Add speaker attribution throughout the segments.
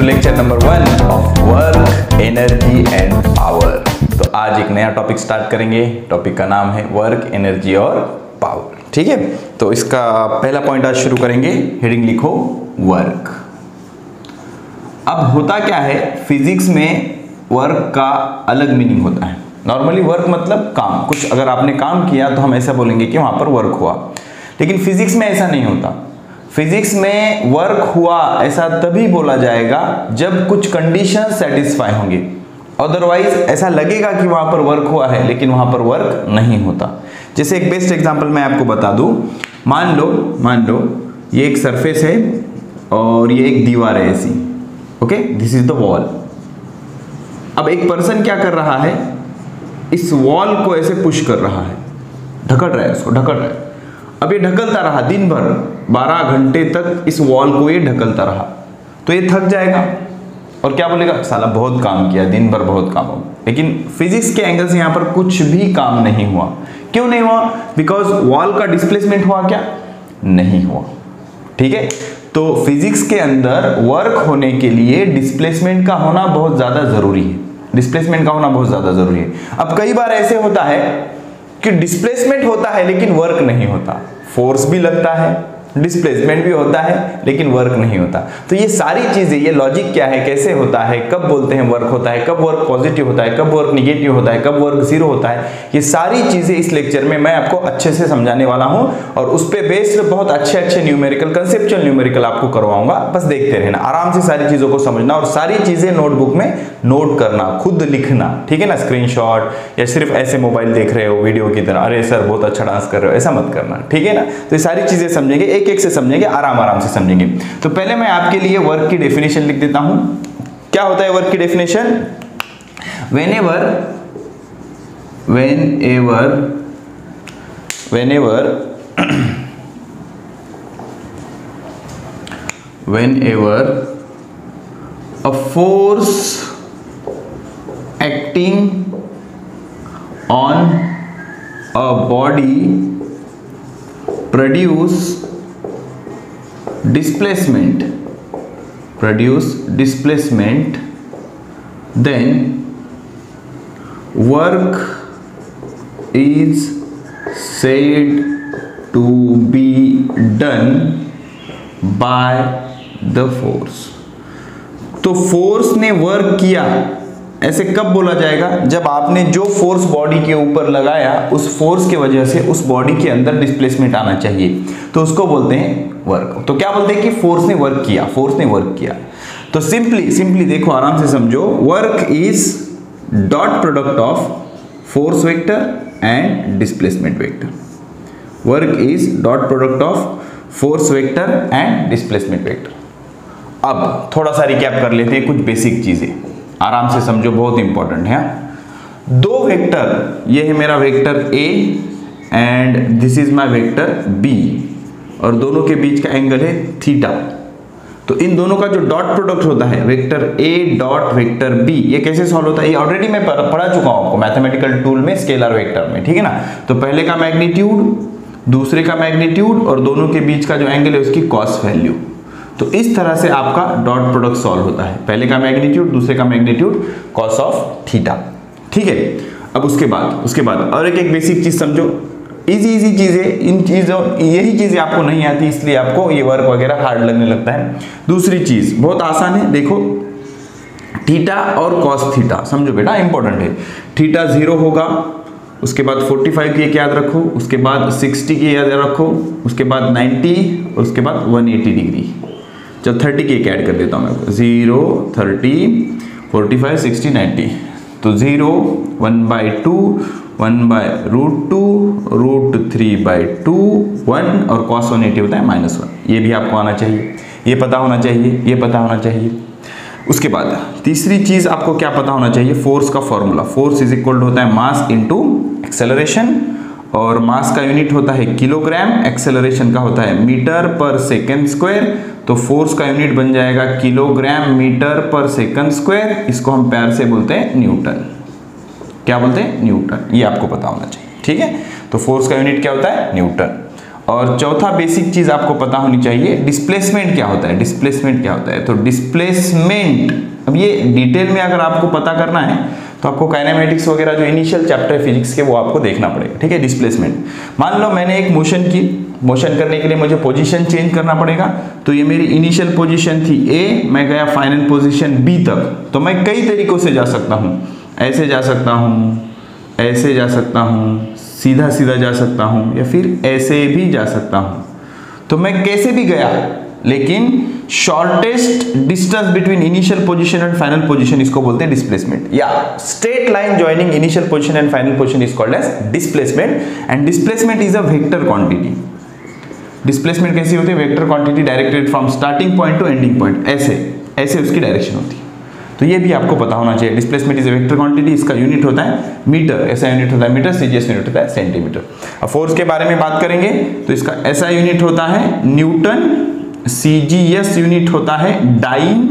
Speaker 1: To lecture number 1 of work, energy and power. तो आज एक नया टॉपिक स्टार्ट करेंगे। टॉपिक का नाम है वर्क, एनर्जी और पावर। ठीक है, तो इसका पहला पॉइंट आज शुरू करेंगे। हेडिंग लिखो वर्क। अब होता क्या है, फिजिक्स में वर्क का अलग मीनिंग होता है। नॉर्मली वर्क मतलब काम, कुछ अगर आपने काम किया तो हम ऐसा बोलेंगे कि वहां पर वर्क हुआ, लेकिन फिजिक्स में ऐसा नहीं होता। फिजिक्स में वर्क हुआ ऐसा तभी बोला जाएगा जब कुछ कंडीशन सेटिस्फाई होंगे, अदरवाइज ऐसा लगेगा कि वहां पर वर्क हुआ है लेकिन वहां पर वर्क नहीं होता। जैसे एक बेस्ट एग्जांपल मैं आपको बता दूं, मान लो ये एक सरफेस है और ये एक दीवार है ऐसी, okay, this is the wall. अब एक पर्सन क्या कर रहा है, इस वॉल को ऐसे पुश कर रहा है, ढकल रहा है, उसको ढकल रहा है। अब ये ढकलता रहा दिन भर, 12 घंटे तक इस वॉल को ये ढकलता रहा, तो ये थक जाएगा और क्या बोलेगा, साला बहुत काम किया, दिन भर बहुत काम हो। लेकिन फिजिक्स के एंगल से यहाँ पर कुछ भी काम नहीं हुआ। क्यों नहीं हुआ? बिकॉज वॉल का डिस्प्लेसमेंट हुआ क्या? नहीं हुआ। ठीक है, तो फिजिक्स के अंदर वर्क होने के लिए डिस्प्लेसमेंट का होना बहुत ज्यादा जरूरी है। डिस्प्लेसमेंट का होना बहुत ज्यादा जरूरी है। अब कई बार ऐसे होता है कि डिस्प्लेसमेंट होता है लेकिन वर्क नहीं होता, फोर्स भी लगता है, डिस्प्लेसमेंट भी होता है लेकिन वर्क नहीं होता। तो ये सारी चीजें, ये लॉजिक क्या है, कैसे होता है, कब बोलते हैं वर्क होता है, कब वर्क पॉजिटिव होता है, कब वर्क निगेटिव होता है, कब वर्क जीरो होता है, ये सारी चीजें इस लेक्चर में मैं आपको अच्छे से समझाने वाला हूं और उस पे बेस्ड बहुत अच्छे न्यूमेरिकल, कंसेप्चुअल न्यूमेरिकल आपको करवाऊंगा। बस देखते रहना, आराम से सारी चीजों को समझना और सारी चीजें नोटबुक में नोट करना, खुद लिखना। ठीक है ना, स्क्रीनशॉट या सिर्फ ऐसे मोबाइल देख रहे हो वीडियो की तरह, अरे सर बहुत अच्छा डांस कर रहे हो, ऐसा मत करना। ठीक है ना, तो ये सारी चीजें समझेंगे, एक एक से समझेंगे, आराम से समझेंगे। तो पहले मैं आपके लिए वर्क की डेफिनेशन लिख देता हूं। क्या होता है वर्क की definition? whenever a force acting on a body produce displacement, then work is said to be done by the force। तो फोर्स ने वर्क किया, ऐसे कब बोला जाएगा? जब आपने जो फोर्स बॉडी के ऊपर लगाया, उस फोर्स की वजह से उस बॉडी के अंदर डिस्प्लेसमेंट आना चाहिए, तो उसको बोलते हैं वर्क। तो क्या बोलते हैं कि फोर्स ने वर्क किया। तो सिंपली देखो, आराम से समझो, work is dot product of force vector and displacement vector. Work is dot product of force vector and displacement vector. अब थोड़ा सा रिकैप कर लेते हैं, कुछ बेसिक चीजें आराम से समझो, बहुत इंपॉर्टेंट है। दो वेक्टर, ये है मेरा vector A and this is my vector B, और दोनों के बीच का एंगल है थीटा। तो इन दोनों का जो डॉट प्रोडक्ट होता है, vector A dot vector B, ये कैसे सॉल्व होता है? ये ऑलरेडी मैं पढ़ा चुका हूं आपको मैथमेटिकल टूल में, स्केलर वेक्टर में। ठीक है ना, तो पहले का मैग्नीट्यूड, दूसरे का मैग्नीट्यूड और दोनों के बीच का जो एंगल है उसकी कॉस वैल्यू। तो इस तरह से आपका डॉट प्रोडक्ट सॉल्व होता है, पहले का मैग्नीट्यूड, दूसरे का मैग्नीट्यूड, कॉस ऑफ थीटा। ठीक है, अब उसके बाद और एक बेसिक चीज समझो, इजी चीजें, इन चीजों, यही चीजें आपको नहीं आती इसलिए आपको ये वर्क वगैरह हार्ड लगने लगता है। दूसरी चीज बहुत आसान है, देखो थीटा और कॉस थीटा समझो बेटा, इंपॉर्टेंट है। थीटा 0 होगा, उसके बाद 45 की एक याद रखो, उसके बाद 60 की याद रखो, उसके बाद 90 और उसके बाद 180 डिग्री। चल 30 की एक ऐड कर देता हूँ मैं, 0 30 45 60 90। तो 0 1/2 1/√2 √3/2 1 और cos 180 होता है -1। ये भी आपको आना चाहिए, ये पता होना चाहिए। उसके बाद तीसरी चीज आपको क्या पता होना चाहिए? फोर्स का फॉर्मूला। फोर्स इज इक्वल होता है मास इनटू एक्सेलरेशन, और मास का यूनिट होता है किलोग्राम, एक्सेलरेशन का होता है मीटर पर सेकंड स्क्वायर। तो फोर्स का यूनिट बन जाएगा किलोग्राम मीटर पर सेकंड स्क्वायर, इसको हम प्यार से बोलते हैं न्यूटन। क्या बोलते हैं? न्यूटन। ये आपको पता होना चाहिए। ठीक है, तो फोर्स का यूनिट क्या होता है? न्यूटन। और चौथा बेसिक चीज आपको पता होनी चाहिए, डिस्प्लेसमेंट क्या होता है। डिस्प्लेसमेंट क्या होता है, तो डिस्प्लेसमेंट, अब ये डिटेल में अगर आपको पता करना है तो आपको काइनेमेटिक्स वगैरह जो इनिशियल चैप्टर है फिजिक्स के वो आपको देखना पड़ेगा, ठीक है। डिस्प्लेसमेंट, मान लो मैंने एक मोशन की, मोशन करने के लिए मुझे पोजीशन चेंज करना पड़ेगा, तो ये मेरी इनिशियल पोजीशन थी ए, मैं गया फाइनल पोजीशन बी तक, तो मैं कई तरीकों से जा सकता हूँ, ऐसे जा सकता हूँ, ऐसे जा सकता हूँ, सीधा सीधा जा सकता हूँ, या फिर ऐसे भी जा सकता हूँ। तो मैं कैसे भी गया, लेकिन shortest distance between initial position and final position, इसको बोलते हैं डिस्प्लेसमेंट, या straight line joining initial position and final position is called as displacement. And displacement is a vector quantity. Displacement कैसी होती है, vector quantity directed from starting point to ending point, ऐसे ऐसे उसकी डायरेक्शन होती है। तो ये भी आपको पता होना चाहिए, displacement is a vector quantity, इसका यूनिट होता है मीटर, ऐसा यूनिट होता है मीटर, सीजीएस यूनिट होता है सेंटीमीटर। अब फोर्स के बारे में बात करेंगे तो इसका ऐसा यूनिट होता है न्यूटन, सीजीएस यूनिट होता है डाइन,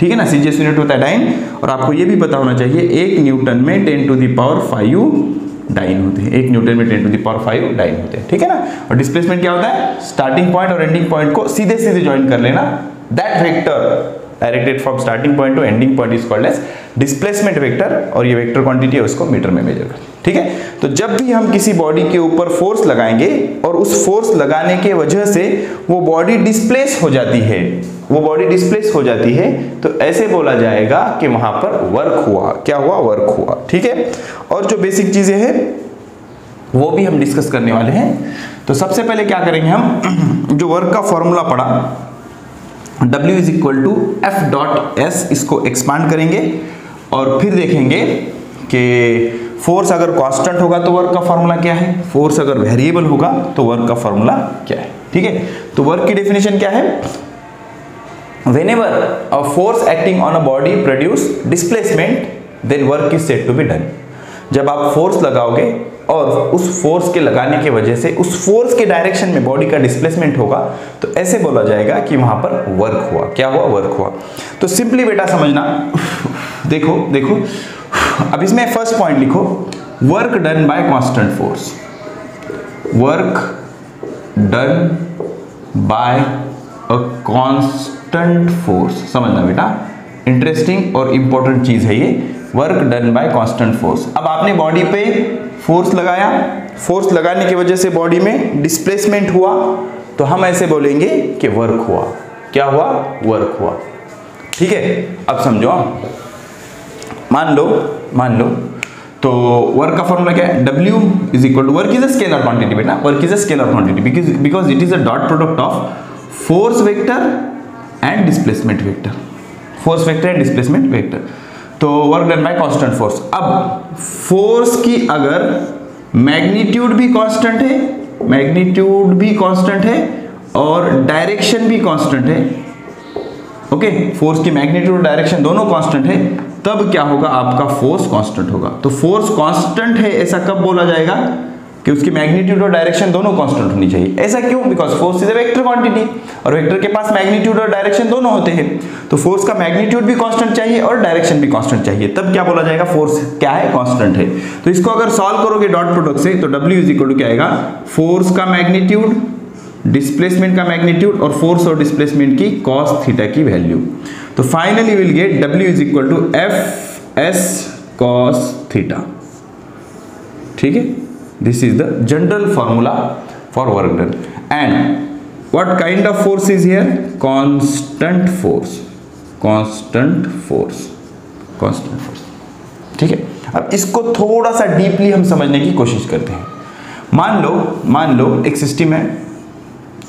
Speaker 1: ठीक है ना, सीजीएस यूनिट होता है डाइन। और आपको ये भी पता होना चाहिए 1 न्यूटन में 10 टू द पावर 5 डाइन होते हैं, 1 न्यूटन में 10 टू द पावर 5 डाइन होते हैं, ठीक है ना। और डिस्प्लेसमेंट क्या होता है, स्टार्टिंग पॉइंट और एंडिंग पॉइंट को सीधे सीधे ज्वाइन कर लेना, that vector directed from starting point to ending point is called as displacement vector, और ये वेक्टर क्वांटिटी है उसको मीटर में मेजर करते हैं, ठीक है। तो जब भी हम किसी बॉडी के ऊपर फोर्स लगाएंगे और उस फोर्स लगाने के वजह से वो बॉडी डिस्प्लेस हो जाती है, वो बॉडी डिस्प्लेस हो जाती है, तो ऐसे बोला जाएगा कि वहां पर वर्क हुआ, क्या हुआ, वर्क हुआ, ठीक है। और जो बेसिक चीजें हैं वो भी हम डिस्कस करने वाले हैं। तो सबसे पहले क्या करेंगे हम, जो वर्क का फॉर्मूला पढ़ा W is equal to F dot S, इसको एक्सपांड करेंगे और फिर देखेंगे कि फोर्स अगर कांस्टेंट होगा तो वर्क का फॉर्मूला क्या है, फोर्स अगर वेरिएबल होगा तो वर्क का फॉर्मूला क्या है, ठीक है। तो वर्क की डेफिनेशन क्या है, whenever a force acting on a body produce displacement then work is said to be done। जब आप फोर्स लगाओगे और उस फोर्स के लगाने की वजह से उस फोर्स के डायरेक्शन में बॉडी का डिस्प्लेसमेंट होगा, तो ऐसे बोला जाएगा कि वहां पर वर्क हुआ, क्या हुआ, वर्क हुआ। तो सिंपली बेटा समझना, देखो देखो, अब इसमें फर्स्ट पॉइंट लिखो, work done by constant force, work done by a constant force, समझना बेटा, इंटरेस्टिंग और इंपॉर्टेंट चीज है ये, work done by constant force. अब आपने बॉडी पे फोर्स लगाया, फोर्स लगाने की वजह से बॉडी में डिस्प्लेसमेंट हुआ, तो हम ऐसे बोलेंगे कि वर्क हुआ, क्या हुआ, वर्क हुआ, ठीक है। अब समझो, मान लो तो वर्क का फॉर्मूला क्या है, W is equal to, work is a scalar quantity बेटा, work is a scalar quantity because it is a dot product of force vector and displacement vector, force vector and displacement vector. तो work done by constant force. अब force की अगर magnitude भी constant है, magnitude भी constant है और direction भी कांस्टेंट है, ओके, फोर्स की मैग्नीट्यूड और डायरेक्शन दोनों कांस्टेंट है, तब क्या होगा, आपका फोर्स कांस्टेंट होगा। तो फोर्स कांस्टेंट है ऐसा कब बोला जाएगा, कि उसकी मैग्नीट्यूड और डायरेक्शन दोनों कांस्टेंट होनी चाहिए। ऐसा क्यों, because force is a vector quantity और वेक्टर के पास मैग्नीट्यूड और डायरेक्शन दोनों होते हैं, तो फोर्स का मैग्नीट्यूड भी कांस्टेंट चाहिए और डायरेक्शन भी कांस्टेंट चाहिए, तब क्या बोला जाएगा, फोर्स क्या है, कांस्टेंट है। तो इसको अगर सॉल्व करोगे डॉट प्रोडक्ट से, तो W इज इक्वल टू क्या आएगा, फोर्स का मैग्नीट्यूड, डिस्प्लेसमेंट का मैग्नीट्यूड और फोर्स और डिस्प्लेसमेंट की cos थीटा की वैल्यू। तो finally will get W is equal to F S cos theta, ठीक है। This is the general formula for work done. And what kind of force is here, constant force, constant force, constant force, ठीक है। अब इसको थोड़ा सा deeply हम समझने की कोशिश करते हैं। मान लो एक सिस्टम है,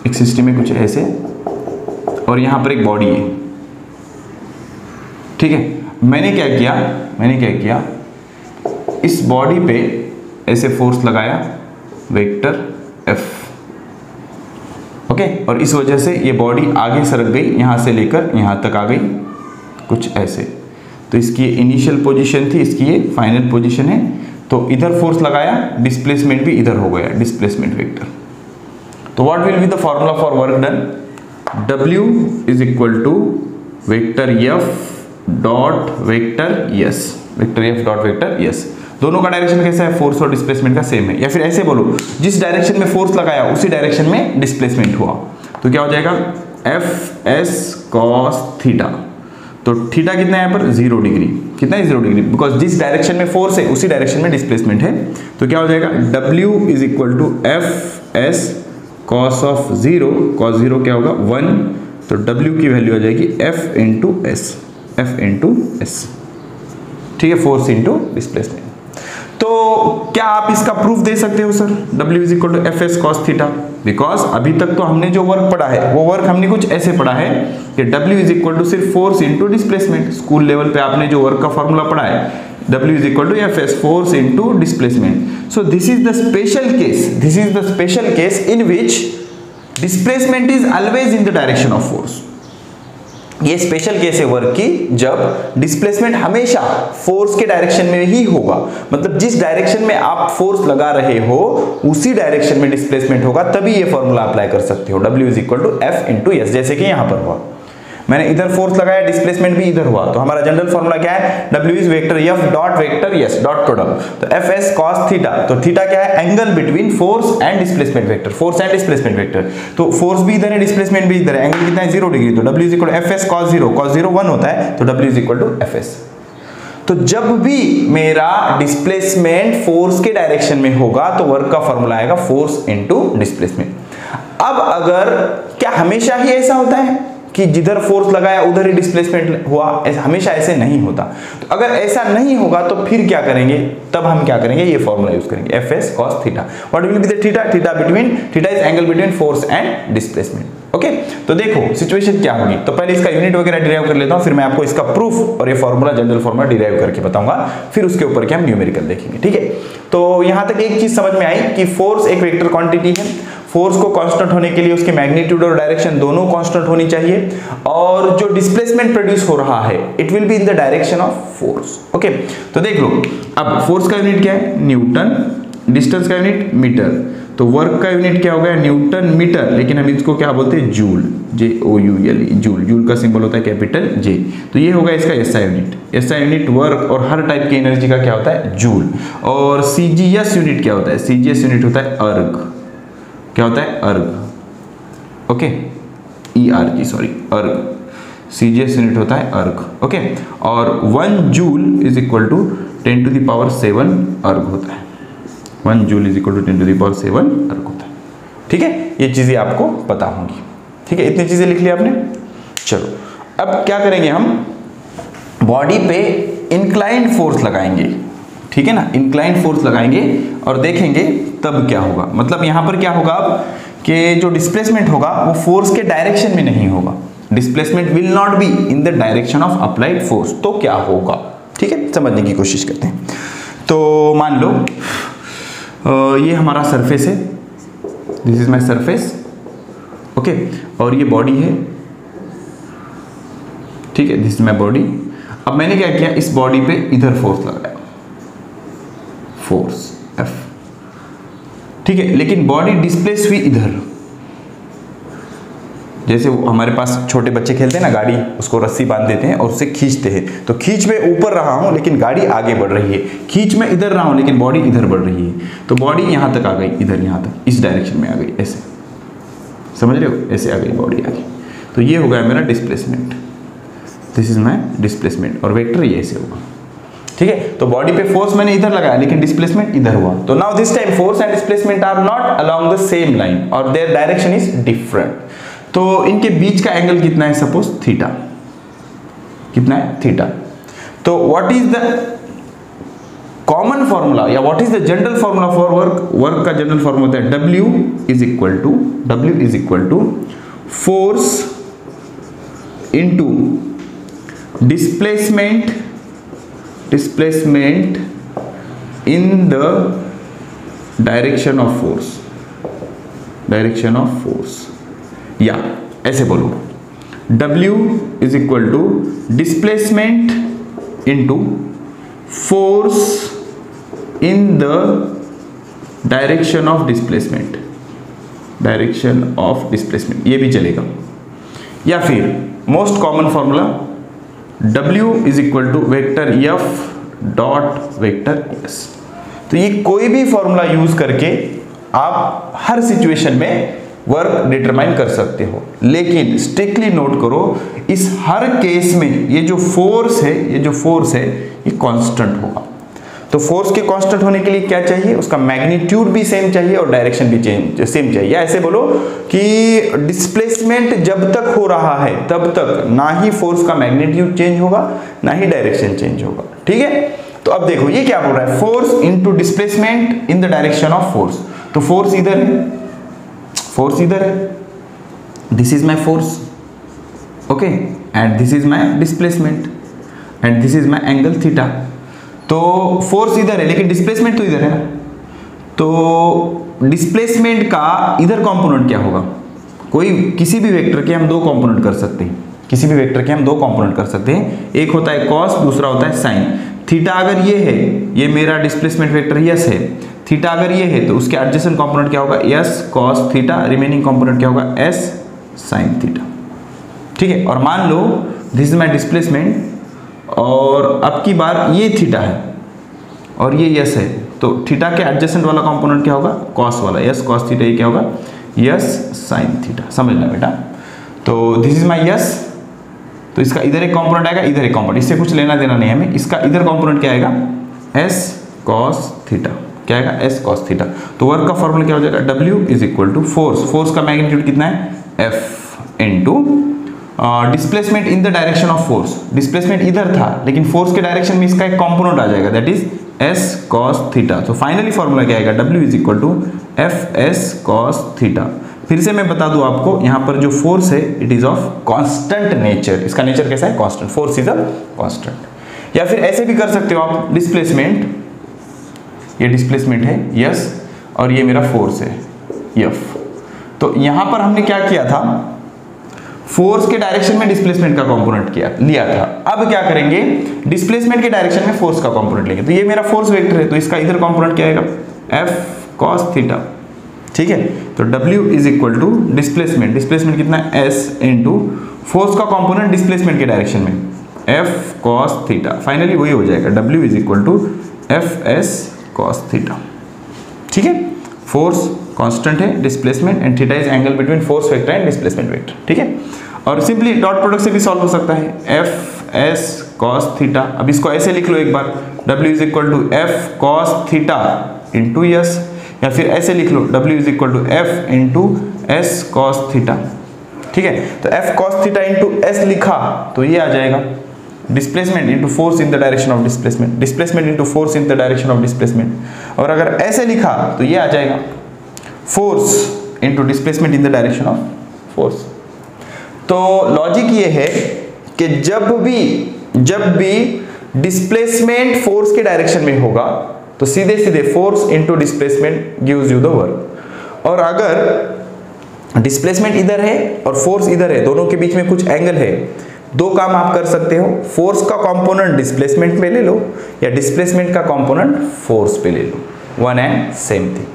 Speaker 1: एक सिस्टम में कुछ ऐसे और यहां पर एक बॉडी है, ठीक है। मैंने क्या किया, इस बॉडी पे ऐसे फोर्स लगाया, वेक्टर F, ओके, और इस वजह से ये बॉडी आगे सरक गई, यहां से लेकर यहां तक आ गई, कुछ ऐसे। तो इसकी इनिशियल पोजीशन थी, इसकी ये फाइनल पोजीशन है, तो इधर फोर्स लगाया, डिस्प्लेसमेंट भी इधर हो गया, डिस्प्लेसमेंट वेक्टर। तो what will be the formula for work done, W is equal to vector F dot vector S, vector F dot vector S। दोनों का डायरेक्शन कैसा है, फोर्स और डिस्प्लेसमेंट का सेम है। या फिर ऐसे बोलो, जिस डायरेक्शन में फोर्स लगाया उसी डायरेक्शन में डिस्प्लेसमेंट हुआ, तो क्या हो जाएगा एफ एस कॉस थीटा। तो थीटा कितना है यहाँ पर 0 डिग्री, कितना है 0 डिग्री, बिकॉज जिस डायरेक्शन में फोर्स है उसी डायरेक्शन में डिस्प्लेसमेंट है। तो क्या हो जाएगा W is equal to F S cos of 0, cos 0 क्या होगा 1, तो W की वैल्यू आ जाएगी F into S, F into S, ठीक है, फोर्स इंटू डिस्प्लेसमेंट। तो क्या आप इसका प्रूफ दे सकते हो sir, W is equal to F S cos theta, because अभी तक तो हमने जो वर्क पढ़ा है वो वर्क हमने कुछ ऐसे पढ़ा है कि W इज इक्वल टू सिर्फ force into displacement. School level पे आपने जो वर्क का फॉर्मूला पढ़ा है W is equal to F S force into displacement. So this is the special case, this is the special case in which displacement is always in the direction of force. ये special case है work की, जब displacement हमेशा force के direction में ही होगा, मतलब जिस डायरेक्शन में आप फोर्स लगा रहे हो उसी डायरेक्शन में डिस्प्लेसमेंट होगा, तभी ये फॉर्मूला अप्लाई कर सकते हो, W is equal to F into S. जैसे कि यहां पर हुआ, मैंने इधर फोर्स लगाया, डिस्प्लेसमेंट भी इधर हुआ, तो हमारा जनरल फॉर्मूला क्या है, W is vector F dot vector S dot product, तो एफ एस कॉस थीटा, तो थीटा क्या है, angle between force and displacement vector, force and displacement vector. तो फोर्स भी इधर है, डिस्प्लेसमेंट भी इधर है, एंगल कितना है 0 डिग्री, तो W is equal to F S cos 0, cos 0 1 होता है, तो W is equal to F S. तो जब भी मेरा डिस्प्लेसमेंट फोर्स के डायरेक्शन में होगा तो वर्क का फॉर्मूला आएगा फोर्स इनटू डिस्प्लेसमेंट। अब अगर क्या हमेशा ही ऐसा होता है कि जिधर फोर्स लगाया उधर ही डिस्प्लेसमेंट हुआ, हमेशा ऐसे नहीं होता। तो अगर ऐसा नहीं होगा तो फिर क्या करेंगे, तब हम क्या करेंगे, ये फॉर्मूला यूज करेंगे F S cos theta. What will be the theta, theta is angle between force and displacement. Okay, तो देखो सिचुएशन क्या होगी, तो पहले इसका यूनिट वगैरह डिराइव कर लेता हूं, फिर मैं आपको इसका प्रूफ और ये फॉर्मूला जनरल फॉर्मूला डिराइव करके बताऊंगा, फिर उसके ऊपर क्या हम न्यूमेरिकल देखेंगे, ठीक है। तो यहां तक एक चीज समझ में आई कि फोर्स एक वेक्टर क्वांटिटी है, फोर्स को कांस्टेंट होने के लिए उसके मैग्नीट्यूड और डायरेक्शन दोनों कांस्टेंट होनी चाहिए, और जो डिस्प्लेसमेंट प्रोड्यूस हो रहा है it will be in the direction of force. Okay, तो देख लो, अब फोर्स का यूनिट क्या है, न्यूटन, डिस्टेंस का यूनिट मीटर, तो वर्क का यूनिट क्या हो गया, न्यूटन मीटर, लेकिन हम इसको क्या बोलते हैं, जूल, JOULE, जूल, जूल का सिंबल होता है कैपिटल J। तो ये होगा इसका SI unit, SI unit work और हर टाइप की एनर्जी का क्या होता है, जूल। और CGS यूनिट क्या होता है, CGS यूनिट होता है अर्ग, क्या होता है, erg, okay, ERG sorry, erg, CGS unit होता है अर्ग, ओके। और 1 joule is equal to 10 to the power 7 erg होता है, 1 joule is equal to 10 to the power 7 erg होता है, ठीक है। ये चीजें आपको पता होंगी, ठीक है, इतनी चीजें लिख ली आपने। चलो अब क्या करेंगे, हम बॉडी पे इंक्लाइंड फोर्स लगाएंगे, ठीक है ना, इंक्लाइंड फोर्स लगाएंगे और देखेंगे तब क्या होगा। मतलब यहां पर क्या होगा अब कि जो डिस्प्लेसमेंट होगा वो फोर्स के डायरेक्शन में नहीं होगा, displacement will not be in the direction of applied force, तो क्या होगा, ठीक है, समझने की कोशिश करते हैं। तो मान लो ये हमारा सरफेस है, this is my surface, okay, और ये बॉडी है, ठीक है, दिस इज माय बॉडी। अब मैंने क्या किया, इस बॉडी पे इधर फोर्स लगाया, फोर्स F, ठीक है, लेकिन बॉडी डिस्प्लेस हुई इधर। जैसे हमारे पास छोटे बच्चे खेलते हैं ना गाड़ी, उसको रस्सी बांध देते हैं और उससे खींचते हैं, तो खींच में ऊपर रहा हूं लेकिन गाड़ी आगे बढ़ रही है, खींच में इधर रहा हूं लेकिन बॉडी इधर बढ़ रही है, तो बॉडी यहां तक आ गई, इधर यहां तक, इस डायरेक्शन में आ गई, ऐसे, समझ रहे हो, ऐसे आ गई बॉडी आगे। तो ये हो गया मेरा displacement, this is my displacement, और वेक्टर ये ऐसे होगा, ठीक है। तो बॉडी पे फोर्स मैंने इधर लगाया लेकिन डिस्प्लेसमेंट इधर हुआ, तो now this time force and displacement are not along the same line और देयर डायरेक्शन इज डिफरेंट। तो इनके बीच का एंगल कितना है, सपोज थीटा, कितना है, थीटा। तो what is the common formula या what is the general formula for work, work का जनरल फॉर्मूला होता है W is equal to force into displacement in the direction of force, या ऐसे बोलो, W is equal to displacement into force in the direction of displacement, ये भी चलेगा। या फिर most common formula W is equal to vector F dot vector yes. तो ये कोई भी फॉर्मूला यूज करके आप हर सिचुएशन में वर्क डिटरमाइन कर सकते हो, लेकिन स्ट्रिक्टली नोट करो इस हर केस में ये जो फोर्स है ये कांस्टेंट होगा। तो फोर्स के कांस्टेंट होने के लिए क्या चाहिए, उसका मैग्नीट्यूड भी सेम चाहिए और डायरेक्शन भी सेम चाहिए। ऐसे बोलो कि डिस्प्लेसमेंट जब तक हो रहा है तब तक ना ही फोर्स का मैग्नीट्यूड चेंज होगा ना ही डायरेक्शन चेंज होगा। ठीक है, तो अब देखो ये क्या बोल रहा है, force into displacement in the direction of force. तो फोर्स इधर है, this is my force, okay, and this is my displacement and this is my angle theta. तो फोर्स इधर है लेकिन डिस्प्लेसमेंट तो इधर है ना, तो डिस्प्लेसमेंट का इधर कंपोनेंट क्या होगा, किसी भी वेक्टर के हम दो कंपोनेंट कर सकते हैं, एक होता है कॉस, दूसरा होता है साइन। थीटा अगर ये है, ये मेरा डिस्प्लेसमेंट वेक्टर यस है, थीटा अगर ये है तो उसके एडजेसेंट कंपोनेंट क्या होगा, yes cos theta, remaining component क्या होगा, एस साइन थीटा। ठीक है, और मान लो दिस इज माय डिस्प्लेसमेंट और अब की बार ये थीटा है और ये यस है, तो थीटा के एडजेसेंट वाला कंपोनेंट क्या होगा, कॉस वाला, यस कॉस थीटा, ये क्या होगा, यस साइन थीटा। समझना बेटा, तो दिस इज माय यस, तो इसका इधर एक कंपोनेंट आएगा, इधर एक कंपोनेंट, इससे कुछ लेना देना नहीं है हमें, इसका इधर कंपोनेंट क्या आएगा, एस कॉस थीटा, क्या आएगा, एस कॉस थीटा। तो वर्क का फॉर्मूला क्या हो जाएगा, W is equal to force का मैग्नीट्यूड कितना है, F into displacement in the direction of force. Displacement इधर था लेकिन फोर्स के डायरेक्शन में इसका एक कंपोनेंट आ जाएगा, that is S cos theta. तो फाइनली फॉर्मूला क्या आएगा, W is equal to FS cos theta. फिर से मैं बता दूं आपको, यहाँ पर जो फोर्स है it is of constant nature. इसका नेचर कैसा है, constant, force is a constant. या फिर ऐसे भी कर सकते हो आप, डिस्प्लेसमेंट, ये डिस्प्लेसमेंट है यस और ये मेरा फोर्स है F। तो यहां पर हमने क्या किया था, फोर्स के डायरेक्शन में डिस्प्लेसमेंट का कंपोनेंट लिया था। अब क्या करेंगे, डिस्प्लेसमेंट के डायरेक्शन में फोर्स का कंपोनेंट लेंगे। तो ये मेरा फोर्स वेक्टर है, तो इसका इधर कंपोनेंट क्या आएगा, F cos थीटा। ठीक है, तो W is equal to displacement कितना है, S इंटू फोर्स का कंपोनेंट डिस्प्लेसमेंट के डायरेक्शन में F cos थीटा। फाइनली वही हो जाएगा, W is equal to FS cos theta. ठीक है, फोर्स कांस्टेंट है, displacement and theta is angle between force vector and displacement vector. ठीक है, और सिंपली डॉट प्रोडक्ट से भी सॉल्व हो सकता है, FS cos थीटा। अब इसको ऐसे लिख लो एक बार, W is equal to F cos theta into S, या फिर ऐसे लिख लो W is equal to F into S cos theta. ठीक है, तो F cos theta into S लिखा तो ये आ जाएगा displacement into force in the direction of displacement into force in the direction of displacement. और अगर ऐसे लिखा तो ये आ जाएगा force into displacement in the direction of force. तो लॉजिक ये है कि जब भी डिस्प्लेसमेंट फोर्स के डायरेक्शन में होगा तो सीधे सीधे force into displacement gives you the work. और अगर डिस्प्लेसमेंट इधर है और फोर्स इधर है, दोनों के बीच में कुछ एंगल है, दो काम आप कर सकते हो, फोर्स का कंपोनेंट डिस्प्लेसमेंट पे ले लो या डिस्प्लेसमेंट का कंपोनेंट फोर्स पे ले लो, वन एंड सेम थिंग।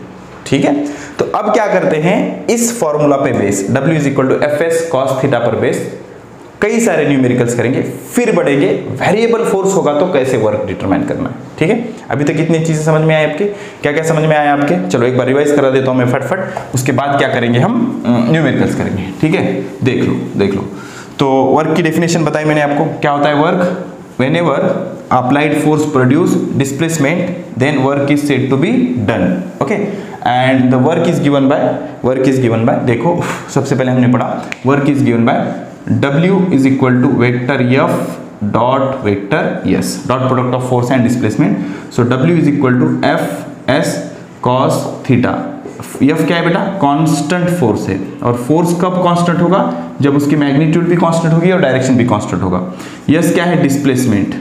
Speaker 1: ठीक है, तो अब क्या करते हैं, इस फॉर्मूला पे base W is equal to FS cos theta पर बेस कई सारे न्यूमेरिकल्स करेंगे, फिर बढ़ेंगे वेरिएबल फोर्स होगा तो कैसे वर्क डिटरमाइन करना है। ठीक है, अभी तक कितनी चीजें समझ में आई आपके, क्या क्या समझ में आया आपके, चलो एक बार रिवाइज करा देता हूं मैं फटफट, उसके बाद क्या करेंगे हम न्यूमेरिकल्स करेंगे। ठीक है, देख लो। तो वर्क की डेफिनेशन बताई मैंने आपको, क्या होता है work, whenever applied force produce displacement then work is said to be done, okay, and the work is given by देखो सबसे पहले हमने पढ़ा work is given by W is equal to vector F dot vector S, dot product of force and displacement, so W is equal to FS cos theta. F क्या है बेटा, constant force है, और फोर्स कब constant होगा, जब उसकी magnitude भी कांस्टेंट होगी और डायरेक्शन भी कांस्टेंट होगा। यस क्या है, डिस्प्लेसमेंट,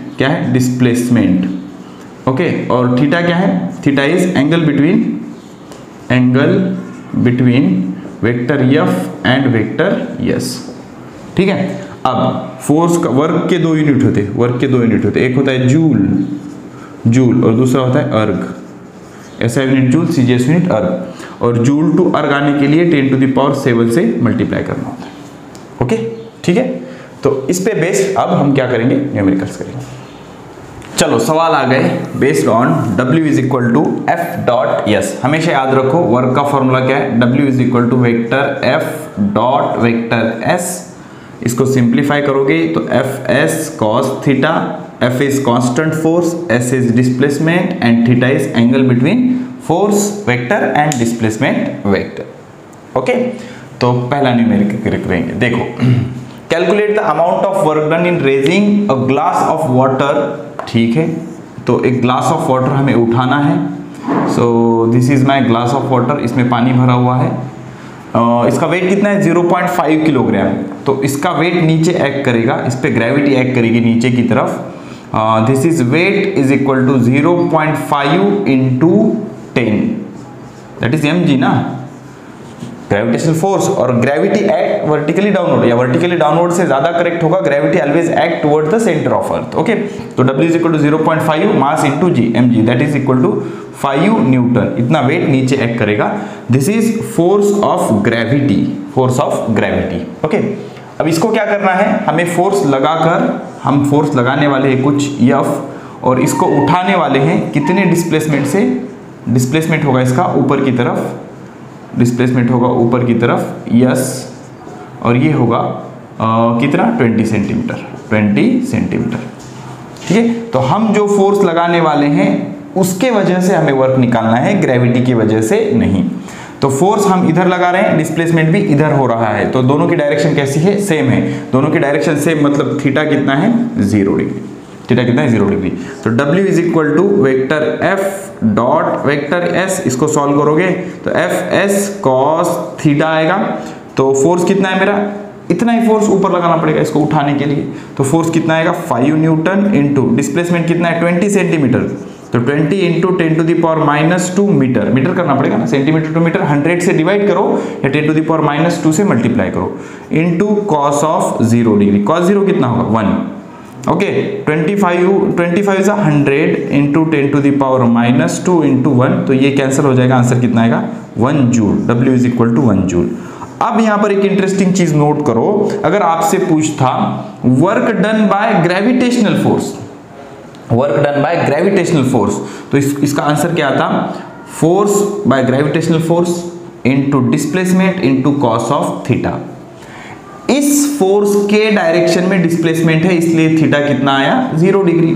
Speaker 1: ओके, और थीटा क्या है, theta is angle between vector F and vector S। ठीक है, अब फोर्स का वर्क के दो यूनिट होते, एक होता है जूल और दूसरा होता है अर्ग। SI unit joule, CGS unit अर्ग, और जूल टू अर्ग आने के लिए 10 टू द पावर 7 से मल्टीप्लाई करना होता है। ओके, ठीक है, तो इस पे बेस अब हम क्या करेंगे, न्यूमेरिकल्स करेंगे। चलो सवाल आ गए based on W is equal to F dot S. हमेशा याद रखो वर्क का फॉर्मूला क्या है, W is equal to vector F dot vector S. इसको सिंप्लीफाई करोगे तो F S cos theta, F is constant force, S is displacement and theta is angle between force vector and displacement vector. Okay, तो पहला numerical करेंगे। देखो, calculate the amount of work done in raising a glass of water. ठीक है, तो एक glass of water हमें उठाना है। सो this is my glass of water, इसमें पानी भरा हुआ है। इसका वेट कितना है 0.5 किलोग्राम। तो इसका वेट नीचे एक्ट करेगा, इस पे ग्रेविटी एक्ट करेगी नीचे की तरफ। This is weight is equal to 0.5 into 10, that is mg ना, ग्रेविटेशनल फोर्स। और ग्रेविटी एक्ट वर्टिकली डाउनवर्ड, या वर्टिकली डाउनवर्ड से ज्यादा करेक्ट होगा, gravity always act toward the centre of earth. Okay, तो W is equal to 0.5 mass into g mg, that is equal to 5 newton. इतना weight नीचे act करेगा। This is force of gravity, force of gravity. Okay, अब इसको क्या करना है, हमें फोर्स लगाकर, हम फोर्स लगाने वाले हैं कुछ F, और इसको उठाने वाले हैं कितने डिस्प्लेसमेंट से, डिस्प्लेसमेंट होगा इसका ऊपर की तरफ, डिस्प्लेसमेंट होगा ऊपर की तरफ यस, और ये होगा कितना 20 सेंटीमीटर, 20 सेंटीमीटर। ठीक है, तो हम जो फोर्स लगाने वाले हैं उसके वजह से हमें वर्क निकालना है, ग्रेविटी की वजह से नहीं। तो फोर्स हम इधर लगा रहे हैं, डिस्प्लेसमेंट भी इधर हो रहा है, तो दोनों की डायरेक्शन कैसी है, सेम है। दोनों की डायरेक्शन सेम, मतलब थीटा कितना है 0 डिग्री, थीटा कितना है 0 डिग्री। तो W is equal to vector F dot vector S, इसको सॉल्व करोगे तो एफ एस कॉस थीटा आएगा। तो फोर्स कितना है मेरा, इतना ही फोर्स ऊपर लगाना पड़ेगा इसको उठाने के लिए। तो फोर्स कितना आएगा 5 न्यूटन इंटू डिस्प्लेसमेंट कितना है 20 सेंटीमीटर, तो 20 into 10 to the power -2 metre, metre करना पड़ेगा ना, सेंटीमीटर टू मीटर, 100 से डिवाइड करो या 10 टू द पावर -2 से मल्टीप्लाई करो, into cos of 0 degree. Cos 0 कितना होगा 1। Okay, 25 is 100 into 10 to the power -2 into 1, तो ये कैंसिल हो जाएगा, आंसर कितना आएगा 1 joule. W is equal to 1 joule. अब यहां पर एक इंटरेस्टिंग चीज नोट करो, अगर आपसे पूछता work done by gravitational force, work done by gravitational force, तो इसका आंसर क्या आता, force by gravitational force into displacement into cos of theta. इस फोर्स के डायरेक्शन में डिस्प्लेसमेंट है, इसलिए थीटा कितना आया 0 डिग्री।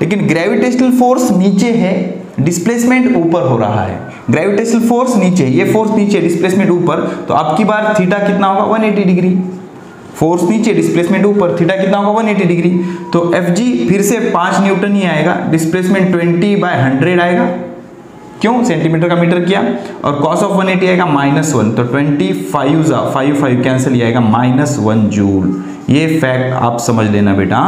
Speaker 1: लेकिन ग्रेविटेशनल फोर्स नीचे है, डिस्प्लेसमेंट ऊपर हो रहा है। ग्रेविटेशनल फोर्स नीचे, ये फोर्स नीचे, डिस्प्लेसमेंट ऊपर, तो अब की बार थीटा कितना होगा 180 डिग्री। फोर्स नीचे, डिस्प्लेसमेंट ऊपर, थीटा कितना होगा 180 डिग्री। तो Fg फिर से 5 न्यूटन ही आएगा, डिस्प्लेसमेंट 20/100 आएगा, क्यों, सेंटीमीटर का मीटर किया, और cos ऑफ 180 आएगा -1, तो 25 कैंसिल ही आएगा -1 जूल। ये फैक्ट आप समझ लेना बेटा।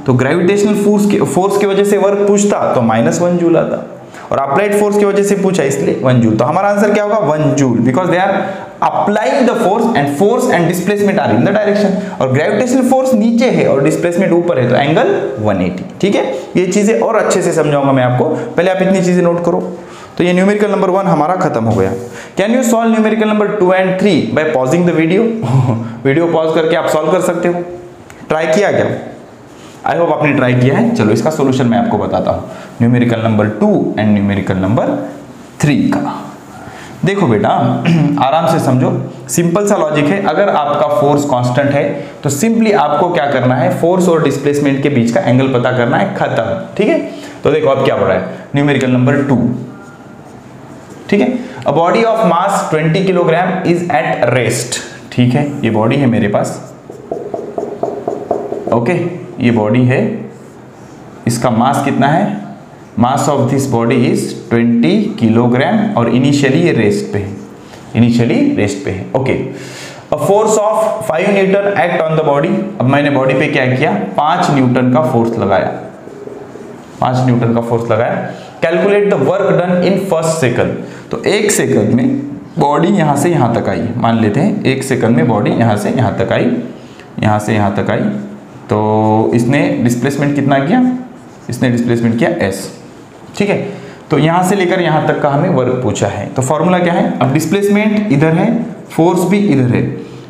Speaker 1: तो ग्रेविटेशनल फोर्स की वजह से वर्क पूछता तो -1 जूल आता, और अप्लाइड फोर्स की वजह से पूछा इसलिए 1 जूल। तो हमारा आंसर क्या होगा 1 joule, because they are applying the force and displacement are in the direction, और ग्रेविटेशनल फोर्स नीचे है और डिस्प्लेसमेंट ऊपर है, तो एंगल 180। ठीक है, ये चीजें और अच्छे से समझाऊंगा मैं आपको, पहले आप इतनी चीजें नोट करो। तो ये न्यूमेरिकल नंबर 1 हमारा खत्म हो गया। Can you solve numerical number 2 and 3 by pausing the video? Video pause करके आप सॉल्व कर सकते हो। ट्राई किया क्या? आई होप आपने ट्राई किया है। चलो इसका सॉल्यूशन मैं आपको बताता हूँ, numerical number 2 and numerical number 3 का। देखो बेटा आराम से समझो, सिंपल सा लॉजिक है। अगर आपका फोर्स कांस्टेंट है तो सिंपली आपको क्या करना है, फोर्स और डिस्प्लेसमेंट के बीच का एंगल पता करना है, खत्म। ठीक है, तो देखो अब क्या हो रहा है, न्यूमेरिकल नंबर 2। ठीक है, a body of mass 20 kilogram is at rest. ठीक है, ये बॉडी है मेरे पास, ओके, ये बॉडी है, इसका मास कितना है, mass of this body is 20 kilogram, और इनिशियली ये रेस्ट पे है, इनिशियली रेस्ट पे है। Okay, a force of 5 Newton act on the body. अब मैंने बॉडी पे क्या किया, 5 न्यूटन का फोर्स लगाया, 5 न्यूटन का फोर्स लगाया। Calculate the work done in first second. तो 1 सेकंड में बॉडी यहां से यहां तक आई, मान लेते हैं 1 सेकंड में बॉडी यहां से यहां तक आई, यहां से यहां तक आई, तो इसने डिस्प्लेसमेंट कितना किया, इसने डिस्प्लेसमेंट किया s। ठीक है, तो यहां से लेकर यहां तक का हमें वर्क पूछा है। तो फॉर्मूला क्या है, अब डिस्प्लेसमेंट इधर है, फोर्स भी इधर है,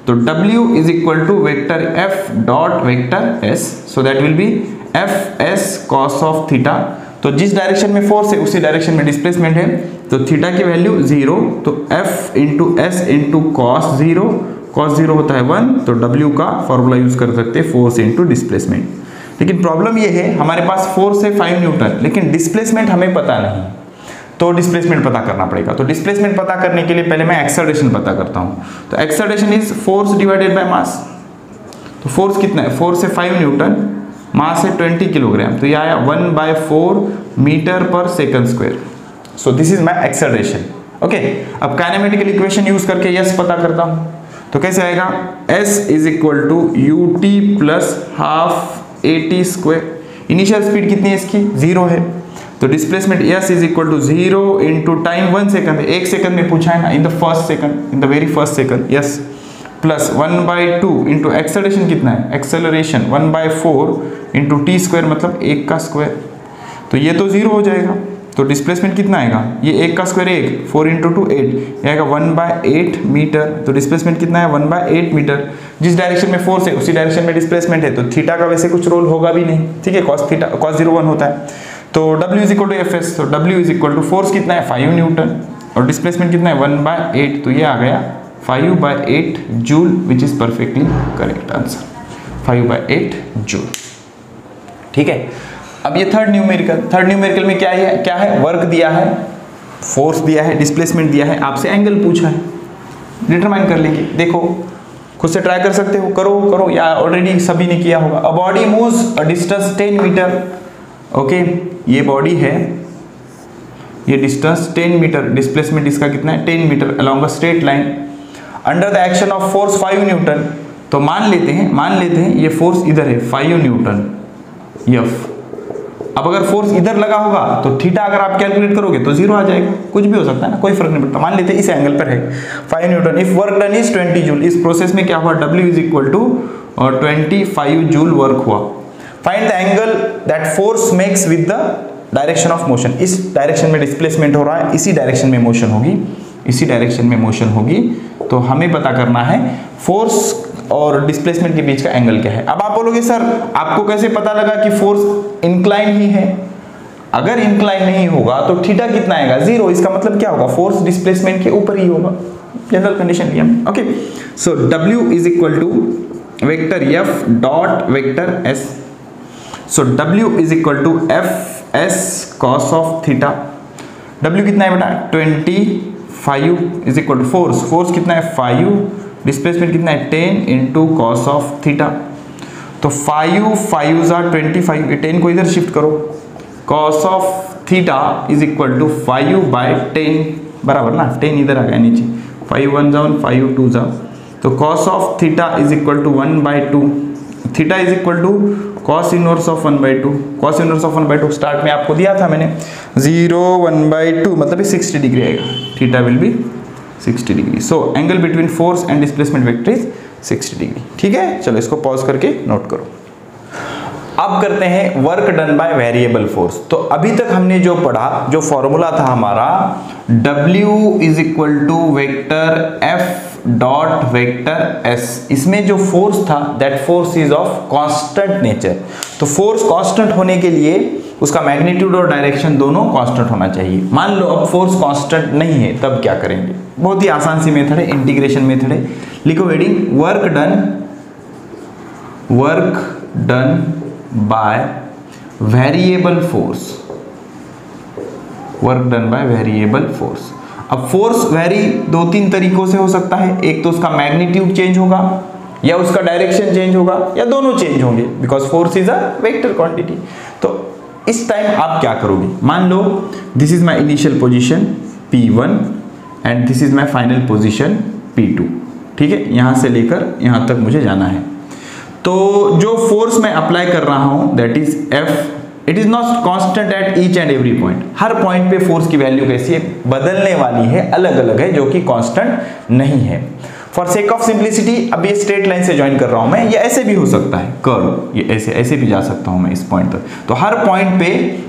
Speaker 1: तो W is equal to vector F dot vector S, so that will be F S cos of theta, तो जिस डायरेक्शन में फोर्स है उसी डायरेक्शन में डिस्प्लेसमेंट है, तो थीटा की वैल्यू 0, तो F into S into cos 0, cos 0 होता है 1, तो W का फॉर्मूला यूज कर सकते हैं फोर्स इंटू डिस्प्लेसमेंट। लेकिन प्रॉब्लम ये है हमारे पास फोर्स है 5 न्यूटन, लेकिन डिस्प्लेसमेंट हमें पता नहीं, तो डिस्प्लेसमेंट पता करना पड़ेगा। तो डिस्प्लेसमेंट पता करने के लिए पहले मैं एक्सेलरेशन पता करता हूँ। तो acceleration is force divided by mass. तो फोर्स कितना है, फोर्स है 5 न्यूटन, मास है 20 किलोग्राम, तो ये आया 1/4 मीटर पर second square. So this is my acceleration. Okay, अब काइनेमेटिकल इक्वेशन यूज करके यस पता करता हूँ, तो कैसे आएगा, s is equal to ut plus half at square. Initial speed कितनी है इसकी, 0 है, तो displacement s is equal to 0 into time 1 second है, 1 सेकंड में पूछा है ना, in the first second, in the very first second, yes, plus 1/2 into acceleration कितना है, एक्सेलरेशन 1/4 इंटू टी स्क्वायर, मतलब 1 का स्क्वायर, तो ये तो 0 हो जाएगा, तो डिस्प्लेसमेंट कितना आएगा, ये 1 का स्क्वायर 1, 4 इंटू 2 8, ये आएगा 1/8 मीटर, तो डिस्प्लेसमेंट कितना है 1/8 मीटर। जिस डायरेक्शन में फोर्स है उसी डायरेक्शन में डिस्प्लेसमेंट है, तो थीटा का वैसे कुछ रोल होगा भी नहीं, ठीक है, cos 0 1 होता है, तो W is equal to F S, तो W is equal to force कितना है 5 न्यूटन और डिस्प्लेसमेंट कितना है 1/8, तो ये आ गया 5/8 joule, which is perfectly correct answer, 5/8 joule. ठीक है, अब ये थर्ड न्यूमेरिकल में क्या है, वर्क दिया है, फोर्स दिया है, डिस्प्लेसमेंट दिया है, आपसे एंगल पूछा है, डिटरमाइन कर लेंगे। देखो खुद से ट्राई कर सकते हो, करो या ऑलरेडी सभी ने किया होगा। A body moves a distance 10 metre, okay, ये बॉडी है, ये डिस्टेंस 10 मीटर, डिस्प्लेसमेंट इसका कितना है 10 metre along a straight line, under the action of force 5 newton. तो मान लेते हैं ये फोर्स इधर है 5 न्यूटन F। अब अगर फोर्स इधर लगा होगा तो थीटा अगर आप कैलकुलेट करोगे तो 0 आ जाएगा, कुछ भी हो सकता है ना, कोई फर्क नहीं पड़ता। मान लेते हैं इस एंगल पर है 5 newton, if work done is 20 joule, इस प्रोसेस में क्या हुआ, W is equal to 25 joule work हुआ। Find the angle that force makes with the direction of motion, इस डायरेक्शन में डिस्प्लेसमेंट हो रहा है, इसी डायरेक्शन में मोशन होगी, तो हमें पता करना है फोर्स और डिस्प्लेसमेंट के बीच का एंगल क्या है। अब आप बोलोगे सर आपको कैसे पता लगा कि फोर्स इंक्लाइन ही है, अगर इंक्लाइन नहीं होगा तो थीटा कितना आएगा 0, इसका मतलब क्या होगा, फोर्स डिस्प्लेसमेंट के ऊपर ही होगा, जनरल कंडीशन लिया। Okay, so W is equal to vector F dot vector S, so W is equal to F S cos of theta, W कितना है बेटा 25 इज इक्वल टू फोर्स कितना है 5, डिस्प्लेसमेंट कितना है 10 इंटू कॉस ऑफ थीटा, तो 5 जा 25, 10 को इधर शिफ्ट करो, cos of theta is equal to 5/10 बराबर ना, 10 इधर आ गया नीचे, 5 1 जा 5 2 जा, तो cos of theta is equal to 1/2, theta is equal to cos inverse of 1/2, cos inverse of 1/2 start में आपको दिया था मैंने 0 1/2, मतलब 60 डिग्री आएगा, theta will be 60 degree, so angle between force and displacement vector is 60 degree. ठीक है, चलो इसको पॉज करके नोट करो। अब करते हैं work done by variable force. तो अभी तक हमने जो पढ़ा, जो फॉर्मूला था हमारा W is equal to vector F dot vector S, इसमें जो फोर्स था that force is of constant nature. तो फोर्स कांस्टेंट होने के लिए उसका मैग्नीट्यूड और डायरेक्शन दोनों कांस्टेंट होना चाहिए। मान लो अब फोर्स कांस्टेंट नहीं है, तब क्या करेंगे, बहुत ही आसान सी मेथड है, इंटीग्रेशन मेथड है। लिखो heading work done by variable force, work done by variable force. अब फोर्स वेरी 2-3 तरीकों से हो सकता है, एक तो उसका मैग्नीट्यूड चेंज होगा, या उसका डायरेक्शन चेंज होगा, या दोनों चेंज होंगे, because force is a vector quantity. तो इस टाइम आप क्या करोगे, मान लो this is my initial position P1 and this is my final position P2, ठीक है, यहां से लेकर यहां तक मुझे जाना है। तो जो फोर्स मैं अप्लाई कर रहा हूं that is F, it is not constant at each and every point. Her point पे फोर्स की वैल्यू कैसी है, बदलने वाली है, अलग अलग है, जो कि कांस्टेंट नहीं है। फॉर सेक ऑफ सिंप्लिसिटी अब ये स्ट्रेट लाइन से ज्वाइन कर रहा हूं मैं, ये ऐसे भी हो सकता है कर्व, ये ऐसे ऐसे भी जा सकता हूं मैं इस पॉइंट तक। तो हर पॉइंट पे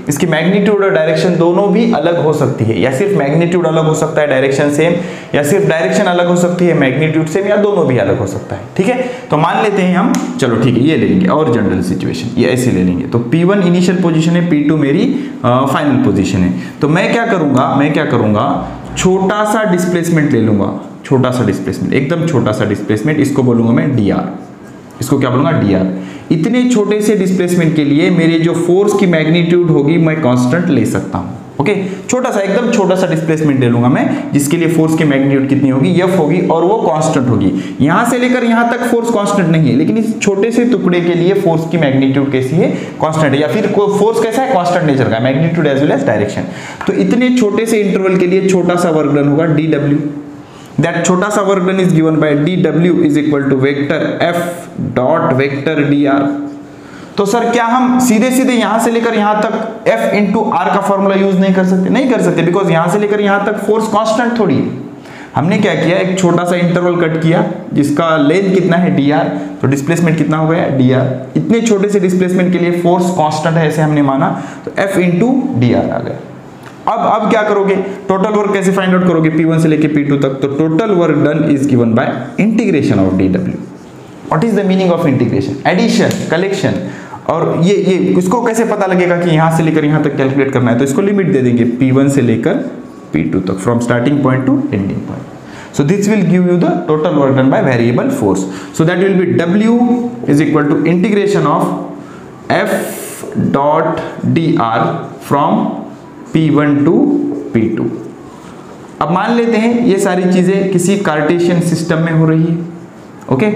Speaker 1: इसकी मैग्नीट्यूड और डायरेक्शन दोनों भी अलग हो सकती है, या सिर्फ मैग्नीट्यूड अलग हो सकता है डायरेक्शन सेम, या सिर्फ डायरेक्शन अलग हो सकती है मैग्नीट्यूड सेम, या दोनों भी अलग हो सकता है। ठीक है, तो मान लेते हैं हम, चलो ठीक है ये ले लेंगे और जनरल सिचुएशन, ये ऐसे ले लेंगे। तो P1 इनिशियल पोजीशन है, P2 मेरी फाइनल पोजीशन है। तो मैं क्या करूंगा छोटा सा डिस्प्लेसमेंट ले लूंगा, छोटा सा डिस्प्लेसमेंट, एकदम छोटा सा डिस्प्लेसमेंट, इसको बोलूंगा मैं dr, इसको क्या बोलूंगा dr। इतने छोटे से डिस्प्लेसमेंट के लिए मेरे जो फोर्स की मैग्नीट्यूड होगी मैं कांस्टेंट ले सकता हूं। ओके, छोटा सा, एकदम छोटा सा डिस्प्लेसमेंट ले लूंगा मैं, जिसके लिए फोर्स की मैग्नीट्यूड कितनी होगी, f होगी, और वो कांस्टेंट होगी। यहां से लेकर यहां तक फोर्स कांस्टेंट नहीं है, लेकिन इस छोटे से टुकड़े के लिए फोर्स की मैग्नीट्यूड कैसी है, कांस्टेंट है, या फिर फोर्स कैसा है, कांस्टेंट नेचर का, magnitude as well as direction. तो इतने छोटे से इंटरवल के लिए छोटा सा वर्क डन होगा dw। That छोटा सा work done is given by dw is equal to vector f dot vector dr। तो सर क्या हम सीधे सीधे यहां से लेकर यहां तक f इंटू r का फॉर्मूला यूज नहीं कर सकते? नहीं कर सकते, बिकॉज यहां से लेकर यहां तक फोर्स कांस्टेंट थोड़ी है। हमने क्या किया, एक छोटा सा इंटरवल कट किया जिसका लेंथ कितना है dr, तो डिस्प्लेसमेंट कितना हो गया dr। इतने छोटे से डिस्प्लेसमेंट के लिए फोर्स कांस्टेंट है ऐसे हमने माना, तो f इंटू dr आ गया। अब क्या करोगे, टोटल वर्क कैसे फाइंड आउट करोगे P1 से लेके P2 तक? तो total work done is given by integration of dw। What is the meaning of integration? Addition, collection. और ये इसको कैसे पता लगेगा कि यहां से लेकर यहां तक कैलकुलेट करना है? तो इसको लिमिट दे देंगे P1 से लेकर P2 तक, from starting point to ending point. So this will give you the total work done by variable force. So that will be W is equal to integration of F dot dr from P1 to P2। अब मान लेते हैं ये सारी चीजें किसी Cartesian system में हो रही है। ओके,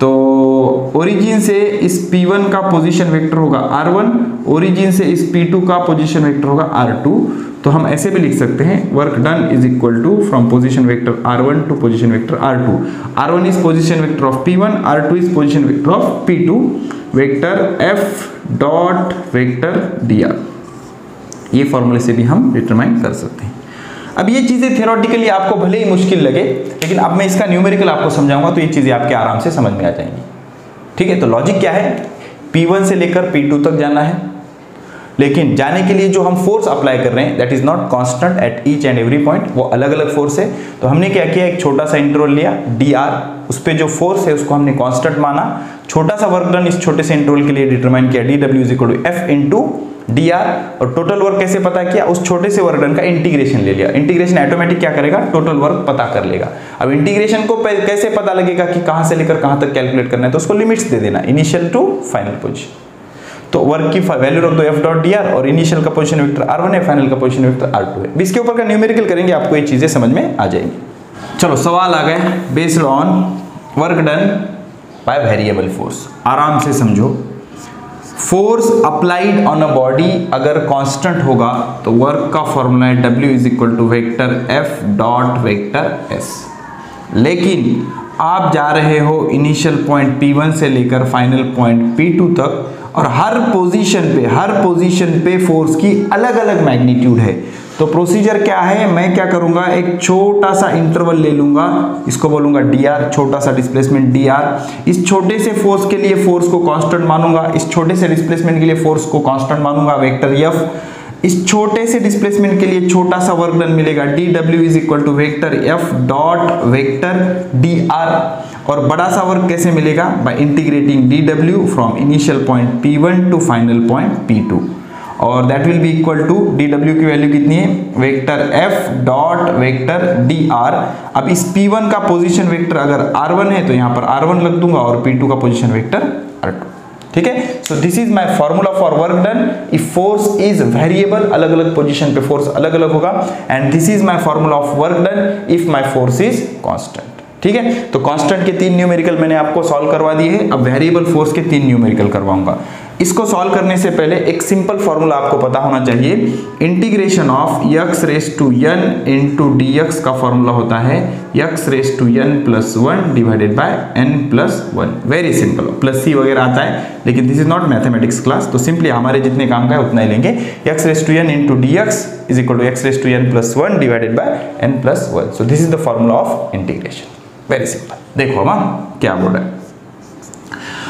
Speaker 1: तो ओरिजिन से इस P1 का पोजीशन वेक्टर होगा r1, ओरिजिन से इस P2 का पोजीशन वेक्टर होगा r2। तो हम ऐसे भी लिख सकते हैं work done is equal to from position vector r1 to position vector r2। r1 is position vector of P1, r2 is position vector of P2, vector f dot vector dr। ये फॉर्मूले से भी हम डिटरमाइन कर सकते हैं। अब ये चीजें थ्योरेटिकली आपको भले ही मुश्किल लगे, लेकिन अब मैं इसका न्यूमेरिकल आपको समझाऊंगा तो ये चीजें आपके आराम से समझ में आ जाएंगी। ठीक है, तो लॉजिक क्या है, P1 से लेकर P2 तक जाना है, लेकिन जाने के लिए जो हम फोर्स अप्लाई कर रहे हैं that is not constant at each and every point, वो अलग अलग फोर्स है। तो हमने क्या किया, एक छोटा सा इंटरवल लिया dr, उस पे जो फोर्स है उसको हमने कांस्टेंट माना। छोटा सा वर्क डन इस छोटे से इंटरवल के लिए डिटरमाइन किया, dw is equal to f into dr। और टोटल वर्क कैसे पता किया, उस छोटे से वर्क डन का इंटीग्रेशन ले लिया। इंटीग्रेशन ऑटोमेटिक क्या करेगा, टोटल वर्क पता कर लेगा। अब इंटीग्रेशन को कैसे पता लगेगा कि कहां से लेकर कहां तक कैलकुलेट करना है, तो उसको लिमिट्स दे देना, इनिशियल टू फाइनल पोजीशन। तो वर्क की वैल्यू रख दो f डॉट dr, और इनिशियल का पोजीशन वेक्टर r1 है, फाइनल का पोजीशन वेक्टर r2 है। इसके ऊपर का न्यूमेरिकल करेंगे, आपको ये चीजें समझ में आ जाएंगी। चलो सवाल आ गए, based on work done by variable force. आराम से समझो, force applied on a body अगर कांस्टेंट होगा तो वर्क का फॉर्मूला है W is equal to vector F dot vector S। लेकिन आप जा रहे हो इनिशियल पॉइंट P1 से लेकर फाइनल पॉइंट P2 तक, और हर पोजीशन पे फोर्स की अलग अलग मैग्नीट्यूड है। तो प्रोसीजर क्या है, मैं क्या करूंगा, एक छोटा सा इंटरवल ले लूंगा, इसको बोलूंगा dr, छोटा सा डिस्प्लेसमेंट dr। इस छोटे से फोर्स के लिए फोर्स को कांस्टेंट मानूंगा, इस छोटे से डिस्प्लेसमेंट के लिए फोर्स को कांस्टेंट मानूंगा, वेक्टर f। इस छोटे से डिस्प्लेसमेंट के लिए छोटा सा वर्क डन मिलेगा, dw is equal to vector f dot vector dr। और बड़ा सा वर्क कैसे मिलेगा, by integrating dw from initial point P1 to final point P2, और that will be equal to dw की वैल्यू कितनी है, vector f dot vector dr। अब इस P1 का पोजीशन वेक्टर अगर r1 है तो यहाँ पर r1 लग दूंगा, और P2 का पोजीशन वेक्टर r2। ठीक है, सो this is my formula for work done if force is variable, अलग अलग पोजीशन पे फोर्स अलग अलग होगा, and this is my formula of work done if my force is constant. ठीक है, तो कांस्टेंट के 3 न्यूमेरिकल मैंने आपको सॉल्व करवा दिए हैं, अब वेरिएबल फोर्स के 3 न्यूमेरिकल करवाऊंगा। इसको सॉल्व करने से पहले एक सिंपल फॉर्मूला आपको पता होना चाहिए, integration of x raise to n into dx का फॉर्मूला होता है x raise to n plus 1 divided by n plus 1। Very simple, plus c वगैरह आता है, लेकिन this is not mathematics class, तो सिंपली हमारे जितने काम का है उतना ही लेंगे। x raise to n into dx is equal to x raise to n plus 1 divided by n plus 1। So this is the formula of integration. Very simple. देखो हम क्या बोल रहे हैं,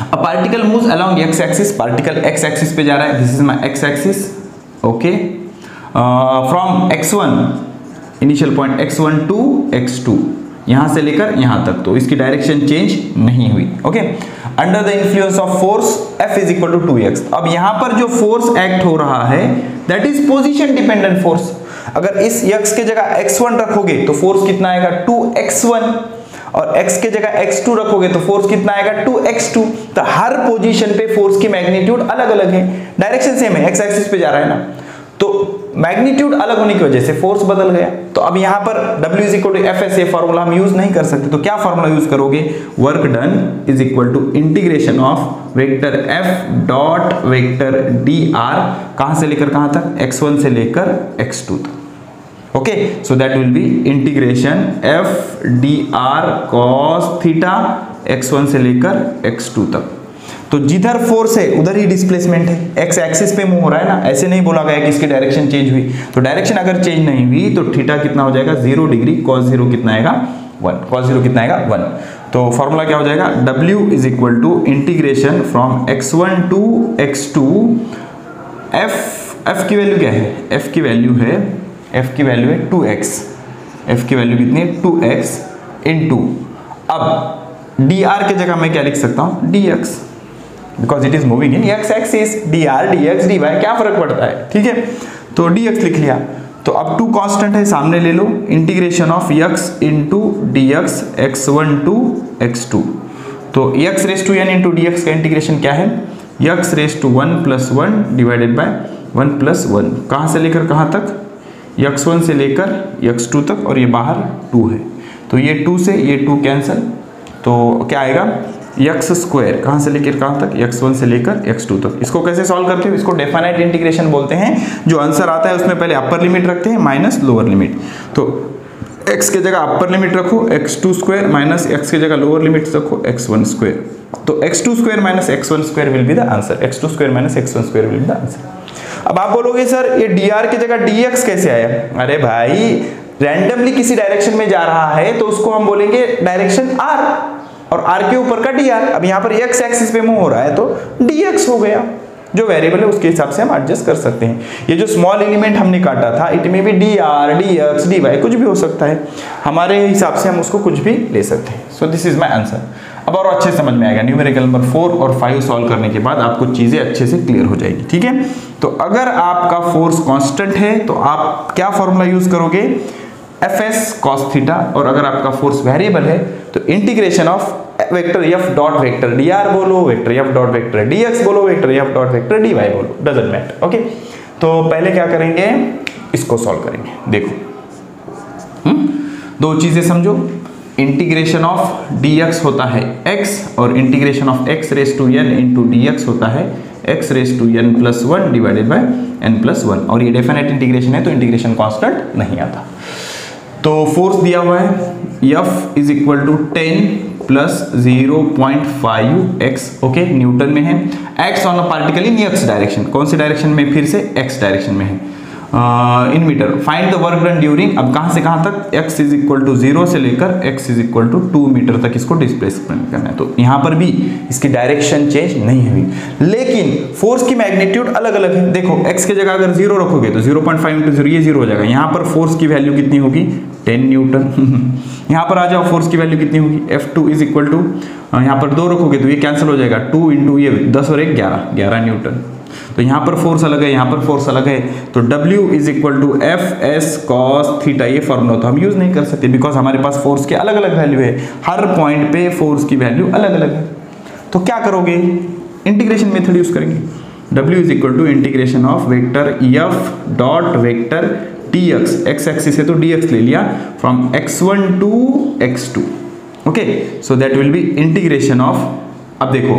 Speaker 1: a particle moves along x axis, particle x axis पे जा रहा है, this is my x axis, okay, from x1 initial point x1 to x2, यहां से लेकर यहां तक, तो इसकी डायरेक्शन चेंज नहीं हुई, okay. Under the influence of force F is equal to 2x, अब यहां पर जो फोर्स एक्ट हो रहा है that is position dependent force. अगर इस x के जगह x1 रखोगे तो फोर्स कितना आएगा 2x1, और x के जगह x2 रखोगे तो फोर्स कितना आएगा 2x2। तो हर पोजीशन पे फोर्स की मैग्नीट्यूड अलग अलग है, डायरेक्शन सेम है, x एक्सिस पे जा रहा है ना, तो मैग्नीट्यूड अलग होने की वजह से फोर्स बदल गया। तो अब यहां पर W is equal to F ये फॉर्मूला हम यूज नहीं कर सकते, तो क्या फॉर्मूला यूज करोगे, work done is equal to integration of vector F dot vector dr, कहां से लेकर कहां तक, x1 से लेकर x2 तक, okay. So that will be integration F dr cos theta x1 से लेकर x2 तक। तो जिधर फोर्स है उधर ही डिस्प्लेसमेंट है, एक्स एक्सिस पे मूव हो रहा है ना, ऐसे नहीं बोला गया कि इसकी डायरेक्शन चेंज हुई, तो डायरेक्शन अगर चेंज नहीं हुई तो थीटा कितना हो जाएगा 0 डिग्री, cos 0 कितना आएगा 1, cos 0 कितना आएगा 1। तो फॉर्मूला क्या हो जाएगा, W is equal to integration from x1 to x2, f की वैल्यू क्या है, f की वैल्यू है 2x, f की वैल्यू कितनी है 2x इनटू, अब dr के जगह मैं क्या लिख सकता हूं dx, because it is moving in x axis, dr dx dy क्या फर्क पड़ता है, ठीक है, तो dx लिख लिया। तो अब 2 कांस्टेंट है सामने ले लो, integration of x into dx x1 to x2, तो x raise to n into dx का इंटीग्रेशन क्या है, x raise to 1 plus 1 divided by 1 plus 1, कहां से लेकर कहां तक, x1 से लेकर x2 तक, और ये बाहर 2 है, तो ये 2 से ये 2 कैंसिल, तो क्या आएगा एक्स स्क्वायर, कहां से लेकर कहां तक, x1 से लेकर x2 तक। इसको कैसे सॉल्व करते हो, इसको डेफिनेट इंटीग्रेशन बोलते हैं, जो आंसर आता है उसमें पहले अपर लिमिट रखते हैं माइनस लोअर लिमिट, तो x के जगह अपर लिमिट रखो x2 स्क्वायर माइनस x के जगह लोअर लिमिट रखो x1 स्क्वायर, तो x2 square minus x1 square will be the answer, x2 square minus x1 square will be the answer. अब आप बोलोगे सर ये dr की जगह dx कैसे आया, अरे भाई रैंडमली किसी डायरेक्शन में जा रहा है तो उसको हम बोलेंगे डायरेक्शन r, और r के ऊपर का dr, अब यहाँ पर x एक्सिस पे मूव हो रहा है तो dx हो गया, जो वेरिएबल है उसके हिसाब से हम एडजस्ट कर सकते हैं। ये जो स्मॉल एलिमेंट हमने काटा था इट में भी dr dx dy कुछ भी हो सकता है, हमारे हिसाब से हम उसको कुछ भी ले सकते हैं। सो दिस इज माय आंसर। अब और अच्छे समझ में आएगा, न्यूमेरिकल नंबर 4 और 5 सॉल्व करने के बाद आपको चीजें अच्छे से क्लियर हो जाएगी, ठीक है। तो अगर आपका फोर्स कांस्टेंट है तो आप क्या फॉर्मूला यूज करोगे, Fs cos थीटा, और अगर आपका फोर्स वेरिएबल है तो integration of vector F dot vector dr बोलो, vector F dot vector dx बोलो, vector F dot vector dy बोलो, डजंट मैटर, ओके। तो पहले क्या करेंगे, इसको सॉल्व करेंगे। देखो दो चीजें समझो, इंटीग्रेशन ऑफ dx होता है x, और integration of x raise to n into dx होता है x raise to n plus 1 divided by n plus 1, और ये डेफिनेट इंटीग्रेशन है तो इंटीग्रेशन कांस्टेंट नहीं आता। तो फोर्स दिया हुआ है F is equal to 10 plus 0.5x, okay, newton में है, x on a particle in x direction, कौन सी डायरेक्शन में, फिर से x डायरेक्शन में है, in meter. Find the work done during, अब कहां से कहां तक, x इज इक्वल टू 0 से लेकर x is equal to 2 metre तक इसको डिस्प्लेसमेंट करना है, तो यहां पर भी इसकी डायरेक्शन चेंज नहीं हुई, लेकिन फोर्स की मैग्नीट्यूड अलग अलग है। देखो x के जगह अगर 0 रखोगे तो 0.5 इंटू 0 ये 0 हो जाएगा, यहां पर फोर्स की वैल्यू कितनी होगी 10 न्यूटन यहां पर आ जाओ, फोर्स की वैल्यू कितनी होगी, F2 इज इक्वल टू, यहां पर 2 रखोगे तो ये कैंसिल हो जाएगा, 2 इंटू ये 10 और 1 11 न्यूटन, तो यहां पर फोर्स अलग है, यहां पर फोर्स अलग है, तो W is equal to Fs cos theta, ये फॉर्मूला तो हम यूज नहीं कर सकते बिकॉज हमारे पास फोर्स के अलग अलग वैल्यू है, हर पॉइंट पे फोर्स की वैल्यू अलग अलग है। तो क्या करोगे, इंटीग्रेशन मेथड यूज करेंगे, W is equal to integration of vector F dot vector dx, x axis है तो dx ले लिया, from x1 to x2, okay, so that will be integration of, अब देखो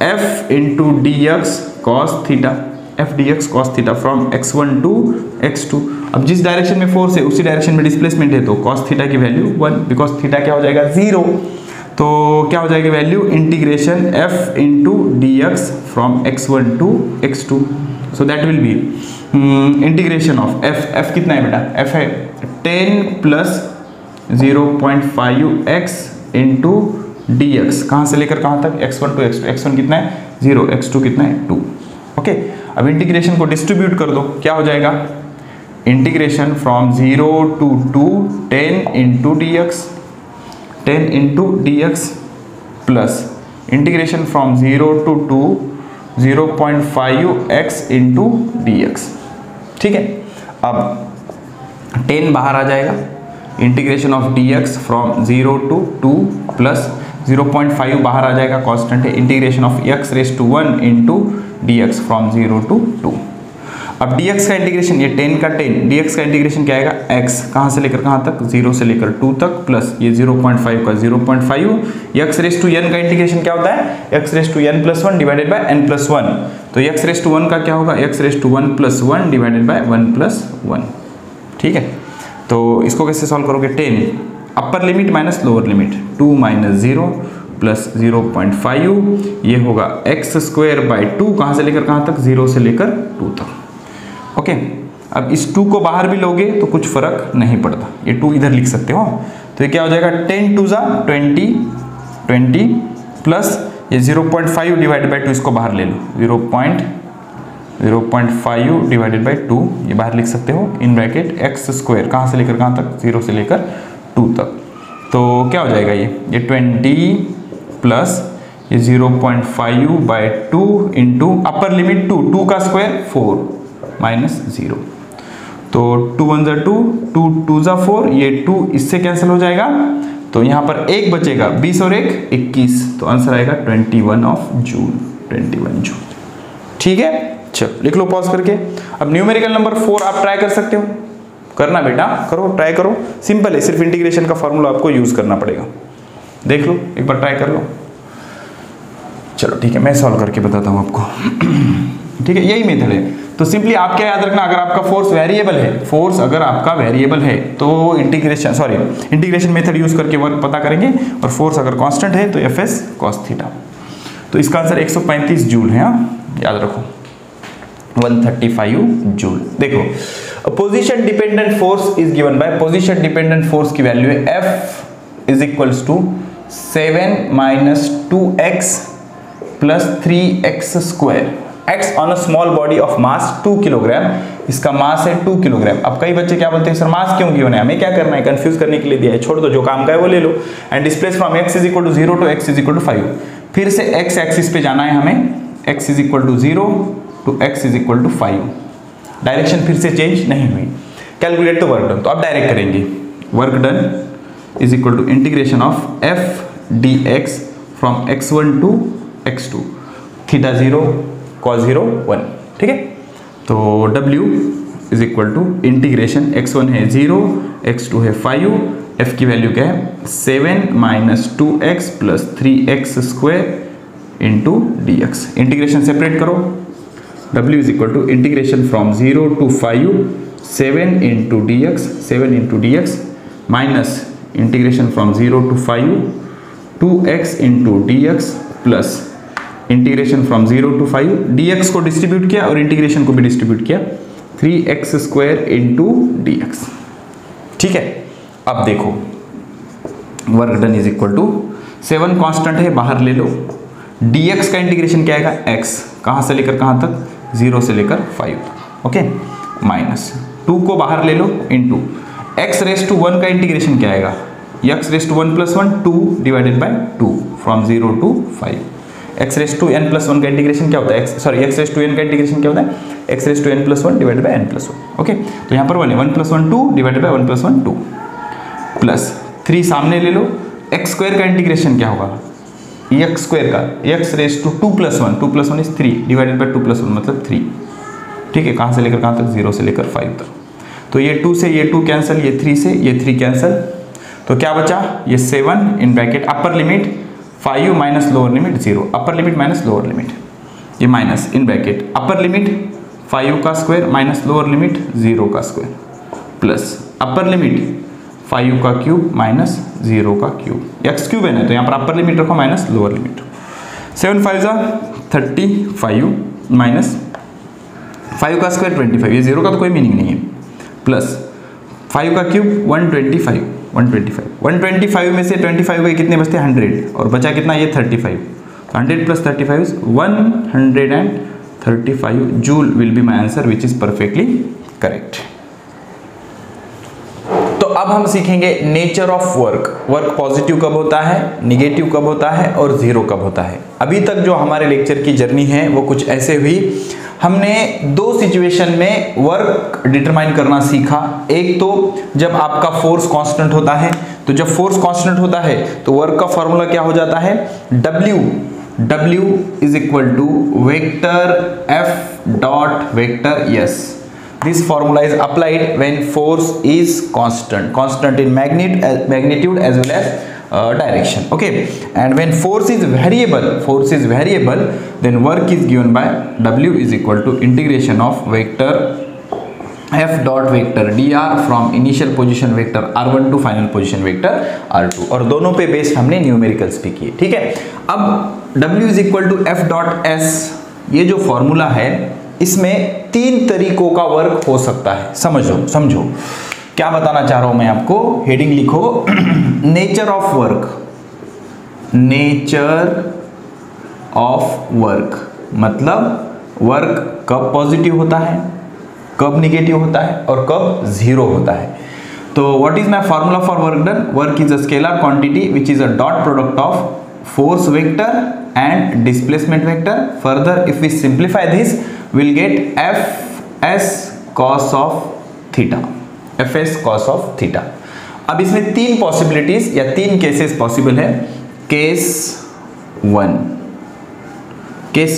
Speaker 1: f into dx cos theta, f dx cos theta from x1 to x2, अब जिस direction में force है उसी डायरेक्शन में डिस्प्लेसमेंट है तो cos थीटा की वैल्यू 1, बिकॉज थीटा क्या हो जाएगा 0, तो क्या हो जाएगी value, integration f into dx from x1 to x2, so that will be integration of f कितना है बेटा, f है 10 plus 0.5x into d x, कहाँ से लेकर कहाँ तक, x1 टू x2, x1 कितना है 0, x2 कितना है 2। ओके, अब इंटीग्रेशन को डिस्ट्रीब्यूट कर दो, क्या हो जाएगा, integration from 0 to 2 10 into d x, 10 into d x plus integration from 0 to 2 0.5x into d x. ठीक है, अब 10 बाहर आ जाएगा, integration of d x from 0 to 2 plus 0.5 बाहर आ जाएगा, कांस्टेंट है, integration of x raise to 1 into d x from 0 to 2। अब dx का इंटीग्रेशन, ये 10 का 10, dx का इंटीग्रेशन क्या आएगा, x कहाँ से लेकर कहाँ तक, 0 से लेकर 2 तक प्लस ये 0.5 का 0.5, x रेज टू n का इंटीग्रेशन क्या होता है, x raise to n plus 1 divided by n plus 1, तो x रेज टू 1 का क्या होगा, x raise to 1 plus 1 divided by 1 plus 1। ठीक है, तो इसको कैसे सॉल्व करोगे, 10 upper limit minus lower limit, 2 minus 0 plus 0.5, ये होगा x स्क्वायर बाई 2, कहाँ से लेकर कहाँ तक, 0 से लेकर 2 तक। ओके, अब इस 2 को बाहर भी लोगे तो कुछ फर्क नहीं पड़ता, ये 2 इधर लिख सकते हो, तो ये क्या हो जाएगा 10 टू जा 20 प्लस ये 0.5 डिवाइडेड बाई 2, इसको बाहर ले लो, 0.5 डिवाइडेड बाई 2, ये बाहर लिख सकते हो, इन ब्रैकेट x स्क्वायर, कहाँ से लेकर कहाँ तक, 0 से लेकर 2 तक, तो क्या हो जाएगा ये 20 प्लस ये 0.5 बाई 2 इंटू अपर लिमिट 2 का स्क्वायर 4 माइनस 0, तो 2 1 जा 2, 2 2 जा 4, ये 2 इससे कैंसिल हो जाएगा, तो यहाँ पर 1 बचेगा, 20 और 1 21, तो आंसर आएगा 21 ऑफ जून, 21 जून। ठीक है, चलो लिख लो पॉज करके। अब न्यूमेरिकल नंबर 4 आप ट्राई कर सकते हो, करना बेटा, करो, ट्राई करो, सिंपल है, सिर्फ इंटीग्रेशन का फॉर्मूला आपको यूज करना पड़ेगा, देख लो एक बार ट्राई कर लो। चलो ठीक है, मैं सॉल्व करके बताता हूँ आपको। ठीक है, यही मेथड है, तो सिंपली आप क्या याद रखना, अगर आपका फोर्स वेरिएबल है, फोर्स अगर आपका वेरिएबल है तो इंटीग्रेशन मेथड यूज करके वर्क पता करेंगे, और फोर्स अगर कांस्टेंट है तो एफ एस कॉस थीटा। तो इसका आंसर 135 जूल है, याद रखो, 135 जूल। देखो, position dependent force is given by, position dependent force की वैल्यू है F is equals to 7 minus 2x plus 3x square, x on a small body of mass 2 kilogram, इसका mass है 2 kilogram. अब कई बच्चे क्या बोलते हैं, सर मास क्यों गिवन है, हमें क्या करना है, कंफ्यूज करने के लिए दिया है, छोड़ दो, जो काम का है वो ले लो। And displace from x is equal to 0 to x is equal to 5, फिर से x एक्सिस पे जाना है हमें, x is equal to 0 to x is equal to 5, direction फिर से चेंज नहीं हुई। कैलकुलेट द वर्क डन, तो आप डायरेक्ट करेंगे, work done is equal to integration of f dx from x1 to x2, theta 0 cos 0 1। ठीक है, तो W is equal to integration, x1 है 0, x2 है 5, f की वैल्यू क्या है 7 minus 2x plus 3x square into d x. Integration separate करो, W is equal to integration from 0 to 5 7 into d x, 7 into d x minus integration from 0 to 5 2x into d x plus integration from 0 to 5, dx को distribute किया और integration को भी distribute किया, 3x square into d x. ठीक है, अब देखो work done is equal to 7 constant है, बाहर ले लो, dx का इंटीग्रेशन क्या आएगा, x कहाँ से लेकर कहाँ तक, 0 से लेकर 5 तक, ओके, माइनस 2 को बाहर ले लो इंटू x रेज टू 1 का इंटीग्रेशन क्या आएगा, x raise to 1 plus 1 2 divided by 2 from 0 to 5, x raise to n plus 1 का इंटीग्रेशन क्या होता है, x रेज टू n का इंटीग्रेशन क्या होता है, x raise to n plus 1 divided by n plus 1। Okay, तो यहाँ पर 1 है, 1 plus 1 2 divided by 1 plus 1 2 plus 3 सामने ले लो, x स्क्वायर का इंटीग्रेशन क्या होगा, x स्क्वायर का x raise to 2 plus 1 is 3 divided by 2 plus 1 मतलब 3। ठीक है, कहाँ से लेकर कहाँ तक, 0 से लेकर 5 तक, तो ये 2 से ये 2 कैंसिल, ये 3 से ये 3 कैंसिल, तो क्या बचा, ये 7 in bracket upper limit 5 minus lower limit 0, upper limit minus lower limit, ये minus in bracket upper limit 5 का स्क्वायर माइनस लोअर लिमिट 0 का स्क्वायर प्लस अपर लिमिट 5 का क्यूब माइनस 0 का क्यूब, x क्यूब है ना, तो यहाँ पर अपर लिमिट रखो माइनस लोअर लिमिट, 7 5 जा 35 माइनस 5 का स्क्वायर 25, ये 0 का तो कोई मीनिंग नहीं है, प्लस 5 का क्यूब 125, 125 में से 25 गए कितने बचते? 100 और बचा कितना? ये 35। 100 + 35 is 135 joule will be my answer which is perfectly correct. तो अब हम सीखेंगे nature of work. Work positive कब होता है, निगेटिव कब होता है और जीरो कब होता है। अभी तक जो हमारे लेक्चर की जर्नी है वो कुछ ऐसे हुई। हमने दो सिचुएशन में वर्क डिटरमाइन करना सीखा। एक तो जब आपका फोर्स कांस्टेंट होता है, तो जब फोर्स कांस्टेंट होता है तो वर्क का फॉर्मूला क्या हो जाता है? W is equal to vector F dot vector S। This formula is applied when force is constant in magnitude as well as direction. Okay, and when force is variable, then work is given by W is equal to integration of vector F dot vector dr from initial position vector r1 to final position vector r2। और दोनों पे based हमने numericals भी किए। ठीक है, अब W is equal to F dot S, ये जो फॉर्मूला है इसमें 3 तरीकों का वर्क हो सकता है। समझो क्या बताना चाह रहा हूं मैं आपको। हेडिंग लिखो nature of work. Nature of work मतलब वर्क कब पॉजिटिव होता है, कब निगेटिव होता है और कब जीरो होता है। तो what is my formula for work done? Work is a scalar quantity which is a dot product of force vector and displacement vector. Further, if we simplify this, we'll get Fs cos of theta। Fs cos of theta। अब इसमें 3 possibilities या 3 cases possible है। Case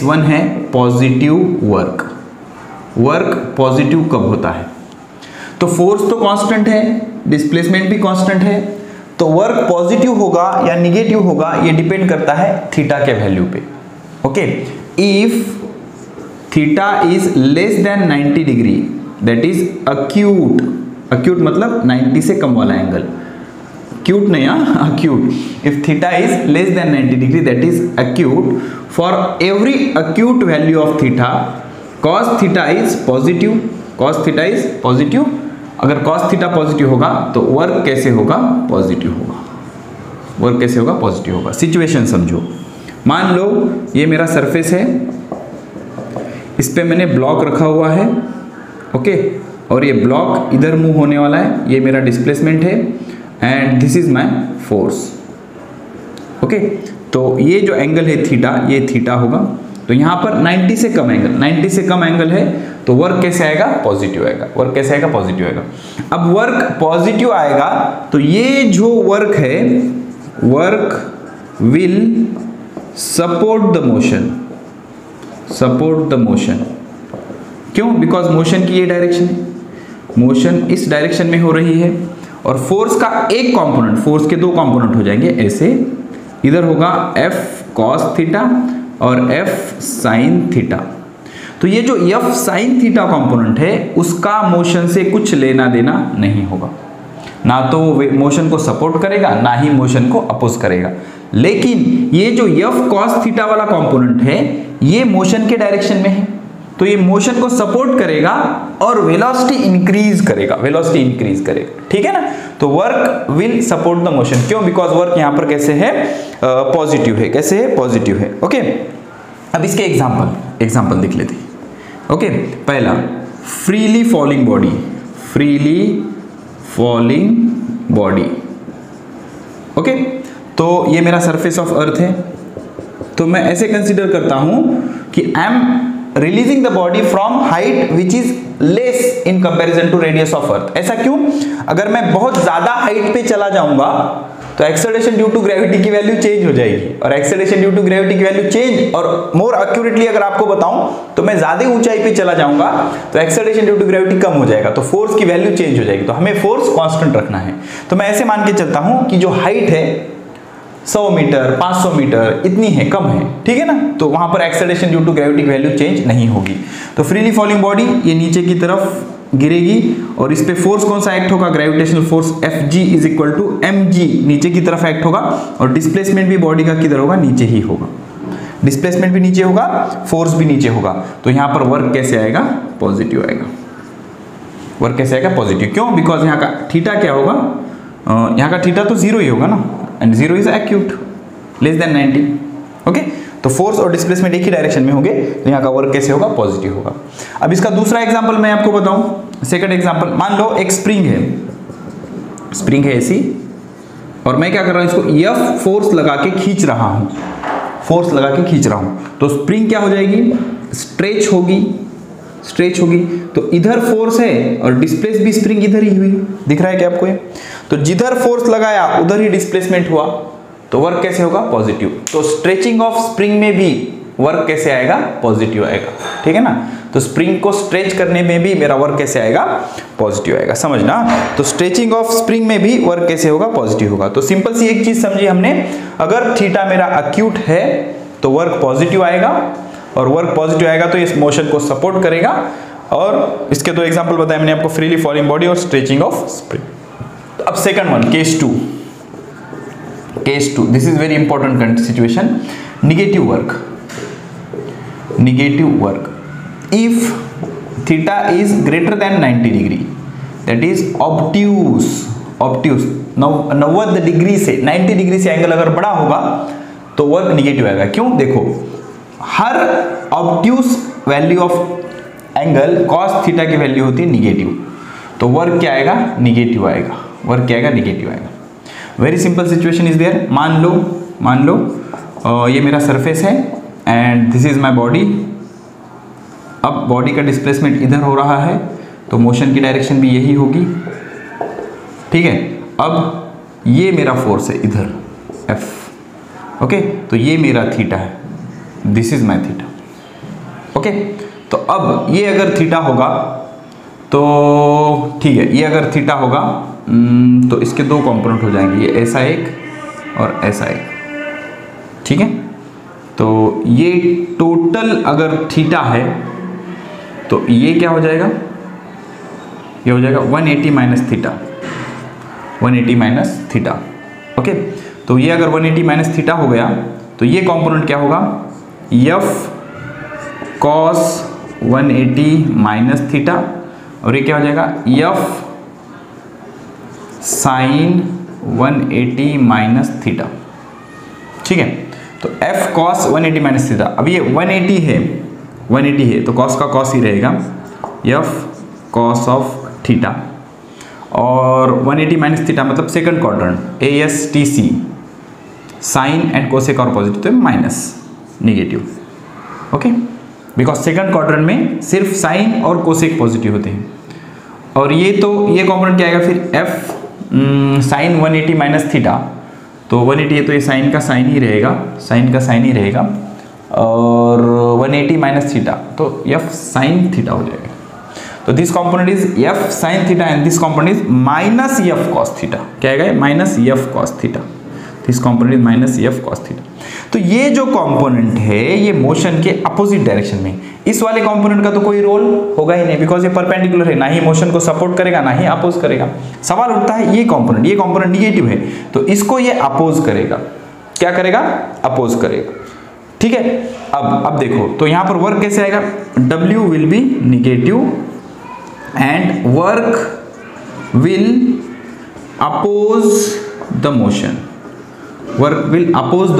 Speaker 1: 1 है positive work. Work positive कब होता है? तो force तो कांस्टेंट है, डिस्प्लेसमेंट भी कांस्टेंट है, तो वर्क पॉजिटिव होगा या निगेटिव होगा ये डिपेंड करता है थीटा के वैल्यू पे। Okay, if theta is less than 90 degree, that is acute. Acute मतलब 90 से कम वाला एंगल, क्यूट नहीं, acute. If theta is less than 90 degree that is acute. For every acute value of theta cos theta is positive. cos theta is positive. अगर cos theta positive होगा तो work कैसे होगा? Positive होगा। Work कैसे होगा? Positive होगा। Situation समझो, मान लो ये मेरा सरफेस है, इस पे मैंने ब्लॉक रखा हुआ है। ओके, और ये ब्लॉक इधर मूव होने वाला है, ये मेरा डिस्प्लेसमेंट है and this is my force. Okay, तो ये जो एंगल है थीटा, ये थीटा होगा। तो यहाँ पर 90 से कम एंगल, 90 से कम एंगल है तो वर्क कैसे आएगा? पॉजिटिव आएगा। वर्क कैसे आएगा? पॉजिटिव आएगा। अब वर्क पॉजिटिव आएगा तो ये जो वर्क है, work will support the motion. Support the motion क्यों? बिकॉज मोशन की ये डायरेक्शन है, मोशन इस डायरेक्शन में हो रही है और फोर्स का एक कंपोनेंट, फोर्स के 2 कंपोनेंट हो जाएंगे ऐसे। इधर होगा F cos थीटा और F sin थीटा। तो ये जो F sin थीटा कंपोनेंट है उसका मोशन से कुछ लेना देना नहीं होगा, ना तो वो मोशन को सपोर्ट करेगा ना ही मोशन को अपोज करेगा। लेकिन ये जो F cos थीटा वाला कंपोनेंट है ये मोशन के डायरेक्शन में है, तो ये मोशन को सपोर्ट करेगा और वेलोसिटी इंक्रीज करेगा। ठीक है ना? तो work will support the motion. क्यों? बिकॉज वर्क यहां पर कैसे है? पॉजिटिव है। कैसे है? पॉजिटिव है। ओके, अब इसके एग्जांपल देख लेते हैं। ओके, पहला freely falling body. Freely falling body. Okay, तो ये मेरा सरफेस ऑफ अर्थ है, तो मैं ऐसे कंसीडर करता हूं कि I am releasing the body from height which is less in comparison to radius of earth. ऐसा क्यों? अगर मैं बहुत ज्यादा हाइट पे चला जाऊंगा तो एक्सेलरेशन ड्यू टू ग्रेविटी की वैल्यू चेंज हो जाएगी, और एक्सेलरेशन ड्यू टू ग्रेविटी की वैल्यू चेंज, और मोर एक्यूरेटली अगर आपको बताऊं तो मैं ज्यादा ऊंचाई पे चला जाऊंगा तो एक्सेलरेशन ड्यू टू ग्रेविटी कम हो जाएगा, तो फोर्स की वैल्यू चेंज हो जाएगी। तो हमें फोर्स कांस्टेंट रखना है। तो मैं ऐसे मान के चलता हूं कि जो हाइट है 100 मीटर 500 मीटर इतनी है, कम है, ठीक है ना, तो वहां पर एक्सेलरेशन ड्यू टू ग्रेविटी की वैल्यू चेंज नहीं होगी। तो फ्रीली फॉलिंग बॉडी ये नीचे की तरफ गिरेगी और इस पे फोर्स कौन सा एक्ट होगा? Gravitational force Fg is equal to mg, नीचे की तरफ एक्ट होगा, और डिस्प्लेसमेंट भी बॉडी का किधर होगा? नीचे ही होगा। डिस्प्लेसमेंट भी नीचे होगा, फोर्स भी नीचे होगा, तो यहां पर वर्क कैसे आएगा? पॉजिटिव आएगा। वर्क कैसे आएगा? पॉजिटिव। क्यों? बिकॉज यहाँ का थीटा क्या होगा? यहाँ का थीटा तो 0 ही होगा ना, and 0 is acute less than 90। Okay, तो फोर्स और डिस्प्लेसमेंट एक ही डायरेक्शन में होंगे, तो यहाँ का वर्क कैसे होगा? पॉजिटिव होगा। अब इसका दूसरा एग्जांपल मैं आपको बताऊं, सेकंड एग्जांपल। मान लो एक स्प्रिंग है ऐसी, और मैं क्या कर रहा हूं, इसको F फोर्स लगा के खींच रहा हूं, तो स्प्रिंग क्या हो जाएगी? स्ट्रेच होगी। तो इधर फोर्स है और डिस्प्लेस भी स्प्रिंग इधर ही हुई, दिख रहा है क्या आपको ये? तो जिधर फोर्स लगाया उधर ही डिस्प्लेसमेंट हुआ, तो वर्क कैसे होगा? पॉजिटिव। तो स्ट्रेचिंग ऑफ स्प्रिंग में भी वर्क कैसे आएगा? पॉजिटिव आएगा, ठीक है ना। तो स्प्रिंग को स्ट्रेच करने में भी मेरा वर्क कैसे आएगा? पॉजिटिव आएगा, समझना। तो स्ट्रेचिंग ऑफ स्प्रिंग में भी वर्क कैसे होगा? पॉजिटिव होगा। तो सिंपल सी एक चीज समझी हमने, अगर थीटा मेरा एक्यूट है तो वर्क पॉजिटिव आएगा, और वर्क पॉजिटिव आएगा तो इस मोशन को सपोर्ट करेगा। और इसके दो एग्जांपल बताए मैंने आपको, फ्रीली फॉलिंग बॉडी और स्ट्रेचिंग ऑफ स्प्रिंग। अब second one, case two, this is very important situation. Negative work if theta is greater than 90 degree, that is obtuse 90 degree से 90 डिग्री से एंगल अगर बड़ा होगा तो वर्क निगेटिव आएगा। क्यों? देखो, हर obtuse value of angle cos theta की वैल्यू होती है निगेटिव, तो वर्क क्या आएगा? निगेटिव आएगा। निगेटिव आएगा। Very simple situation is there. मान लो ये मेरा सरफेस है and this is my body. अब बॉडी का डिस्प्लेसमेंट इधर हो रहा है, तो मोशन की डायरेक्शन भी यही होगी, ठीक है। अब ये मेरा फोर्स है इधर F, ओके, तो ये मेरा थीटा है, this is my theta, okay. तो अब ये अगर थीटा होगा तो ठीक है, ये अगर थीटा होगा तो इसके दो कंपोनेंट हो जाएंगे, ये ऐसा एक और ऐसा एक, ठीक है। तो ये टोटल अगर थीटा है तो ये क्या हो जाएगा? ये हो जाएगा 180 minus theta, 180 minus theta, okay. तो ये अगर 180 माइनस थीटा हो गया तो ये कंपोनेंट क्या होगा? F cos 180 माइनस थीटा, और ये क्या हो जाएगा? F sin 180 माइनस थीटा, ठीक है। तो F cos 180 माइनस थीटा, अब ये 180 है तो cos का cos ही रहेगा, F cos ऑफ थीटा, और 180 माइनस थीटा मतलब second quadrant ASTC, sine and cosec और पॉजिटिव, तो minus negative, okay, because second quadrant में सिर्फ साइन और कोसेक पॉजिटिव होते हैं। और ये तो ये कंपोनेंट क्या आएगा फिर? F साइन 180 माइनस थीटा, तो 180 है तो ये साइन का साइन ही रहेगा, और 180 माइनस थीटा तो F साइन थीटा हो जाएगा। तो this component is F sine theta and this component is minus F cos theta. क्या आएगा? Minus F cos theta. This component is minus F cos theta. तो ये जो कंपोनेंट है ये मोशन के अपोजिट डायरेक्शन में, इस वाले कंपोनेंट का तो कोई रोल होगा ही नहीं, बिकॉज ये परपेंडिकुलर है, ना ही मोशन को सपोर्ट करेगा ना ही अपोज करेगा। सवाल उठता है ये कंपोनेंट निगेटिव है तो इसको ये अपोज करेगा। क्या करेगा? अपोज करेगा, ठीक है। अब देखो, तो यहां पर वर्क कैसे आएगा? W will be negative and work will oppose the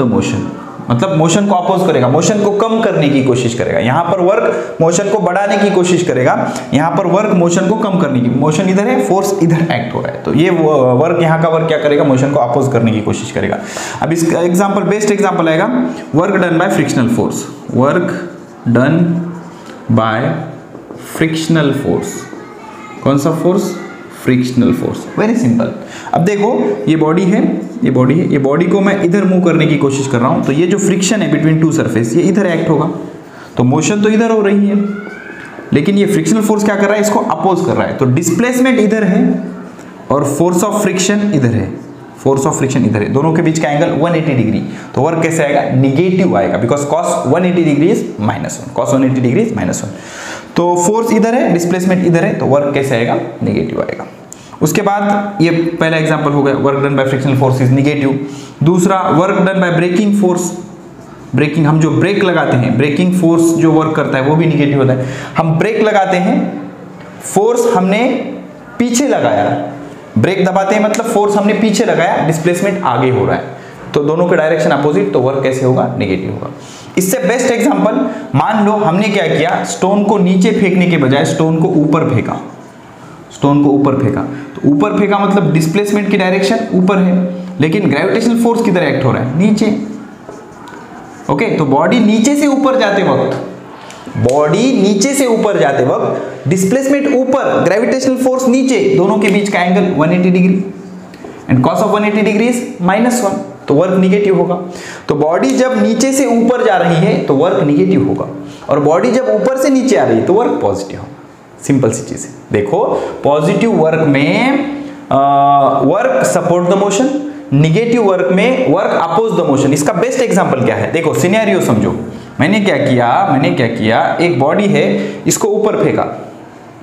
Speaker 1: motion, मतलब मोशन को अपोज करेगा, मोशन को कम करने की कोशिश करेगा। यहां पर वर्क मोशन को बढ़ाने की कोशिश करेगा, यहां पर वर्क मोशन को कम करने की, मोशन इधर है, फोर्स इधर एक्ट हो रहा है, तो ये वर्क, यहां का वर्क क्या करेगा? मोशन को अपोज करने की कोशिश करेगा। अब इसका एग्जांपल, बेस्ट एग्जांपल आएगा work done by frictional force, कौन सा force? Frictional force. Very simple. अब देखो, ये बॉडी है, ये बॉडी को मैं इधर मूव करने की कोशिश कर रहा हूं, तो ये जो फ्रिक्शन है बिटवीन टू सरफेस, ये इधर एक्ट होगा, तो मोशन तो इधर हो रही है, लेकिन ये फ्रिक्शनल फोर्स क्या कर रहा है? इसको अपोज कर रहा है। तो डिस्प्लेसमेंट इधर है और फोर्स ऑफ फ्रिक्शन इधर है, दोनों के बीच का एंगल 180 डिग्री, तो वर्क कैसे आएगा? निगेटिव आएगा, बिकॉज cos 180 डिग्री इज -1, तो फोर्स इधर है, डिस्प्लेसमेंट इधर है, तो वर्क कैसे आएगा? निगेटिव आएगा। उसके बाद ये पहला एग्जांपल हो गया, work done by frictional force is negative. दूसरा, work done by braking force, हम जो ब्रेक लगाते हैं, ब्रेकिंग फोर्स जो वर्क करता है वो भी निगेटिव होता है। हम ब्रेक लगाते हैं, फोर्स हमने पीछे लगाया, ब्रेक दबाते हैं मतलब फोर्स हमने पीछे लगाया, डिस्प्लेसमेंट आगे हो रहा है, तो दोनों के डायरेक्शन अपोजिट, तो वर्क कैसे होगा, नेगेटिव होगा। इससे बेस्ट एग्जांपल, मान लो हमने क्या किया, स्टोन को नीचे फेंकने के बजाय स्टोन को ऊपर फेंका, स्टोन को ऊपर फेंका, तो ऊपर फेंका मतलब डिस्प्लेसमेंट की डायरेक्शन ऊपर है, लेकिन ग्रेविटेशनल फोर्स किधर एक्ट हो रहा है, नीचे। ओके, तो बॉडी नीचे से ऊपर जाते वक्त, बॉडी नीचे से ऊपर जाते वक्त डिस्प्लेसमेंट ऊपर, ग्रेविटेशनल फोर्स नीचे, दोनों के बीच का angle 180 degree, and cos of 180 degree is -1, तो वर्क निगेटिव होगा। तो बॉडी जब नीचे से ऊपर जा रही है तो वर्क निगेटिव होगा, और बॉडी जब ऊपर से नीचे आ रही है तो वर्क पॉजिटिव होगा। सिंपल सी चीज है। देखो, पॉजिटिव वर्क में work support the motion, negative work में वर्क अपोज द मोशन। इसका बेस्ट एग्जांपल क्या है, देखो सिनेरियो समझो। मैंने क्या किया, एक बॉडी है, इसको ऊपर फेंका,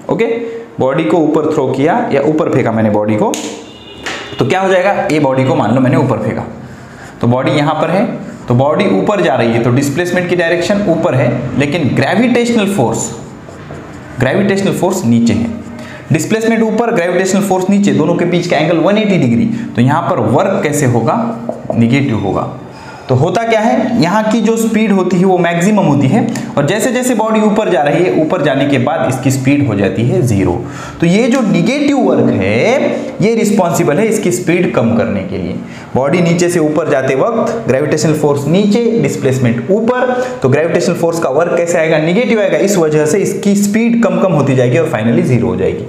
Speaker 1: ओके, बॉडी को ऊपर थ्रो किया या ऊपर फेंका मैंने बॉडी को, तो क्या हो जाएगा, ये बॉडी को मान लो मैंने ऊपर फेंका, तो बॉडी यहां पर है, तो बॉडी ऊपर जा रही है, तो डिस्प्लेसमेंट की डायरेक्शन ऊपर है, लेकिन ग्रेविटेशनल फोर्स नीचे है। डिस्प्लेसमेंट ऊपर, ग्रेविटेशनल फोर्स नीचे, दोनों के बीच का एंगल 180 डिग्री, तो यहां पर वर्क कैसे होगा, निगेटिव होगा। तो होता क्या है, यहाँ की जो स्पीड होती है वो मैक्सिमम होती है, और जैसे जैसे बॉडी ऊपर जा रही है, ऊपर जाने के बाद इसकी स्पीड हो जाती है 0। तो ये जो निगेटिव वर्क है ये रिस्पॉन्सिबल है इसकी स्पीड कम करने के लिए। बॉडी नीचे से ऊपर जाते वक्त ग्रेविटेशनल फोर्स नीचे, डिस्प्लेसमेंट ऊपर, तो ग्रेविटेशनल फोर्स का वर्क कैसे आएगा, निगेटिव आएगा। इस वजह से इसकी स्पीड कम होती जाएगी और फाइनली 0 हो जाएगी।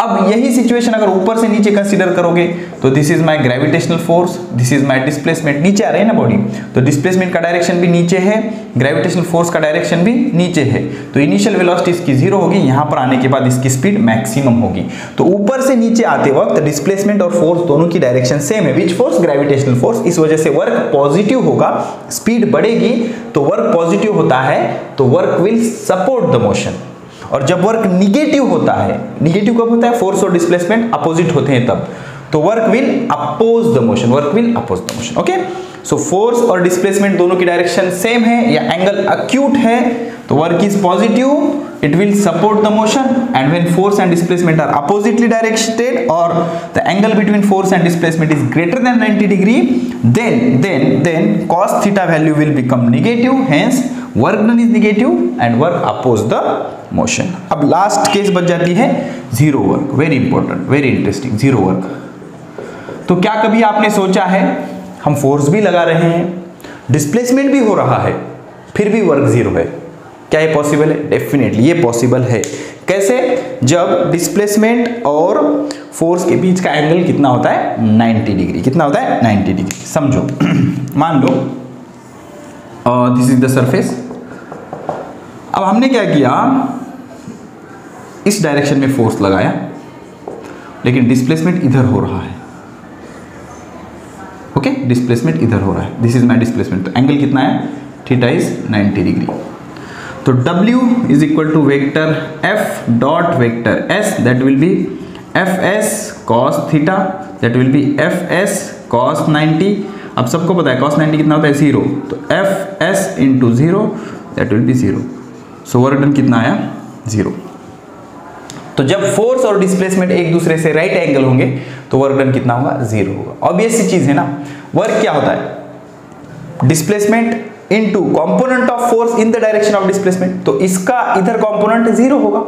Speaker 1: अब यही सिचुएशन अगर ऊपर से नीचे कंसीडर करोगे तो this is my gravitational force, this is my displacement, नीचे आ रही है ना बॉडी, तो डिस्प्लेसमेंट का डायरेक्शन भी नीचे है, ग्रेविटेशनल फोर्स का डायरेक्शन भी नीचे है, तो इनिशियल वेलोसिटी इसकी 0 होगी, यहां पर आने के बाद इसकी स्पीड मैक्सिमम होगी। तो ऊपर से नीचे आते वक्त डिस्प्लेसमेंट और फोर्स दोनों की डायरेक्शन सेम है, विच फोर्स, ग्रेविटेशनल फोर्स। इस वजह से वर्क पॉजिटिव होगा, स्पीड बढ़ेगी, तो वर्क पॉजिटिव होता है तो work will support the motion. और जब वर्क निगेटिव होता है, निगेटिव कब होता है, फोर्स और डिस्प्लेसमेंट अपोजिट होते हैं तब, तो work will oppose the motion, work will oppose the motion. Okay, so force और डिस्प्लेसमेंट दोनों की डायरेक्शन सेम है या एंगल एक्यूट है, तो work is positive, it will support the motion, and when force and displacement are oppositely directed or the angle between force and displacement is greater than 90 degree, then cos theta value will become negative, hence work done is negative and work oppose the motion. अब last case बच जाती है zero work, very important, very interesting, zero work. तो क्या कभी आपने सोचा है हम फोर्स भी लगा रहे हैं, डिस्प्लेसमेंट भी हो रहा है, फिर भी वर्क जीरो है? क्या ये पॉसिबल है? डेफिनेटली ये पॉसिबल है। कैसे? जब डिस्प्लेसमेंट और फोर्स के बीच का एंगल कितना होता है, 90 डिग्री। कितना होता है? 90 डिग्री। समझो मान लो दिस इज द सरफेस। अब हमने क्या किया, इस डायरेक्शन में फोर्स लगाया, लेकिन डिस्प्लेसमेंट इधर हो रहा है। ओके, डिस्प्लेसमेंट इधर हो रहा है, दिस इज माय डिस्प्लेसमेंट। तो एंगल कितना है? Theta is 90 degree. तो W is equal to vector F dot vector S, that will be Fs cos theta, that will be Fs cos 90। अब सबको पता है cos 90 कितना होता है? 0। तो Fs into 0, that will be 0। So work done कितना आया? 0। तो जब फोर्स और डिस्प्लेसमेंट एक दूसरे से राइट एंगल होंगे तो वर्क डन कितना होगा? 0 होगा। ऑब्वियस सी चीज है ना। वर्क क्या होता है? Displacement into component of force in the direction of displacement. तो इसका इधर कंपोनेंट 0 होगा,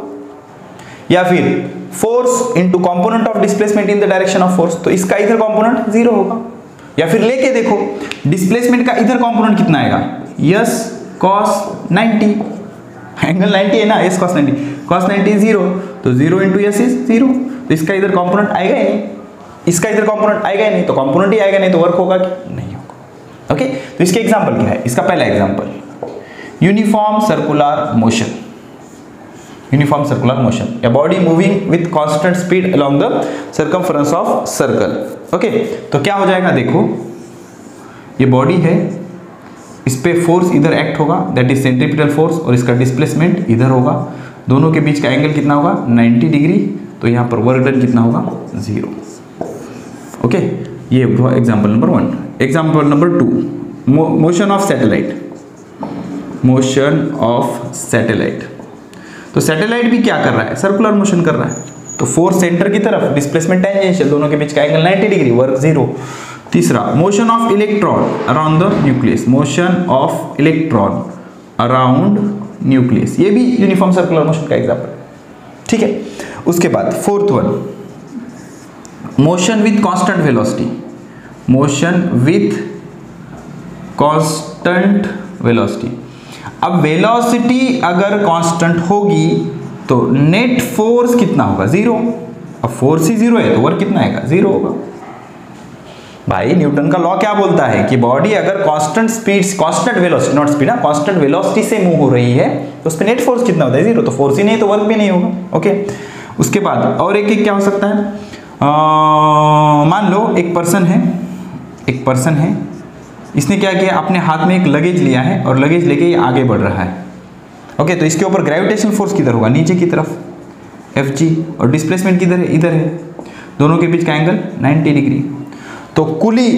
Speaker 1: या फिर force into component of displacement in the direction of force, तो इसका इधर कंपोनेंट 0 होगा। या फिर लेके देखो, डिस्प्लेसमेंट का इधर कंपोनेंट कितना आएगा? यस cos 90, एंगल 90 है ना, यस cos 90, cos 90 0, तो 0 इंटू यस इज 0। तो इसका इधर कंपोनेंट आएगा ही नहीं, इसका इधर कंपोनेंट आएगा ही नहीं, तो कंपोनेंट ही आएगा नहीं, तो वर्क होगा कि नहीं? ओके, तो इसके एग्जांपल क्या है? इसका पहला example, uniform circular motion. Uniform circular motion, a body moving with constant speed along the circumference of circle. Okay, तो क्या हो जाएगा? देखो, ये बॉडी है, इस पे फोर्स इधर एक्ट होगा, दैट इज सेंट्रीपिटल फोर्स, और इसका डिस्प्लेसमेंट इधर होगा। दोनों के बीच का एंगल कितना होगा? 90 डिग्री। तो यहाँ पर वर्क डन कितना होगा? 0। ओके, ये example number 1। Example number 2, motion of satellite. Motion of satellite, तो सैटेलाइट भी क्या कर रहा है? सर्कुलर मोशन कर रहा है। तो फोर्स सेंटर की तरफ, डिस्प्लेसमेंट टेंजेंशियल, दोनों के बीच का एंगल 90 डिग्री, वर्क 0। तीसरा, motion of electron around the nucleus, motion of electron around nucleus, ये भी यूनिफॉर्म सर्कुलर मोशन का एग्जांपल, ठीक है। उसके बाद fourth one, motion with constant velocity, motion with constant velocity. अब वेलोसिटी अगर कांस्टेंट होगी तो नेट फोर्स कितना होगा, 0। अब फोर्स ही 0 है तो वर्क कितना आएगा, 0 होगा। भाई न्यूटन का लॉ क्या बोलता है कि बॉडी अगर constant speed, constant velocity, not speed, constant velocity से मूव हो रही है तो उस पे नेट फोर्स कितना होता है, 0। तो फोर्स ही नहीं तो वर्क भी नहीं होगा, ओके। उसके बाद और एक क्या हो सकता है, मान लो एक पर्सन है, इसने क्या किया, अपने हाथ में एक लगेज लिया है और लगेज लेके ये आगे बढ़ रहा है, ओके। तो इसके ऊपर ग्रेविटेशनल फोर्स किधर होगा, नीचे की तरफ, Fg, और डिस्प्लेसमेंट किधर है, इधर है, दोनों के बीच का एंगल 90 डिग्री। तो coolie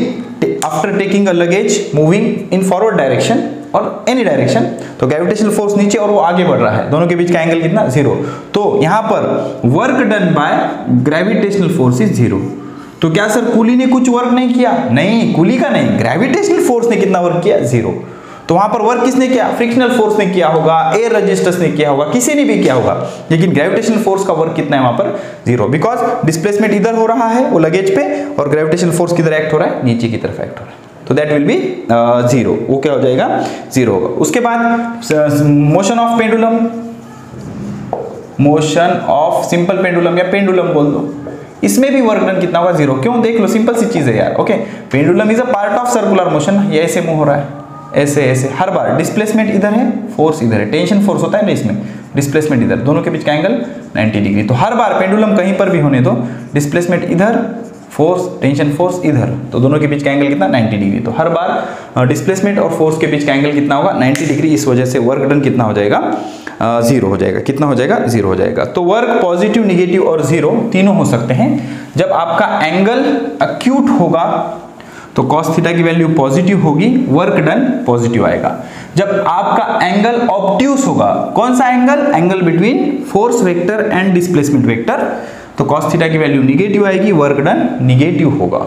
Speaker 1: after taking a luggage moving in forward direction और एनी डायरेक्शन, तो ग्रेविटेशनल फोर्स नीचे और वो आगे बढ़ रहा है, दोनों के बीच का एंगल कितना, 0। तो यहां पर work done by gravitational force is 0। तो क्या सर कुली ने कुछ वर्क नहीं किया, नहीं, कुली का नहीं, ग्रेविटेशनल फोर्स ने कितना वर्क किया, 0। तो वहां पर वर्क किसने किया, फ्रिक्शनल फोर्स ने किया होगा, एयर रेजिस्टेंस ने किया होगा, किसी ने भी किया होगा, लेकिन ग्रेविटेशनल फोर्स का वर्क कितना है वहां पर, 0, बिकॉज डिस्प्लेसमेंट इधर हो रहा है वो लगेज पे और ग्रेविटेशनल फोर्स किधर एक्ट हो रहा है, नीचे की तरफ एक्ट हो रहा है। तो दैट विल बी 0, वो क्या हो जाएगा, 0 होगा। उसके बाद motion of pendulum, motion of simple pendulum या पेंडुलम बोल दो, इसमें भी वर्क डन कितना होगा, 0। क्यों, देख लो, सिंपल सी चीज है यार, okay. Pendulum is a part of circular motion, ये ऐसे मूव हो रहा है, ऐसे ऐसे, हर बार डिस्प्लेसमेंट इधर है, फोर्स इधर है, टेंशन फोर्स होता है ना इसमें, डिस्प्लेसमेंट इधर, दोनों के बीच का एंगल 90 डिग्री। तो हर बार पेंडुलम कहीं पर भी होने दो, डिस्प्लेसमेंट इधर, फोर्स, टेंशन फोर्स इधर, तो दोनों के बीच का एंगल कितना, 90 डिग्री। तो हर बार डिस्प्लेसमेंट और फोर्स के बीच का एंगल कितना होगा, 90 डिग्री। इस वजह से वर्क डन कितना हो जाएगा, 0 हो जाएगा। कितना हो जाएगा, 0 हो जाएगा। तो वर्क पॉजिटिव, निगेटिव और 0 तीनों हो सकते हैं। जब आपका एंगल एक्यूट होगा तो cos थीटा की वैल्यू पॉजिटिव होगी, वर्क डन पॉजिटिव आएगा। जब आपका एंगल ऑब्ट्यूस होगा, कौन सा angle, angle between force vector and displacement vector, तो cos थीटा की वैल्यू निगेटिव आएगी, वर्क डन निगेटिव होगा।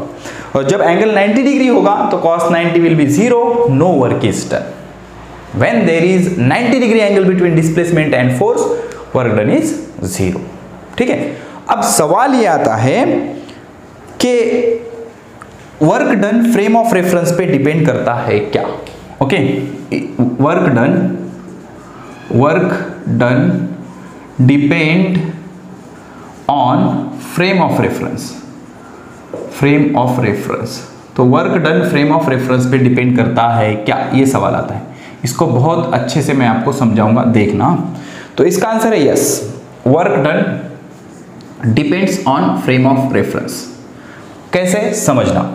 Speaker 1: और जब एंगल 90 डिग्री होगा तो cos 90 will be 0, no work is done. When there is 90 degree angle between displacement and force, work done is 0। ठीक है। अब सवाल ये आता है कि work done frame of reference पे डिपेंड करता है क्या, okay. Work done depend on frame of reference, frame of reference. तो work done frame of reference पे डिपेंड करता है क्या, ये सवाल आता है। इसको बहुत अच्छे से मैं आपको समझाऊंगा, देखना। तो इसका आंसर है yes, work done depends on frame of reference. कैसे समझना,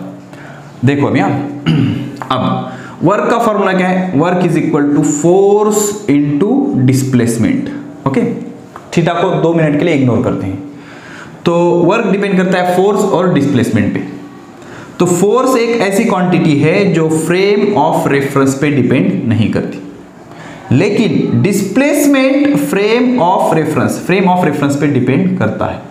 Speaker 1: देखो भैया, अब वर्क का फॉर्मूला क्या है, work is equal to force into displacement, okay. Theta को 2 मिनट के लिए इग्नोर करते हैं। तो वर्क डिपेंड करता है फोर्स और डिस्प्लेसमेंट पे। तो फोर्स एक ऐसी क्वांटिटी है जो फ्रेम ऑफ रेफरेंस पे डिपेंड नहीं करती, लेकिन डिस्प्लेसमेंट फ्रेम ऑफ रेफरेंस पे डिपेंड करता है।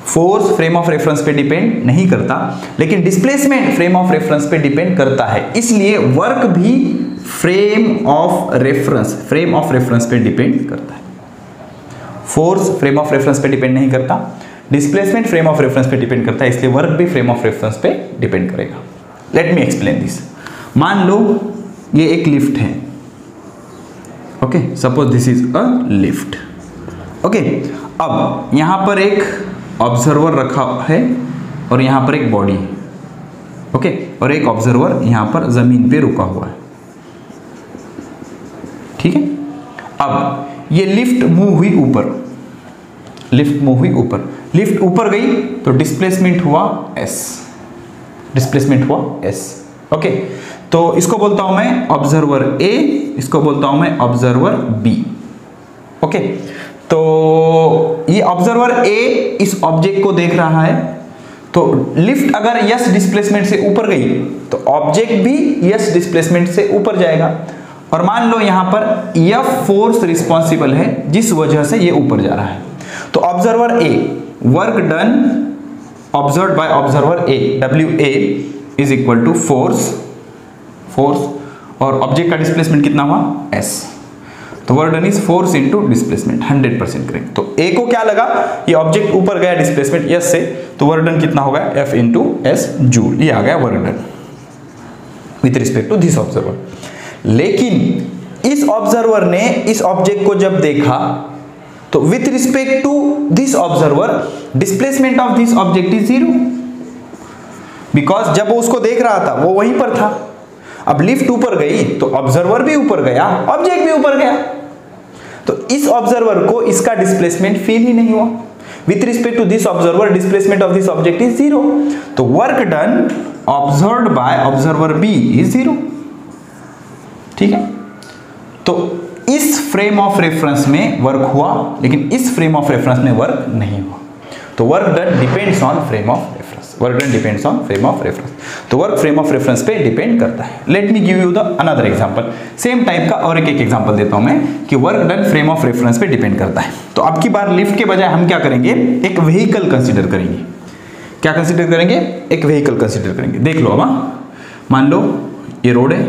Speaker 1: फोर्स फ्रेम ऑफ रेफरेंस पे डिपेंड नहीं करता, लेकिन डिस्प्लेसमेंट फ्रेम ऑफ रेफरेंस पे डिपेंड करता है। इसलिए वर्क भी फ्रेम ऑफ रेफरेंस पे डिपेंड करता है। फोर्स फ्रेम ऑफ रेफरेंस पे डिपेंड नहीं करता, डिस्प्लेसमेंट फ्रेम ऑफ रेफरेंस पे डिपेंड करता है, इसलिए वर्क भी फ्रेम ऑफ रेफरेंस पे डिपेंड करेगा। Let me explain this. मान लो ये एक लिफ्ट है, okay, suppose this is a lift, okay. अब यहां पर एक ऑब्जर्वर रखा है और यहां पर एक बॉडी है, ओके, और एक ऑब्जर्वर यहां पर जमीन पे रुका हुआ है, ठीक है। अब ये लिफ्ट मूव हुई ऊपर, लिफ्ट ऊपर गई तो डिस्प्लेसमेंट हुआ S, ओके। तो इसको बोलता हूं मैं ऑब्जर्वर A, इसको बोलता हूं मैं ऑब्जर्वर B, ओके। तो ये ऑब्जर्वर A इस ऑब्जेक्ट को देख रहा है, तो लिफ्ट अगर S डिस्प्लेसमेंट से ऊपर गई तो ऑब्जेक्ट भी S डिस्प्लेसमेंट से ऊपर जाएगा। और मान लो यहां पर F फोर्स रिस्पॉन्सिबल है जिस वजह से ये ऊपर जा रहा है। तो observer A, work done observed by observer A, WA is equal to force और ऑब्जेक्ट का डिस्प्लेसमेंट कितना हुआ, S। तो work done is force into displacement, 100% correct. तो A को क्या लगा, ये ऑब्जेक्ट ऊपर गया डिस्प्लेसमेंट S से, तो वर्क डन कितना होगा, F इंटू S जूल, ये आ गया work done with respect to this observer. लेकिन इस ऑब्जर्वर ने इस ऑब्जेक्ट को जब देखा तो with respect to this observer displacement of this object is 0, because जब वो उसको देख रहा था वो वहीं पर था। अब लिफ्ट ऊपर गई तो ऑब्जर्वर भी ऊपर गया, ऑब्जेक्ट भी ऊपर गया, तो इस ऑब्जर्वर को इसका डिस्प्लेसमेंट फील ही नहीं हुआ। With respect to this observer displacement of this object is 0, तो work done observed by observer B is 0। ठीक है, तो इस फ्रेम ऑफ रेफरेंस में वर्क हुआ, लेकिन इस फ्रेम ऑफ रेफरेंस में वर्क नहीं हुआ। तो work done depends on frame of reference, work done depends on frame of reference. तो वर्क फ्रेम ऑफ रेफरेंस पे डिपेंड करता है। Let me give you the another example, same type का और एक एग्जांपल देता हूं मैं कि work done frame of reference पे डिपेंड करता है। तो अब की बार लिफ्ट के बजाय हम क्या करेंगे, एक व्हीकल कंसीडर करेंगे। क्या कंसीडर करेंगे, एक व्हीकल कंसीडर करेंगे। देख लो, अब मान लो ये रोड है,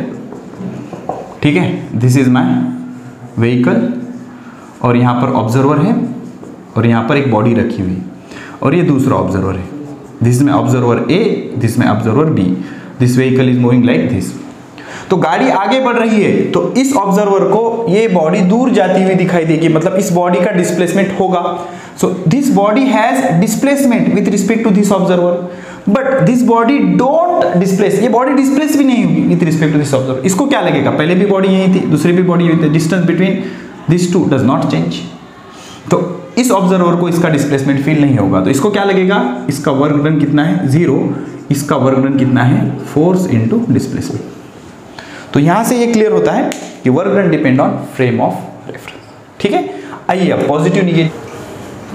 Speaker 1: ठीक है, दिस इज माय व्हीकल, और यहाँ पर ऑब्जर्वर है और यहाँ पर एक बॉडी रखी हुई, और ये दूसरा ऑब्जर्वर है, दिस में ऑब्जर्वर ए, दिस में observer B, this vehicle is moving like this. तो गाड़ी आगे बढ़ रही है तो इस ऑब्जर्वर को ये बॉडी दूर जाती हुई दिखाई देगी, मतलब इस बॉडी का डिस्प्लेसमेंट होगा। So this body has displacement with respect to this observer, but this body don't displace, ये बॉडी डिस्प्लेस भी नहीं होगी with respect to this observer. इसको क्या लगेगा, पहले भी बॉडी यही थी, दूसरी भी बॉडी यही थी, distance between this two does not change. तो इस ऑब्जर्वर को इसका डिस्प्लेसमेंट फील नहीं होगा, तो इसको क्या लगेगा, इसका वर्क डन कितना है, 0, इसका वर्क डन कितना है, फोर्स इनटू डिस्प्लेसमेंट। तो यहां से ये क्लियर होता है कि work done depend on frame of reference. ठीक है, आइए अब पॉजिटिव निगेटिव,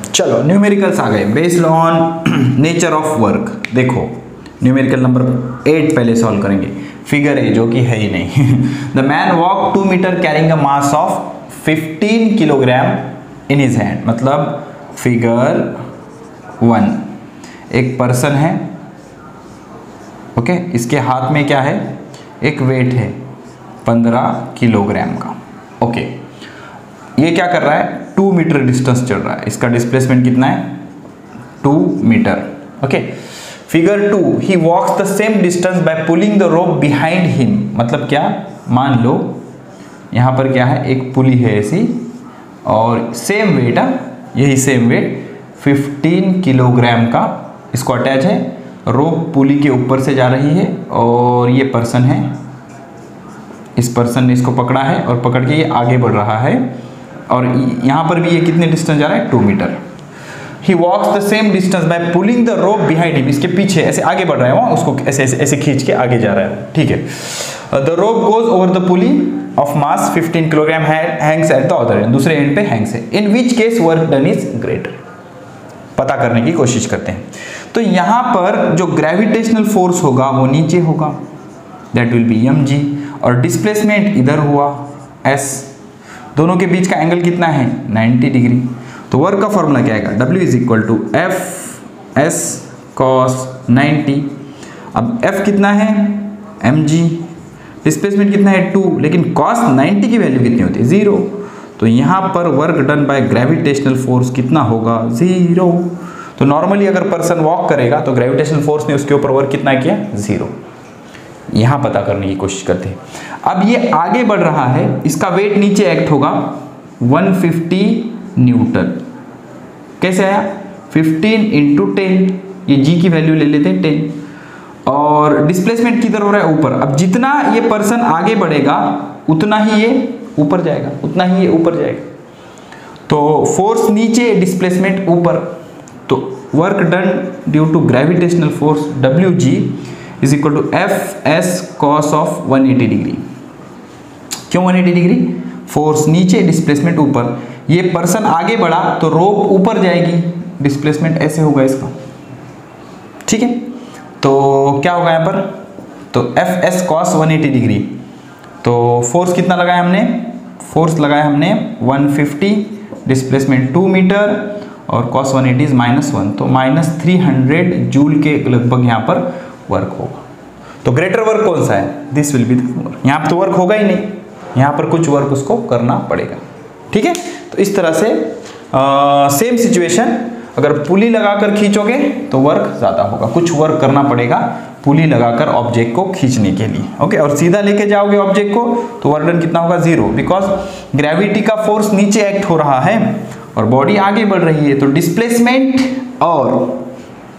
Speaker 1: चलो न्यूमेरिकल्स आ गए based on nature of work. देखो न्यूमेरिकल नंबर 8 पहले सॉल्व करेंगे, फिगर है जो कि है ही नहीं। The man walk 2 metre carrying a mass of 15 kilogram in his hand, मतलब फिगर 1, एक पर्सन है, ओके, इसके हाथ में क्या है, एक वेट है 15 किलोग्राम का, ओके। ये क्या कर रहा है, 2 मीटर डिस्टेंस चल रहा है, इसका डिस्प्लेसमेंट कितना है, 2 metre, okay. Figure 2, he walks the same distance by pulling the rope behind him, मतलब क्या, मान लो यहाँ पर क्या है, एक पुली है ऐसी, और सेम वेट, यही सेम वेट 15 किलोग्राम का इसको अटैच है, रोप पुली के ऊपर से जा रही है, और ये पर्सन है, इस पर्सन ने इसको पकड़ा है और पकड़ के ये आगे बढ़ रहा है, और यहाँ पर भी ये कितने डिस्टेंस जा रहा है, 2 metre. He walks the same distance by pulling the rope behind him, इसके पीछे ऐसे आगे बढ़ रहा है, वहाँ उसको ऐसे ऐसे ऐसे खींच के आगे जा रहा है, ठीक है। The rope goes over the pulley of mass 15 kilogram hangs at the other end, दूसरे एंड पे हैंग्स है। In which case work done is greater, पता करने की कोशिश करते हैं। तो यहाँ पर जो ग्रेविटेशनल फोर्स होगा वो नीचे होगा, दैट विल बी mg, और डिस्प्लेसमेंट इधर हुआ s, दोनों के बीच का एंगल कितना है, 90 डिग्री। तो वर्क का फॉर्मूला क्या आएगा, W is equal to F S cos 90। अब f कितना है, mg, डिस्प्लेसमेंट कितना है 2, लेकिन cos 90 की वैल्यू कितनी होती है, 0। तो यहाँ पर work done by gravitational force कितना होगा, 0। तो नॉर्मली अगर पर्सन वॉक करेगा तो ग्रेविटेशनल फोर्स ने उसके ऊपर वर्क कितना किया, 0। यहाँ पता करने की कोशिश करते हैं। अब ये आगे बढ़ रहा है, इसका वेट नीचे एक्ट होगा 150 न्यूटन। कैसे आया, 15 इंटू 10, ये g की वैल्यू ले लेते हैं 10, और डिस्प्लेसमेंट किधर हो रहा है, ऊपर। अब जितना ये पर्सन आगे बढ़ेगा उतना ही ये ऊपर जाएगा, उतना ही ये ऊपर जाएगा। तो फोर्स नीचे, डिस्प्लेसमेंट ऊपर, तो work done due to gravitational force Wg is equal to F S cos of 180 degree. क्यों 180 डिग्री, फोर्स नीचे, डिस्प्लेसमेंट ऊपर। ये पर्सन आगे बढ़ा तो रोप ऊपर जाएगी, डिस्प्लेसमेंट ऐसे होगा इसका, ठीक है। तो क्या होगा यहाँ पर, तो एफ एस कॉस 180 डिग्री। तो फोर्स कितना लगाया हमने, फोर्स लगाया हमने 150, डिस्प्लेसमेंट 2 मीटर, और cos 180 इज -1, तो -300 जूल के लगभग यहाँ पर वर्क होगा। तो ग्रेटर वर्क कौन सा है? This will be the work. यहाँ पर तो वर्क होगा ही नहीं, यहाँ पर कुछ वर्क उसको करना पड़ेगा। ठीक है, तो इस तरह से सेम सिचुएशन, अगर पुली लगाकर खींचोगे तो वर्क ज़्यादा होगा, कुछ वर्क करना पड़ेगा पुली लगाकर ऑब्जेक्ट को खींचने के लिए। ओके, और सीधा लेके जाओगे ऑब्जेक्ट को तो वर्क डन कितना होगा? 0, बिकॉज ग्रेविटी का फोर्स नीचे एक्ट हो रहा है और बॉडी आगे बढ़ रही है, तो डिस्प्लेसमेंट और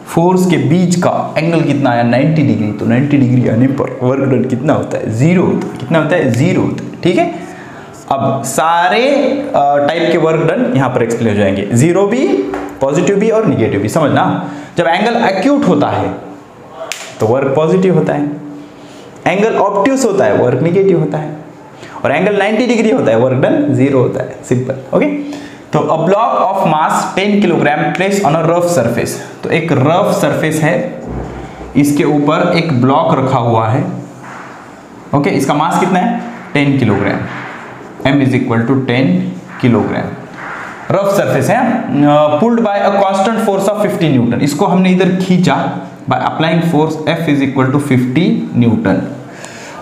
Speaker 1: फोर्स के बीच का एंगल कितना आया? 90 डिग्री। तो 90 डिग्री आने पर वर्क डन कितना होता है? 0 होता है। कितना होता है? 0 होता है। ठीक है, अब सारे टाइप के वर्क डन यहाँ पर एक्सप्लेन हो जाएंगे, 0 भी, पॉजिटिव भी और निगेटिव भी। समझना, जब एंगल एक्यूट होता है तो वर्क पॉजिटिव होता है, एंगल ऑब्ट्यूस होता है वर्क निगेटिव होता है, और एंगल 90 डिग्री होता है वर्क डन 0 होता है। सिंपल। ओके, तो a block of mass 10 kilogram place on a rough surface. तो एक रफ सरफेस है, इसके ऊपर एक ब्लॉक रखा हुआ है। ओके, इसका मास कितना है? 10 kilogram. m is equal to 10 kilogram. Rough surface है, pulled by a constant force of 50 newton. इसको हमने इधर खींचा by applying force F is equal to 50 newton.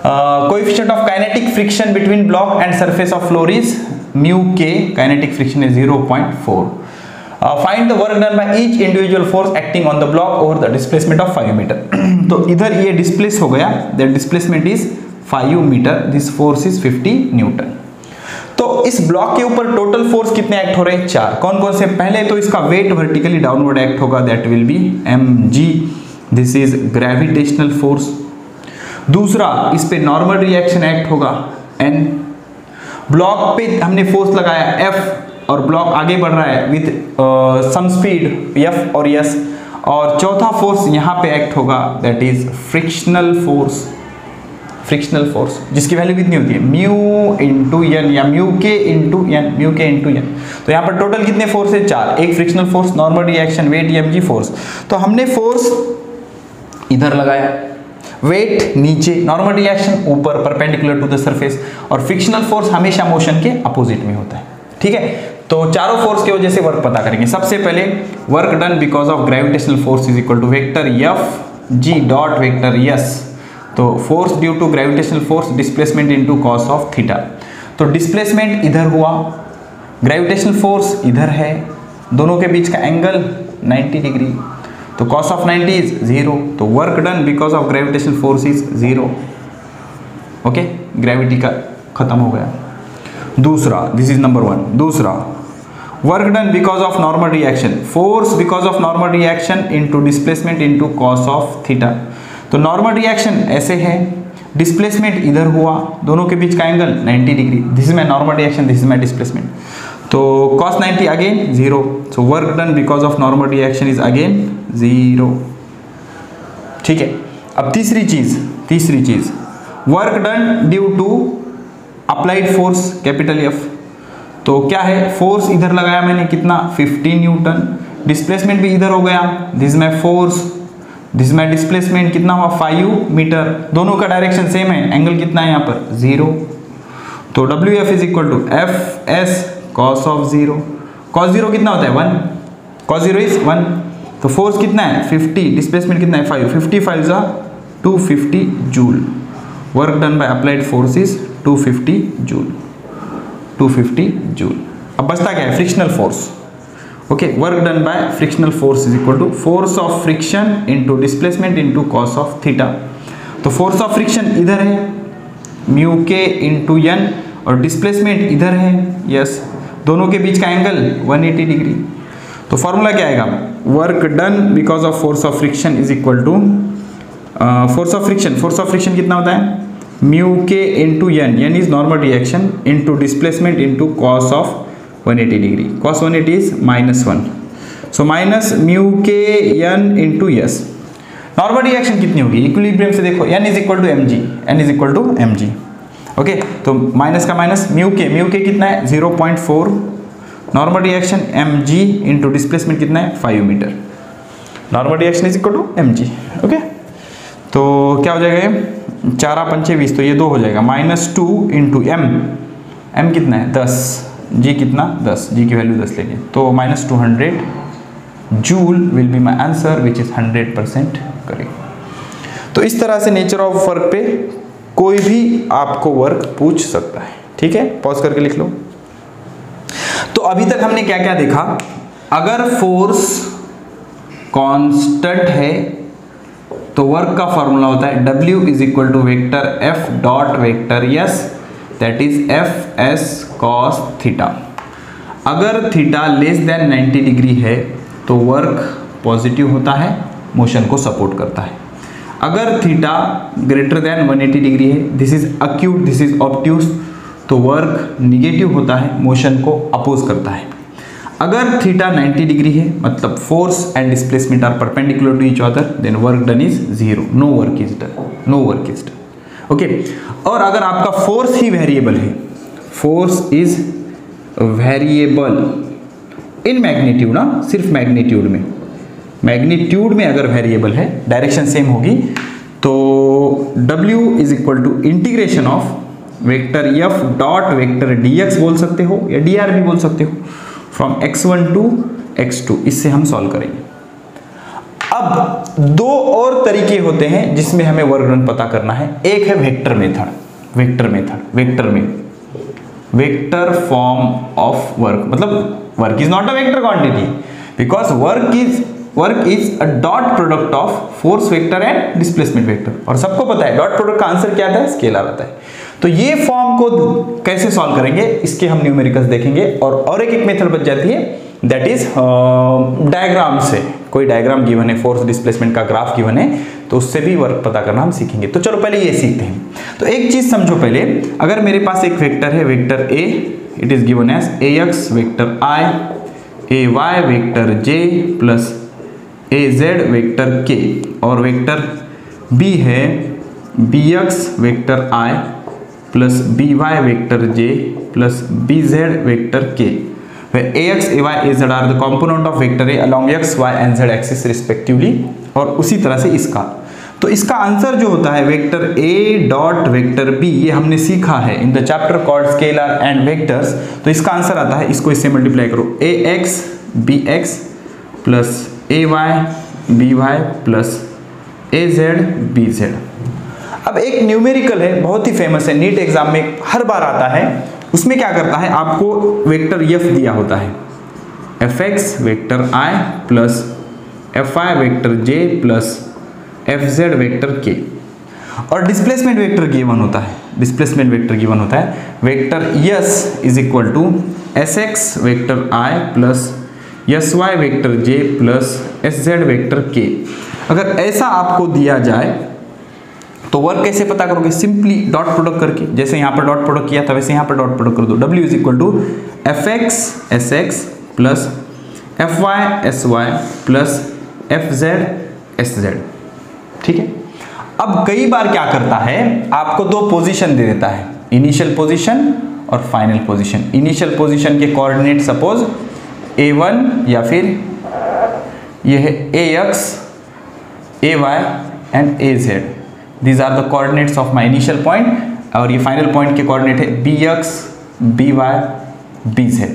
Speaker 1: Coefficient of kinetic friction between block and surface of floor is mu k, kinetic friction is 0.4। Find the work done by each individual force acting on the block over the displacement of 5 metre. तो इधर ये displace हो गया, the displacement is 5 metre, this force is 50 newton. तो इस block के ऊपर total force कितने एक्ट हो रहे हैं? 4। कौन कौन से? पहले तो इसका वेट वर्टिकली डाउनवर्ड एक्ट होगा, that will B mg, this is gravitational force. दूसरा, इस पे नॉर्मल रिएक्शन एक्ट होगा n। ब्लॉक पे हमने फोर्स लगाया F और ब्लॉक आगे बढ़ रहा है विद सम स्पीड F और S। और चौथा फोर्स यहाँ पे एक्ट होगा, that is frictional force. Frictional force जिसकी वैल्यू कितनी होती है? म्यू इंटू एन या म्यू के इंटू एन, म्यू के इंटू एन। तो यहाँ पर टोटल कितने फोर्स है? 4। एक frictional force, normal reaction, weight, mg force. तो हमने फोर्स इधर लगाया, वेट नीचे, नॉर्मल रिएक्शन ऊपर परपेंडिकुलर टू द सरफेस, और फ्रिक्शनल फोर्स हमेशा मोशन के अपोजिट में होता है। ठीक है, तो चारों फोर्स की वजह से वर्क पता करेंगे। सबसे पहले work done because of gravitational force is equal to vector F g dot vector S। तो force due to gravitational force displacement into cos of theta. तो डिस्प्लेसमेंट इधर हुआ, ग्रेविटेशनल फोर्स इधर है, दोनों के बीच का एंगल 90 डिग्री, तो कॉस ऑफ 90 इज 0। तो work done because of gravitational force is 0। Okay, gravity का खत्म हो गया। दूसरा, दिस इज नंबर 1। दूसरा, work done because of normal reaction, force because of normal reaction into displacement into cos of theta. तो normal reaction ऐसे है, displacement इधर हुआ, दोनों के बीच का angle 90 degree, this is my normal reaction, this is my displacement. तो cos 90 again 0, so work done because of normal reaction is again 0। ठीक है, अब तीसरी चीज work done due to applied force capital F। तो क्या है? फोर्स इधर लगाया मैंने, कितना? 50 न्यूटन। डिस्प्लेसमेंट भी इधर हो गया, this is my force, this my displacement कितना हुआ? 5 मीटर। दोनों का डायरेक्शन सेम है, एंगल कितना है यहाँ पर? 0। तो WF is equal to FS cos of 0। cos 0 कितना होता है? 1। cos 0 is 1। तो फोर्स कितना है? 50। डिस्प्लेसमेंट कितना है? 5। 55 जा 250 joule. Work done by applied force is 250 joule. 250 joule. अब बचता क्या है? Frictional force. Okay, work done by frictional force is equal to force of friction into displacement into cos of theta. तो फोर्स ऑफ फ्रिक्शन इधर है, mu के into N, और displacement इधर है, यस, दोनों के बीच का एंगल 180 डिग्री। तो फॉर्मूला क्या आएगा? Work done because of force of friction is equal to force of friction कितना होता है? म्यू के into N, N is normal reaction, into displacement into cos of 180 degree. cos 180 is -1, so minus mu k N into S. Normal reaction कितनी होगी? Equilibrium से देखो, n is equal to mg, okay, तो minus का minus, mu k कितना है? 0.4। Normal reaction mg into displacement कितना है? 5 metre. Normal reaction is equal to mg। Okay, तो क्या हो जाएगा? 4 पंचे 20, तो ये 2 हो जाएगा, -2 इंटू m कितना है? 10, जी कितना 10, जी की वैल्यू 10 लेंगे तो -200 joule will be my answer which is 100% correct. तो इस तरह से नेचर ऑफ वर्क पे कोई भी आपको वर्क पूछ सकता है, ठीक है। पॉज करके लिख लो। तो अभी तक हमने क्या क्या देखा, अगर फोर्स कांस्टेंट है तो वर्क का फॉर्मूला होता है W is equal to vector F dot vector S that is Fs cos theta. अगर थीटा लेस देन 90 डिग्री है तो वर्क पॉजिटिव होता है, मोशन को सपोर्ट करता है। अगर थीटा ग्रेटर देन 180 डिग्री है, this is acute, this is obtuse, तो वर्क निगेटिव होता है, मोशन को अपोज करता है। अगर थीटा 90 डिग्री है मतलब force and displacement are perpendicular to each other, then work done is 0, no work is done, no work is done, okay. और अगर आपका फोर्स ही वेरिएबल है, force is variable in magnitude ना, सिर्फ मैग्नीट्यूड में, मैग्नीट्यूड में अगर वेरिएबल है, डायरेक्शन सेम होगी, तो W is equal to integration of vector F dot vector dx बोल सकते हो या dr भी बोल सकते हो, फ्रॉम x1 टू x2। इससे हम सॉल्व करेंगे। अब दो और तरीके होते हैं जिसमें हमें वर्क डन पता करना है। एक है वेक्टर मेथड, वेक्टर में वेक्टर फॉर्म ऑफ वर्क, मतलब work is not a vector quantity because work is a dot product of force vector and displacement vector. और सबको पता है डॉट प्रोडक्ट का आंसर क्या आता है, स्केलर आता है। तो ये फॉर्म को कैसे सॉल्व करेंगे, इसके हम न्यूमेरिकल्स देखेंगे। और एक मेथड बच जाती है, दैट इज डायग्राम से। कोई डायग्राम गिवन है, फोर्स डिस्प्लेसमेंट का ग्राफ गिवन है, तो उससे भी वर्क पता करना हम सीखेंगे। तो चलो पहले ये सीखते हैं। तो एक चीज समझो पहले, अगर मेरे पास एक वेक्टर है, vector A, it is given as AX vector I, AY vector J plus AZ vector K, और वेक्टर B है BX vector I plus BY vector J plus BZ vector K, where AX, AY, AZ are the component of vector A along X, Y and Z axis respectively। और उसी तरह से इसका, तो इसका answer जो होता है vector A dot vector B, ये हमने सीखा है in the chapter called scalar and vectors. तो इसका आंसर आता है, इसको इससे मल्टीप्लाई करो, AX BX plus AY BY plus AZ BZ। अब एक न्यूमेरिकल है, बहुत ही फेमस है, नीट एग्जाम में हर बार आता है। उसमें क्या करता है, आपको वेक्टर F दिया होता है, Fx vector I plus Fy vector J plus Fz vector K, और डिस्प्लेसमेंट वेक्टर गिवन होता है, डिस्प्लेसमेंट वेक्टर गिवन होता है vector S is equal to Sx vector I plus Sy vector J plus Sz vector K। अगर ऐसा आपको दिया जाए तो वर्क कैसे पता करोगे, सिंपली डॉट प्रोडक्ट करके, जैसे यहाँ पर डॉट प्रोडक्ट किया था वैसे यहाँ पर डॉट प्रोडक्ट कर दो। W is equal to Fx Sx plus Fy Sy plus Fz Sz, ठीक है। अब कई बार क्या करता है, आपको दो पोजीशन दे देता है, इनिशियल पोजीशन और फाइनल पोजीशन। इनिशियल पोजीशन के कोऑर्डिनेट सपोज A1 या फिर ये है AX AY and AZ, these are the coordinates of my initial point, और ये फाइनल पॉइंट के कोऑर्डिनेट है BX BY BZ,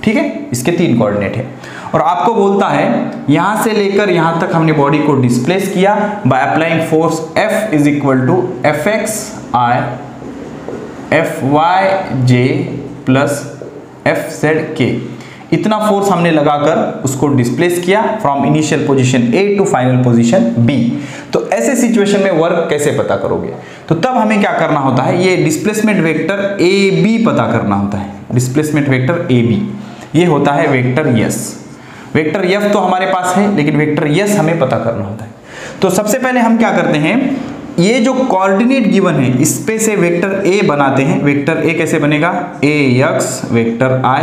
Speaker 1: ठीक है। इसके तीन कोऑर्डिनेट है, और आपको बोलता है यहां से लेकर यहां तक हमने बॉडी को डिस्प्लेस किया by applying force F is equal to Fx I Fy J plus Fz K। इतना फोर्स हमने लगाकर उसको डिस्प्लेस किया from initial position A to final position B। तो ऐसे सिचुएशन में वर्क कैसे पता करोगे, तो तब हमें क्या करना होता है, ये डिस्प्लेसमेंट वेक्टर AB पता करना होता है। डिस्प्लेसमेंट वेक्टर AB ये होता है वेक्टर S। वेक्टर F तो हमारे पास है, लेकिन वेक्टर S हमें पता करना होता है। तो सबसे पहले हम क्या करते हैं, ये जो कोऑर्डिनेट गिवन है इस पे से वेक्टर A बनाते हैं। वेक्टर A कैसे बनेगा, AX vector I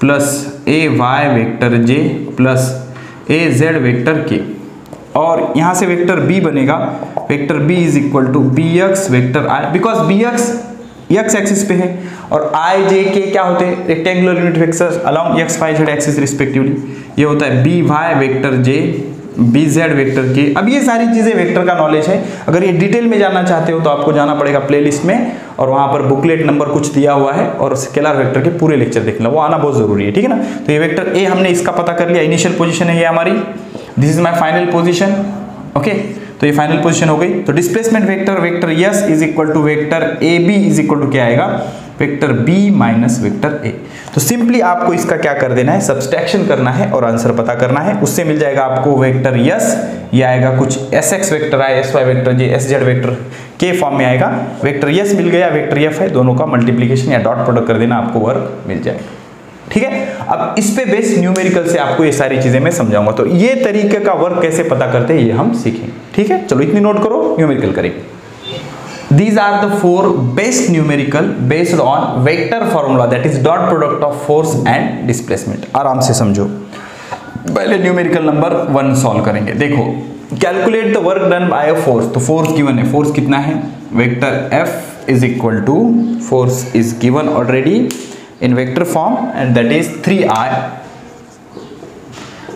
Speaker 1: plus AY vector J plus AZ vector K, और यहां से वेक्टर B बनेगा, vector B is equal to BX vector I, because BX x axis पे है और I J K क्या होते हैं, rectangular unit vectors along x y z axis respectively. ये होता है BY vector J BZ vector K. अब ये सारी चीज़ें वेक्टर का नॉलेज है, अगर ये डिटेल में जानना चाहते हो तो आपको जाना पड़ेगा प्लेलिस्ट में, और वहाँ पर बुकलेट नंबर कुछ दिया हुआ है और स्केलर वेक्टर के पूरे लेक्चर देखना, वो आना बहुत जरूरी है, ठीक है ना। तो ये वेक्टर ए हमने इसका पता कर लिया, इनिशियल पोजीशन है ये हमारी, this is my final position, okay. तो ये फाइनल पोजीशन हो गई। तो displacement vector vector S is equal to vector A B is equal to क्या आएगा, vector B minus vector A. तो सिंपली आपको इसका क्या कर देना है, सब्सट्रैक्शन करना है और आंसर पता करना है। उससे मिल जाएगा आपको वेक्टर यस, ये आएगा कुछ एस एक्स वेक्टर है, S Y vector J S Z vector के फॉर्म में आएगा। वेक्टर यस मिल गया, वेक्टर एफ है, दोनों का मल्टीप्लीकेशन या डॉट प्रोडक्ट कर देना, आपको वर्क मिल जाएगा, ठीक है। अब इस पे बेस्ड न्यूमेरिकल से आपको ये सारी चीजें मैं समझाऊंगा। तो ये तरीके का वर्क कैसे पता करते हैं ये हम सीखेंगे, ठीक है। चलो इतनी नोट करो, न्यूमेरिकल करेंगे। These are the 4 best numerical based on vector formula, that is dot product of force and displacement। आराम से समझो। पहले न्यूमेरिकल नंबर 1 सॉल्व करेंगे। देखो, calculate the work done by a force. तो फोर्स गिवन है, फोर्स कितना है, vector F is equal to, force is given already in vector form and that is 3I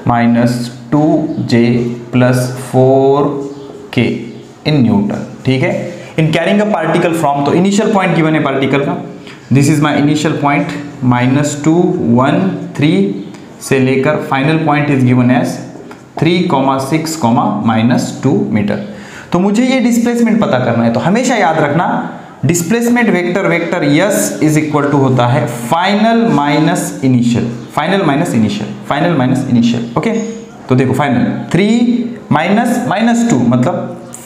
Speaker 1: minus 2J plus 4K in newton, ठीक है। In carrying a particle from, तो initial point given है particle का, this is my initial point -2 1 3 से लेकर final point is given as 3,6, -2 metre. तो मुझे ये डिस्प्लेसमेंट पता करना है। तो हमेशा याद रखना, displacement vector vector S is equal to होता है final minus initial, final minus initial, final minus initial, okay. तो देखो फाइनल 3 माइनस 2 मतलब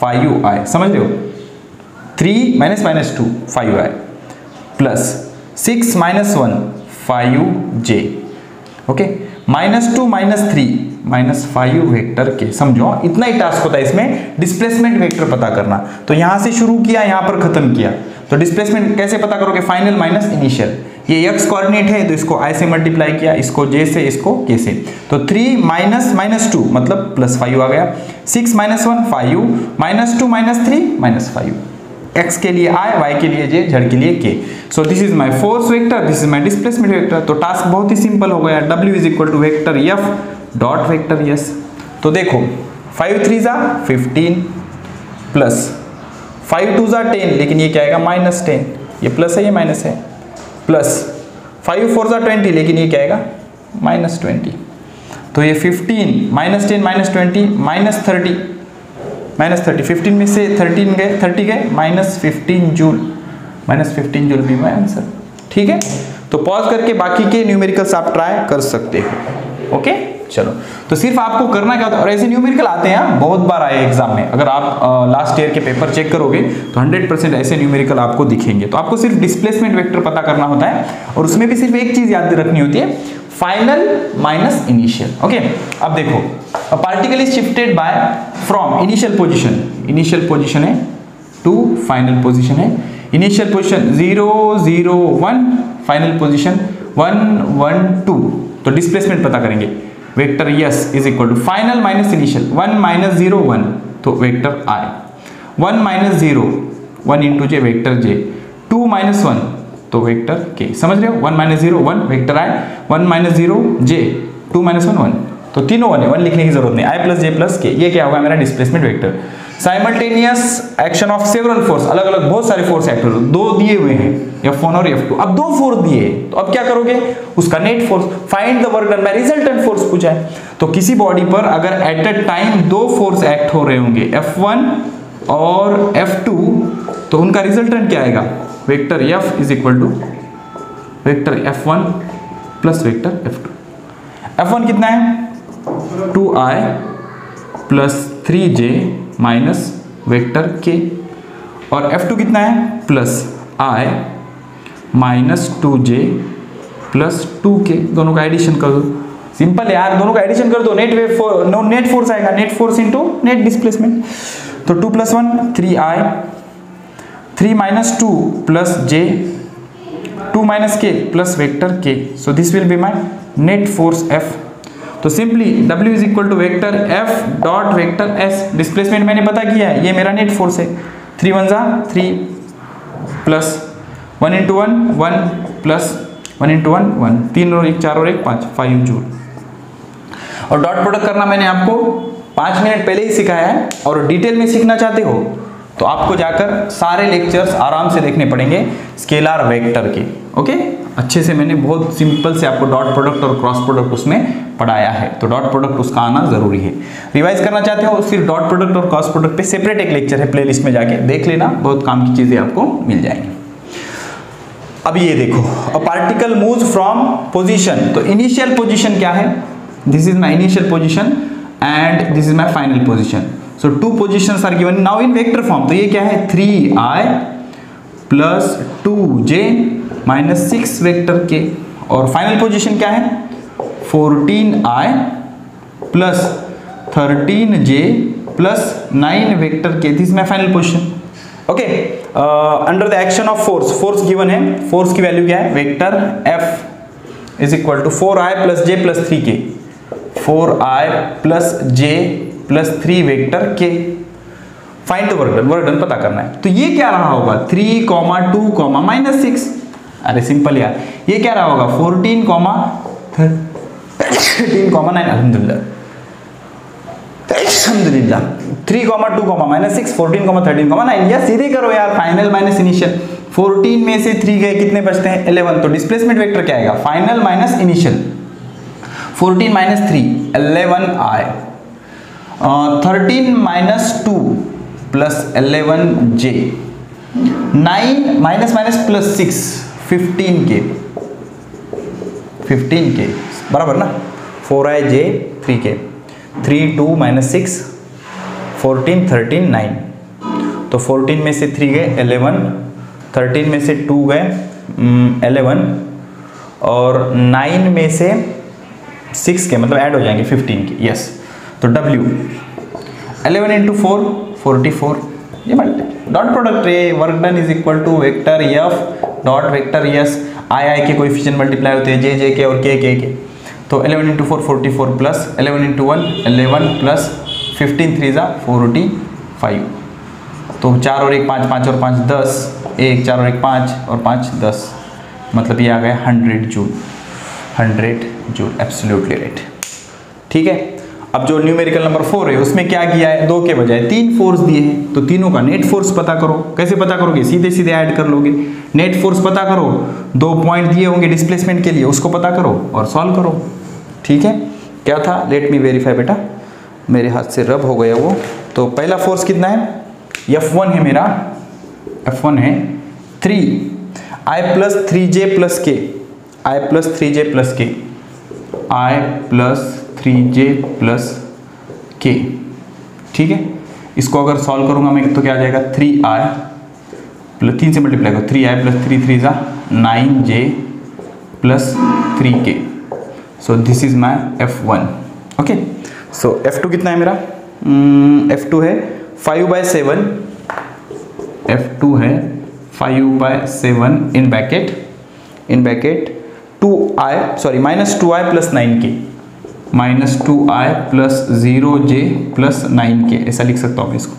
Speaker 1: 5I, समझ रहे हो, 3 minus 2 5I plus 6 minus 1 5J, okay, -2 -3 -5 vector के। समझो इतना ही टास्क होता है इसमें, डिस्प्लेसमेंट वेक्टर पता करना। तो यहां से शुरू किया, यहां पर खत्म किया। तो डिस्प्लेसमेंट कैसे पता करोगे, फाइनल माइनस इनिशियल। ये x कोऑर्डिनेट है तो इसको I से मल्टीप्लाई किया, इसको J से, इसको K से। तो 3 -2 मतलब +5 आ गया, 6 -1 5, -2 -3 -5, x के लिए I, y के लिए J, z के लिए K। So this is my force vector, this is my displacement vector. तो टास्क बहुत ही सिंपल हो गया, W is equal to vector F dot vector yes. तो देखो 5 3 = 15 प्लस 5 2 = 10, लेकिन ये क्या आएगा -10, ये प्लस है ये माइनस है, प्लस 5 4 = 20, लेकिन ये क्या आएगा -20। तो ये 15 -10 -20 -30 15 में से 30 गए -15 जूल, -15 जूल भी माय आंसर, ठीक है। तो पॉज करके बाकी के न्यूमेरिकल्स आप ट्राई कर सकते हो, ओके। चलो, तो सिर्फ आपको करना क्या होता है, और ऐसे न्यूमेरिकल आते हैं, बहुत बार आए एग्जाम में। अगर आप लास्ट ईयर के पेपर चेक करोगे तो 100% ऐसे न्यूमेरिकल आपको दिखेंगे। तो आपको सिर्फ डिस्प्लेसमेंट वेक्टर पता करना होता है, और उसमें भी सिर्फ एक चीज याद रखनी होती है, फाइनल माइनस इनिशियल, ओके। अब देखो, a particle is shifted by from initial position है टू फाइनल पोजीशन है। Initial position 0 0 1, final position 1 1 2। तो डिस्प्लेसमेंट पता करेंगे, vector S is equal to final minus initial, 1 -0 1 तो vector I, 1 -0 1 into J vector J, 2 -1 तो vector K। समझ रहे हो, 1 -0 1 वेक्टर I, 1 -0 J, 2 -1 1, तो तीनों 1 है, 1 लिखने की जरूरत नहीं, I + J + K। ये क्या होगा मेरा displacement vector. Simultaneous action of several force, अलग अलग बहुत सारे फोर्स एक्ट हो रहे, 2 दिए हुए हैं F1 और F2। अब 2 फोर्स दिए, तो अब क्या करोगे, उसका net force, find the work done bye resultant force पूछा है। तो किसी बॉडी पर अगर at a time 2 force act हो रहे होंगे, F1 और F2, तो उनका रिजल्टेंट क्या आएगा, vector F is equal to vector F1 plus vector F2। F1 कितना है 2I plus 3J minus vector K, और F2 कितना है plus I minus 2J plus 2K। दोनों का एडिशन कर दो, सिंपल है यार, दोनों का एडिशन कर दो, नेट फोर्स आएगा, net force into net displacement. तो 2 + 1 3I, 3 - 2 plus J, 2 - K plus vector K। So this will be my net force F। तो simply W is equal to vector F dot vector S। Displacement मैंने पता किया है, ये मेरा net force है, 3 1 = 3 plus 1 × 1 1 plus 1 × 1 1, 3 और 1 4 और 1 5 जूल। और डॉट प्रोडक्ट करना मैंने आपको 5 मिनट पहले ही सिखाया है और डिटेल में सीखना चाहते हो तो आपको जाकर सारे लेक्चर्स आराम से देखने पड़ेंगे स्केलर वेक्टर के। ओके, अच्छे से मैंने बहुत सिंपल से आपको डॉट प्रोडक्ट और क्रॉस प्रोडक्ट उसमें पढ़ाया है, तो डॉट प्रोडक्ट उसका आना जरूरी है। रिवाइज करना चाहते हो सिर्फ डॉट प्रोडक्ट और क्रॉस प्रोडक्ट पे सेपरेट एक लेक्चर है, प्लेलिस्ट में जाके देख लेना, बहुत काम की चीजें आपको मिल जाएंगी। अब ये देखो, a particle moves from position, तो इनिशियल पोजीशन क्या है, this is my initial position and this is my final position. So two positions are given now in vector form, तो ये क्या है 3i plus 2j minus 6 vector के, और final position क्या है 14i plus 13j plus 9 vector k, this my final position. Okay, under the action of force given है, force की वैल्यू क्या है vector F is equal to 4i plus j plus 3k, 4i plus j plus 3 vector k। Find the work done पता करना है, तो ये क्या रहा होगा 3, 2, -6, अरे सिंपल यार, ये क्या रहा होगा 14, 13, 9, अल्हम्दुलिल्लाह 3, 2, -6, 14, 13, 9, या सीधे करो यार, फाइनल माइनस इनिशियल, 14 में से 3 गए कितने बचते हैं 11, तो डिस्प्लेसमेंट वेक्टर क्या आएगा final minus initial, 14 minus 3 11i, 13 minus 2 plus 11j, 9 minus minus plus 6 15k बराबर ना, 4ij 3k, 3 2 माइनस 6 14 13 9, तो 14 में से 3 गए 11, 13 में से 2 गए 11 और 9 में से 6 के मतलब ऐड हो जाएंगे 15 के, यस। तो W 11 इंटू 4 44, ये डॉट प्रोडक्ट रे, work done is equal to vector F dot vector S, I के कोएफिशिएंट मल्टीप्लाई होते हैं J के और K, तो 11 इंटू 4 44 प्लस 11 इंटू 1 11 प्लस 15 3 45, तो 4 और 1 5, 5 और 5 10, 1 4 और 1 5 और 5 10, मतलब ये आ गया 100 जूल, 100 जूल, एब्सोल्युटली राइट। ठीक है, अब जो न्यूमेरिकल नंबर 4 है उसमें क्या किया है, 2 के बजाय 3 फोर्स दिए हैं, तो तीनों का नेट फोर्स पता करो। कैसे पता करोगे, सीधे सीधे ऐड कर लोगे, नेट फोर्स पता करो, 2 पॉइंट दिए होंगे डिस्प्लेसमेंट के लिए उसको पता करो और सॉल्व करो। ठीक है, क्या था, लेट मी वेरीफाई बेटा, मेरे हाथ से रब हो गया वो। तो पहला फोर्स कितना है, F1 है मेरा, F1 है 3i plus 3j plus k, i plus 3j plus k, i plus 3j plus k। ठीक है, इसको अगर सॉल्व करूंगा मैं तो क्या आ जाएगा 3i प्लस 3 से मल्टीप्लाई करो, 3i प्लस 3 3 जा 9j plus 3k, so this is my F1। Okay, so F2 कितना है मेरा, F2 है 5/7, F2 है 5/7 in bracket 2i sorry -2i plus 9k, -2i plus 0j plus 9k, ऐसा लिख सकता हूँ मैं इसको,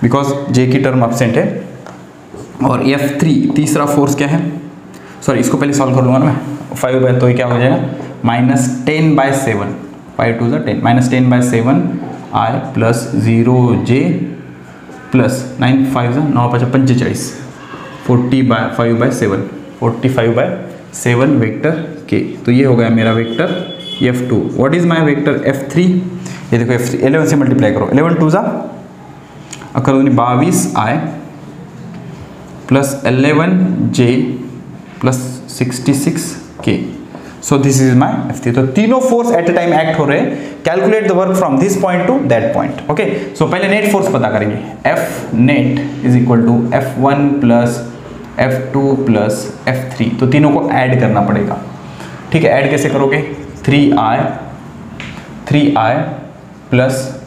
Speaker 1: बिकॉज j की टर्म एब्सेंट है। और F3 तीसरा फोर्स क्या है, सॉरी इसको पहले सॉल्व कर लूँगा ना मैं, 5 तो क्या हो जाएगा -10/7, 5 2 10, -10/7 i plus 0j plus 9 5 9 5 45, 45/7, 45/7 vector k। तो ये हो गया मेरा vector F2। What is my vector F3, ये देखो F3 11 से मल्टीप्लाई करो, 11 2 करो 22i plus 11j plus 66k, so this is my F3। तो तीनों force at a time act हो रहे हैं, calculate the work from this point to that point. Okay, so पहले नेट फोर्स पता करेंगे, F net is equal to F1 plus F2 plus F3, तो तीनों को ऐड करना पड़ेगा। ठीक है, ऐड कैसे करोगे, 3i प्लस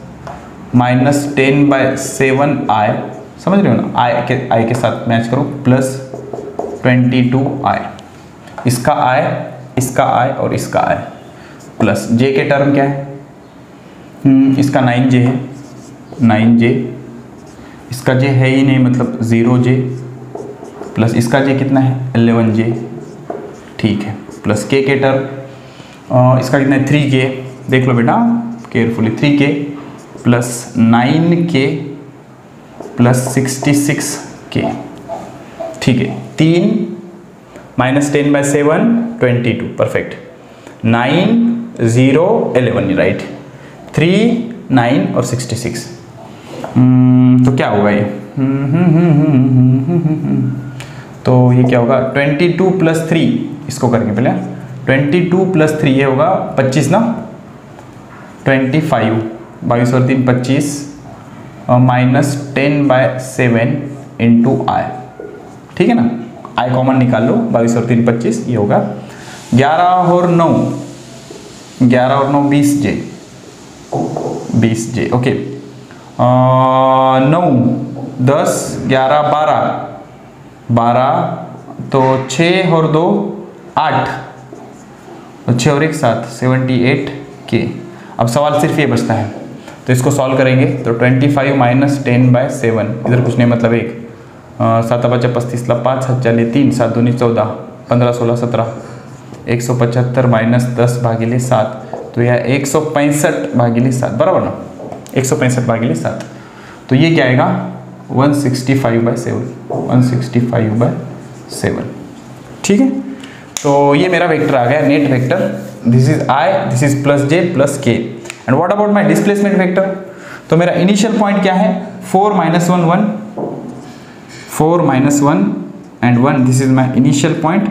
Speaker 1: -10/7i, समझ रहे हो ना, i के साथ मैच करो, प्लस 22i, इसका i और इसका i, प्लस j के टर्म क्या है, इसका 9j है, 9j, इसका j है ही नहीं मतलब 0j, प्लस इसका j कितना है 11j। ठीक है, प्लस k के टर्म इसका कितना है 3k, देख लो बेटा carefully, 3k plus 9k plus 66k। ठीक है, 3 माइनस 10/7 22, परफेक्ट। 9 0 11 राइट, 3 9 और 66। तो क्या होगा ये? तो ये क्या होगा? 22 प्लस 3, इसको करके पहले 22 प्लस 3 ये होगा 25 ना, 25, 22 और 3 25, माइनस 10/7 इंटू आई। ठीक है ना, आई कॉमन निकाल लो, 22 और 3 25, ये होगा 11 और 9 20j, 20j। ओके, 9 10 11 12 तो 6 और 2 8, 6 और 1 7, 78k। अब सवाल सिर्फ ये बचता है, तो इसको सॉल्व करेंगे तो 25 माइनस 10/7, इधर कुछ नहीं मतलब 1, 7 5 35 5 4 3 7 2 14 15 16 17, 175 माइनस 10/7, तो यह 165/7 बराबर ना, 165/7। तो ये क्या आएगा? 165/7, 165/7। ठीक है, तो ये मेरा वेक्टर आ गया, net vector. This is I, this is plus j plus k। And what about my displacement vector? तो मेरा इनिशियल पॉइंट क्या है? 4 -1 1, 4 -1 and 1, this is my initial point.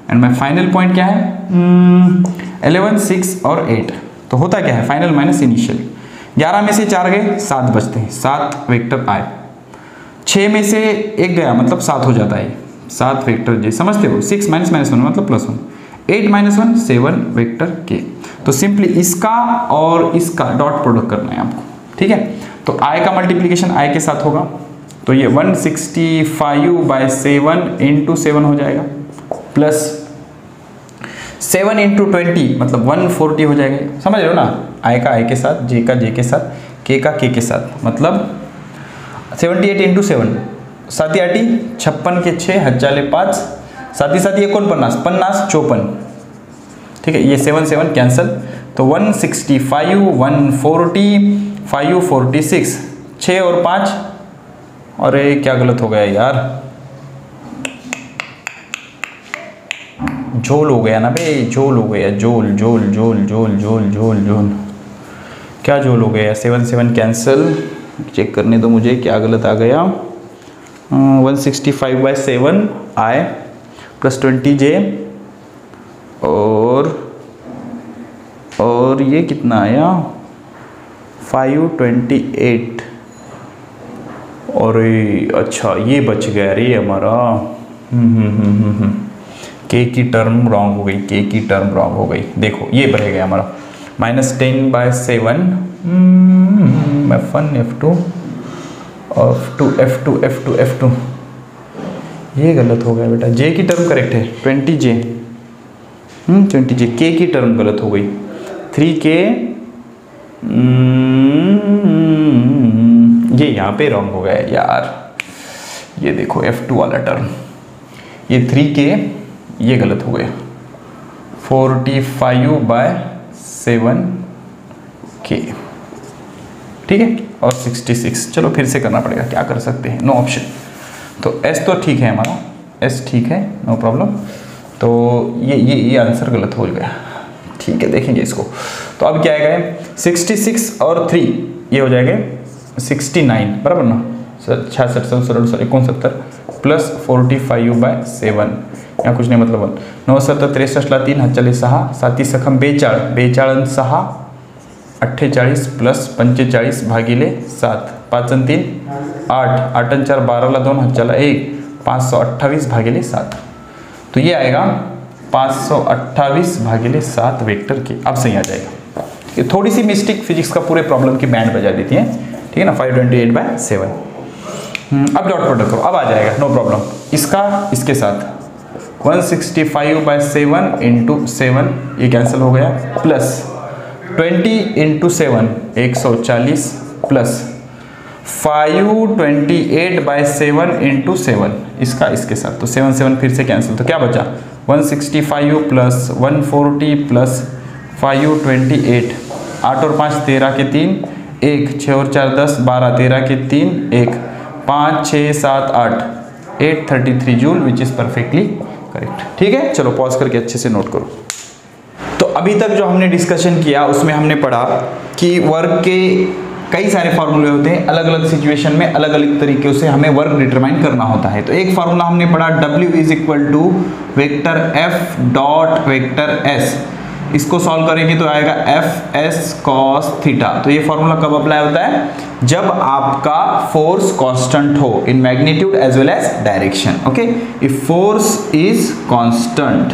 Speaker 1: And my final point क्या है? 11 6 और 8। तो होता क्या है? Final minus initial. 11 में से 4 गए, 7 बचते हैं, 7 वेक्टर आए। 6 में से 1 गया मतलब 7 हो जाता है, 7 वेक्टर जे, समझते हो? 6 -1 मतलब +1, 8 -1 7 वेक्टर के। तो सिंपली इसका और इसका डॉट प्रोडक्ट करना है आपको। ठीक है, तो आई का मल्टीप्लीकेशन आई के साथ होगा, तो ये 165/7 इंटू 7 हो जाएगा, प्लस 7 इंटू 20 मतलब 140 हो जाएगा। समझ रहे हो ना? आई का आई के साथ, जे का जे के साथ, के का के साथ, मतलब 78 इंटू 7, 7 8 56 के 6 हजाले 5, साथ ही साथ ये कौन 50 54। ठीक है, ये 7 7 कैंसिल, तो 165 140 546, 6 और 5, अरे क्या गलत हो गया यार, झोल हो गया ना बे, झोल हो गया, झोल झोल झोल झोल झोल झोल झोल, क्या झोल हो गया? 7 7 कैंसिल, चेक करने दो मुझे क्या गलत आ गया। 165/7 आई प्लस 20j और ये कितना आया? 528। और अच्छा ये बच गया रे हमारा। के की टर्म रॉन्ग हो गई, के की टर्म रॉन्ग हो गई। देखो ये बढ़ गया हमारा -10/7 F1 F2 F2 ये गलत हो गया बेटा। जे की टर्म करेक्ट है, 20j 20j, के की टर्म गलत हो गई, 3k ये यहाँ पे रॉन्ग हो गया यार। ये देखो F2 वाला टर्म, ये 3k ये गलत हो गया, 45/7k। ठीक है, और 66। चलो फिर से करना पड़ेगा, क्या कर सकते हैं, नो ऑप्शन। तो S तो ठीक है हमारा, S ठीक है, नो प्रॉब्लम। तो ये आंसर गलत हो गया। ठीक है, देखेंगे इसको। तो अब क्या आएगा? 66 और 3 ये हो जाएगा 69 बराबर ना, 66 69 प्लस 45/7, यहाँ कुछ नहीं मतलब 9 7 63 3 4 6 7 सखम 42 42 6 48 प्लस 45/7 5 3 8 8 4 12 2 1 528/7। तो ये आएगा 528/7 वेक्टर के। अब सही आ जाएगा। ये थोड़ी सी मिस्टेक फिजिक्स का पूरे प्रॉब्लम की बैंड बजा देती है। ठीक है ना, 528/7। अब डॉट प्रोडक्ट करो, अब आ जाएगा, नो प्रॉब्लम। इसका इसके साथ 165/7 इंटू 7 ये कैंसिल हो गया, प्लस 20 इंटू 7 140 प्लस 528/7 इंटू 7 इसका इसके साथ, तो 7 7 फिर से कैंसिल, तो क्या बचा? 165 प्लस 140 प्लस 528, 8 और 5 13 के 3 1, 6 और 4 10, 12, 13 के 3, 1, 5, 6, 7, 8, 833 joule, which is perfectly correct. ठीक है, चलो पॉज करके अच्छे से नोट करो। तो अभी तक जो हमने डिस्कशन किया उसमें हमने पढ़ा कि वर्क के कई सारे फॉर्मूले होते हैं, अलग अलग सिचुएशन में अलग अलग तरीके से हमें वर्क डिटरमाइन करना होता है। तो एक फॉर्मूला हमने पढ़ा W is equal to vector F dot vector S, इसको सॉल्व करेंगे तो आएगा एफ एस कॉस थीटा। तो ये फॉर्मूला कब अप्लाई होता है? जब आपका फोर्स कांस्टेंट हो in magnitude as well as direction. Okay, if force is constant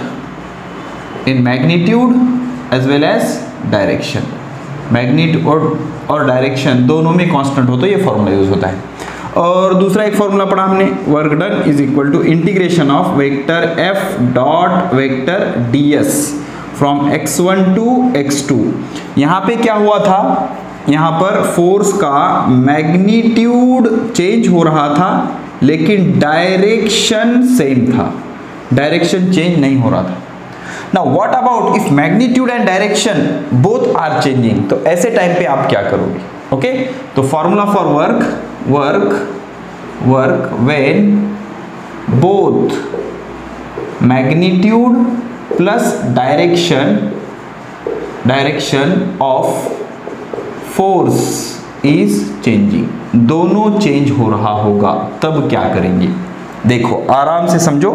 Speaker 1: in magnitude as well as direction, magnitude और डायरेक्शन दोनों में कांस्टेंट हो तो ये फॉर्मूला यूज होता है। और दूसरा एक फॉर्मूला पढ़ा हमने, work done is equal to integration of vector F dot vector ds from x1 to x2। यहाँ पे क्या हुआ था, यहाँ पर फोर्स का मैग्नीट्यूड चेंज हो रहा था लेकिन डायरेक्शन सेम था, डायरेक्शन चेंज नहीं हो रहा था। Now what about if magnitude and direction both are changing, तो ऐसे टाइम पे आप क्या करोगे? ओके, तो formula for work when both magnitude plus direction of force is changing, दोनों चेंज हो रहा होगा, तब क्या करेंगे? देखो आराम से समझो,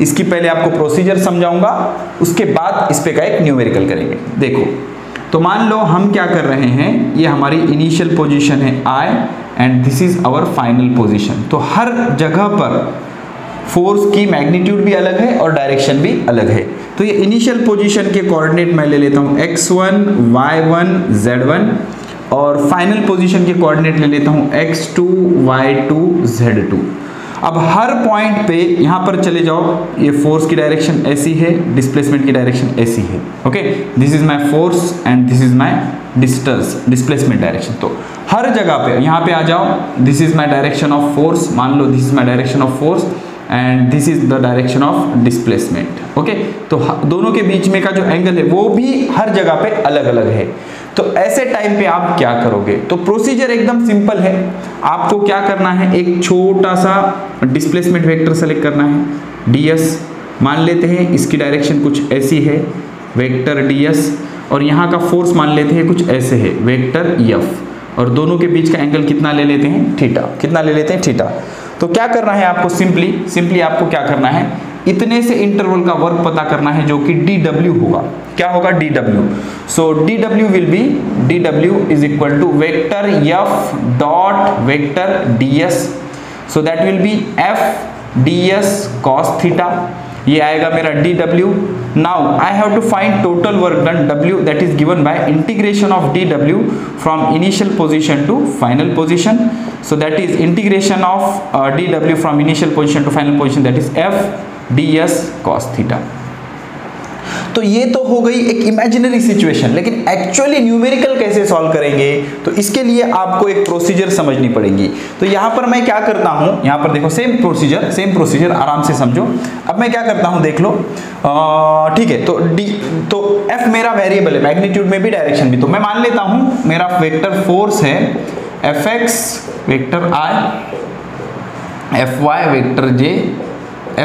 Speaker 1: इसकी पहले आपको प्रोसीजर समझाऊंगा, उसके बाद इस पे का एक न्यूमेरिकल करेंगे। देखो, तो मान लो हम क्या कर रहे हैं, ये हमारी इनिशियल पोजीशन है I and this is our final position. तो हर जगह पर फोर्स की मैग्नीट्यूड भी अलग है और डायरेक्शन भी अलग है। तो ये इनिशियल पोजीशन के कोऑर्डिनेट मैं ले लेता हूँ x1, y1, z1 और फाइनल पोजीशन के कोऑर्डिनेट ले लेता हूँ x2, y2, z2। अब हर पॉइंट पे यहाँ पर चले जाओ, ये फोर्स की डायरेक्शन ऐसी है, डिस्प्लेसमेंट की डायरेक्शन ऐसी है। Okay, this is my force and this is my distance, displacement direction. तो हर जगह पे यहाँ पे आ जाओ, this is my direction of force, मान लो this is my direction of force and this is the direction of displacement. Okay, तो दोनों के बीच में का जो एंगल है वो भी हर जगह पे अलग अलग है। तो ऐसे टाइम पे आप क्या करोगे? तो प्रोसीजर एकदम सिंपल है, आपको क्या करना है, एक छोटा सा डिस्प्लेसमेंट वेक्टर सेलेक्ट करना है, ds मान लेते हैं, इसकी डायरेक्शन कुछ ऐसी है, वेक्टर ds, और यहाँ का फोर्स मान लेते हैं कुछ ऐसे है, वेक्टर f, और दोनों के बीच का एंगल कितना ले लेते हैं? थीटा। कितना ले लेते हैं? थीटा। तो क्या करना है आपको? सिंपली आपको क्या करना है, इतने से इंटरवल का वर्क पता करना है जो कि dw होगा। क्या होगा? dw। So dw will be, dw is equal to vector f dot vector ds, so that will be f ds cos theta, ये आएगा मेरा dw। Now I have to find total work done w, that is given by integration of dw from initial position to final position, so that is integration of dw from initial position to final position, that is f ds cos theta। तो ये तो हो गई एक imaginary situation, लेकिन actually numerical कैसे solve करेंगे, तो इसके लिए आपको एक प्रोसीजर समझनी पड़ेगी। तो यहाँ पर मैं क्या करता हूँ, यहाँ पर देखो सेम प्रोसीजर आराम से समझो। अब मैं क्या करता हूँ देख लो, ठीक है, तो f मेरा वेरिएबल है, मैग्नीट्यूड में भी डायरेक्शन भी, तो मैं मान लेता हूँ मेरा वेक्टर फोर्स है fx vector i, fy vector j,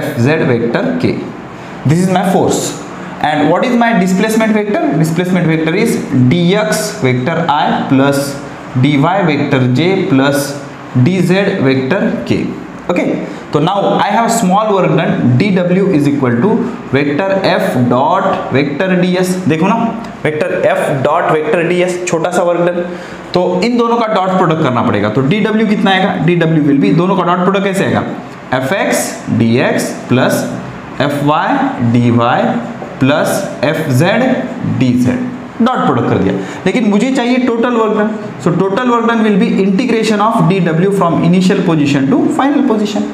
Speaker 1: fz vector k, this is my force. And what is my displacement vector? Displacement vector is dx vector i plus dy vector j plus dz vector k। Okay, तो now I have small work done, dw is equal to vector f dot vector ds, देखो ना, vector f dot vector ds, छोटा सा work done. तो इन दोनों का dot product करना पड़ेगा, तो dw कितना आएगा? dw विल बी, दोनों का डॉट प्रोडक्ट कैसे आएगा? fx dx plus fy dy plus fz dz, dot product कर दिया। लेकिन मुझे चाहिए total work done, so total work done will be integration of dw from initial position to final position.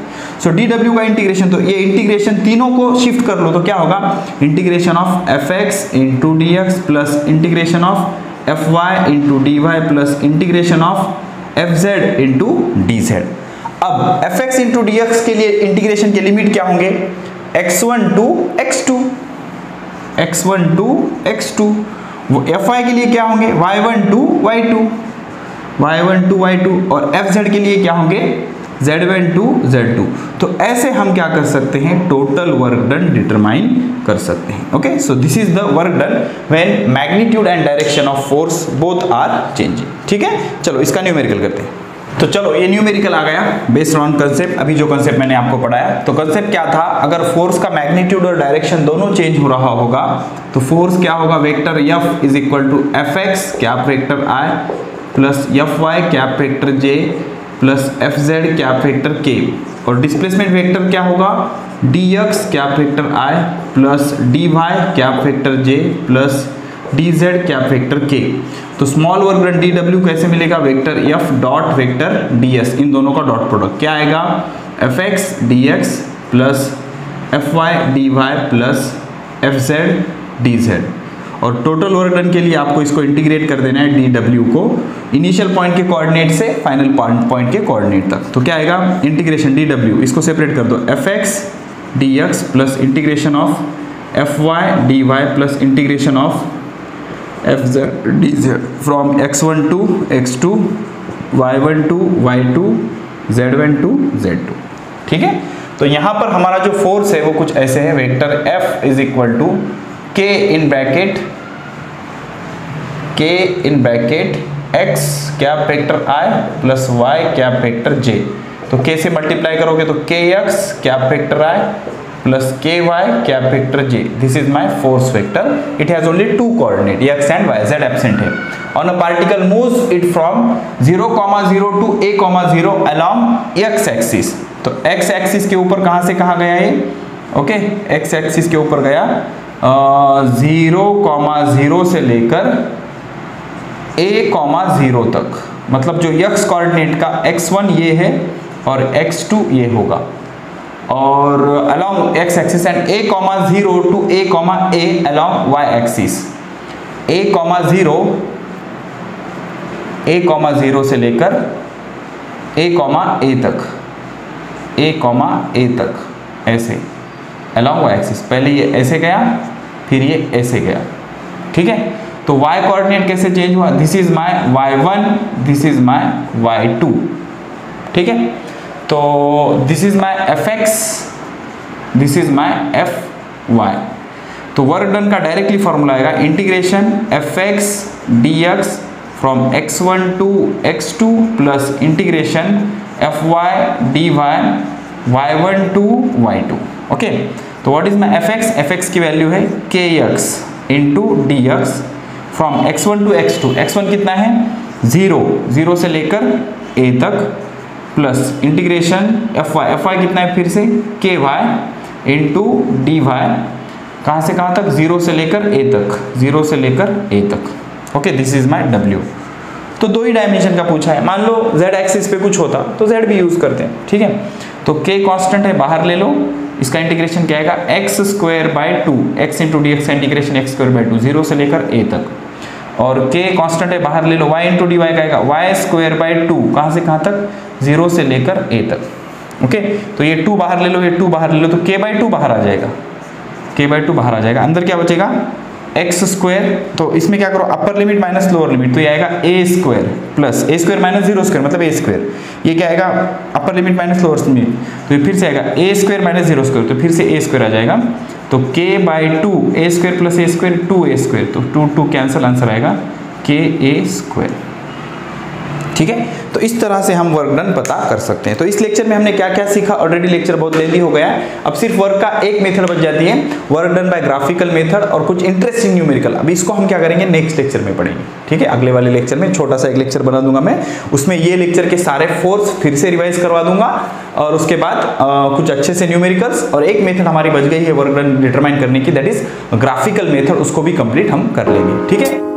Speaker 1: So dw का integration, तो ये integration तीनों को शिफ्ट कर लो तो क्या होगा? Integration of fx into dx plus integration of fy into dy plus integration of fz into dz। अब fx इंटू dx के लिए इंटीग्रेशन के लिमिट क्या होंगे? x1 to x2, x1 to x2। वो fy के लिए क्या होंगे? y1 to y2, y12 y2, और fz के लिए क्या होंगे z12 z2। तो ऐसे हम क्या कर सकते हैं, टोटल वर्क डन डिटरमाइन कर सकते हैं। Okay, so this is the work done when magnitude and direction of force both are changing. ठीक है, चलो इसका न्यूमेरिकल करते हैं। तो चलो ये न्यूमेरिकल आ गया बेस्ड ऑन कंसेप्ट। अभी जो कंसेप्ट मैंने आपको पढ़ाया, तो कंसेप्ट क्या था, अगर फोर्स का मैग्नीट्यूड और डायरेक्शन दोनों चेंज हो रहा होगा तो फोर्स क्या होगा, vector F is equal to Fx cap vector I plus Fy cap vector J plus Fz cap vector K, और डिस्प्लेसमेंट वेक्टर क्या होगा, dx cap vector I plus dy cap vector J plus dz cap vector K। तो small work done dw कैसे मिलेगा, vector F dot vector ds, इन दोनों का dot product क्या आएगा, Fx dx plus Fy dy plus Fz dz। और total work done के लिए आपको इसको इंटीग्रेट कर देना है dw को इनिशियल पॉइंट के कोऑर्डिनेट से फाइनल पॉइंट के कोऑर्डिनेट तक। तो क्या आएगा, इंटीग्रेशन dw, इसको सेपरेट कर दो, Fx dx plus integration of Fy dy plus integration of Fz dz from x1 to x2 y1 to y2 z1 to z2। ठीक है, तो यहां पर हमारा जो फोर्स है वो कुछ ऐसे है, vector F is equal to k in bracket x cap vector I plus y cap vector j। तो k से मल्टीप्लाई करोगे तो kx cap vector I plus ky cap vector j, this is my force vector, it has only two coordinate x and y, z absent है। On a particle moves it from 0, 0 to a, 0 along x axis, तो x axis के ऊपर कहाँ से कहाँ गया ये, okay x axis के ऊपर गया 0, 0 से लेकर a, 0 तक, मतलब जो x कोऑर्डिनेट का x1 ये है और x2 ये होगा, और along x axis and a, 0 to a along y axis, a, 0 से लेकर a तक, ऐसे along y axis, पहले ये ऐसे गया फिर ये ऐसे गया। ठीक है, तो y कोऑर्डिनेट कैसे चेंज हुआ, this is my y1, this is my y2। ठीक है, तो this is my Fx, this is my Fy। तो वर्क डन का डायरेक्टली फॉर्मूला आएगा integration Fx dx from x1 to x2 plus integration Fy dy y1 to y2। Okay, तो what is my Fx, Fx की value है kx into dx from x1 to x2, x1 कितना है 0, 0 से लेकर a तक plus integration Fy कितना है फिर से ky इंटू dy, कहाँ से कहाँ तक 0 से लेकर a तक, 0 से लेकर a तक। Okay, this is my w। तो दो ही डायमेंशन का पूछा है, मान लो z एक्सिस पे कुछ होता तो z भी यूज करते हैं। ठीक है, तो k कांस्टेंट है, बाहर ले लो, इसका इंटीग्रेशन क्या आएगा x² 2, x into d x integration x² 2, 0 से लेकर a तक, और k कांस्टेंट है, बाहर ले लो, y इंटू डी वाई का आएगा y² 2, कहाँ से कहाँ तक 0 से लेकर a तक। ओके, तो ये 2 बाहर ले लो, ये 2 बाहर ले लो, तो k/2 बाहर आ जाएगा, k/2 बाहर आ जाएगा, अंदर क्या बचेगा x²। तो इसमें क्या करो, अपर लिमिट माइनस लोअर लिमिट, तो ये आएगा a² प्लस a² माइनस 0² मतलब a², ये क्या आएगा अपर लिमिट माइनस लोअर लिमिट, तो ये फिर से आएगा a² माइनस 0², तो फिर से a² आ जाएगा, तो k/2 a² plus a², 2a², तो 2 कैंसिल, आंसर आएगा ka²। ठीक है, तो इस तरह से हम वर्क डन पता कर सकते हैं। तो इस लेक्चर में हमने क्या क्या सीखा, ऑलरेडी लेक्चर बहुत लेंथी हो गया है, अब सिर्फ वर्क का एक मेथड बच जाती है, work done bye graphical method, और कुछ इंटरेस्टिंग न्यूमेरिकल। अब इसको हम क्या करेंगे, नेक्स्ट लेक्चर में पढ़ेंगे। ठीक है, अगले वाले लेक्चर में छोटा सा एक लेक्चर बना दूंगा मैं, उसमें ये लेक्चर के सारे फोर्स फिर से रिवाइज करवा दूंगा, और उसके बाद कुछ अच्छे से न्यूमेरिकल्स, और एक मेथड हमारी बच गई है वर्क डन डिटरमाइन करने की, दैट इज ग्राफिकल मेथड, उसको भी कंप्लीट हम कर लेंगे। ठीक है।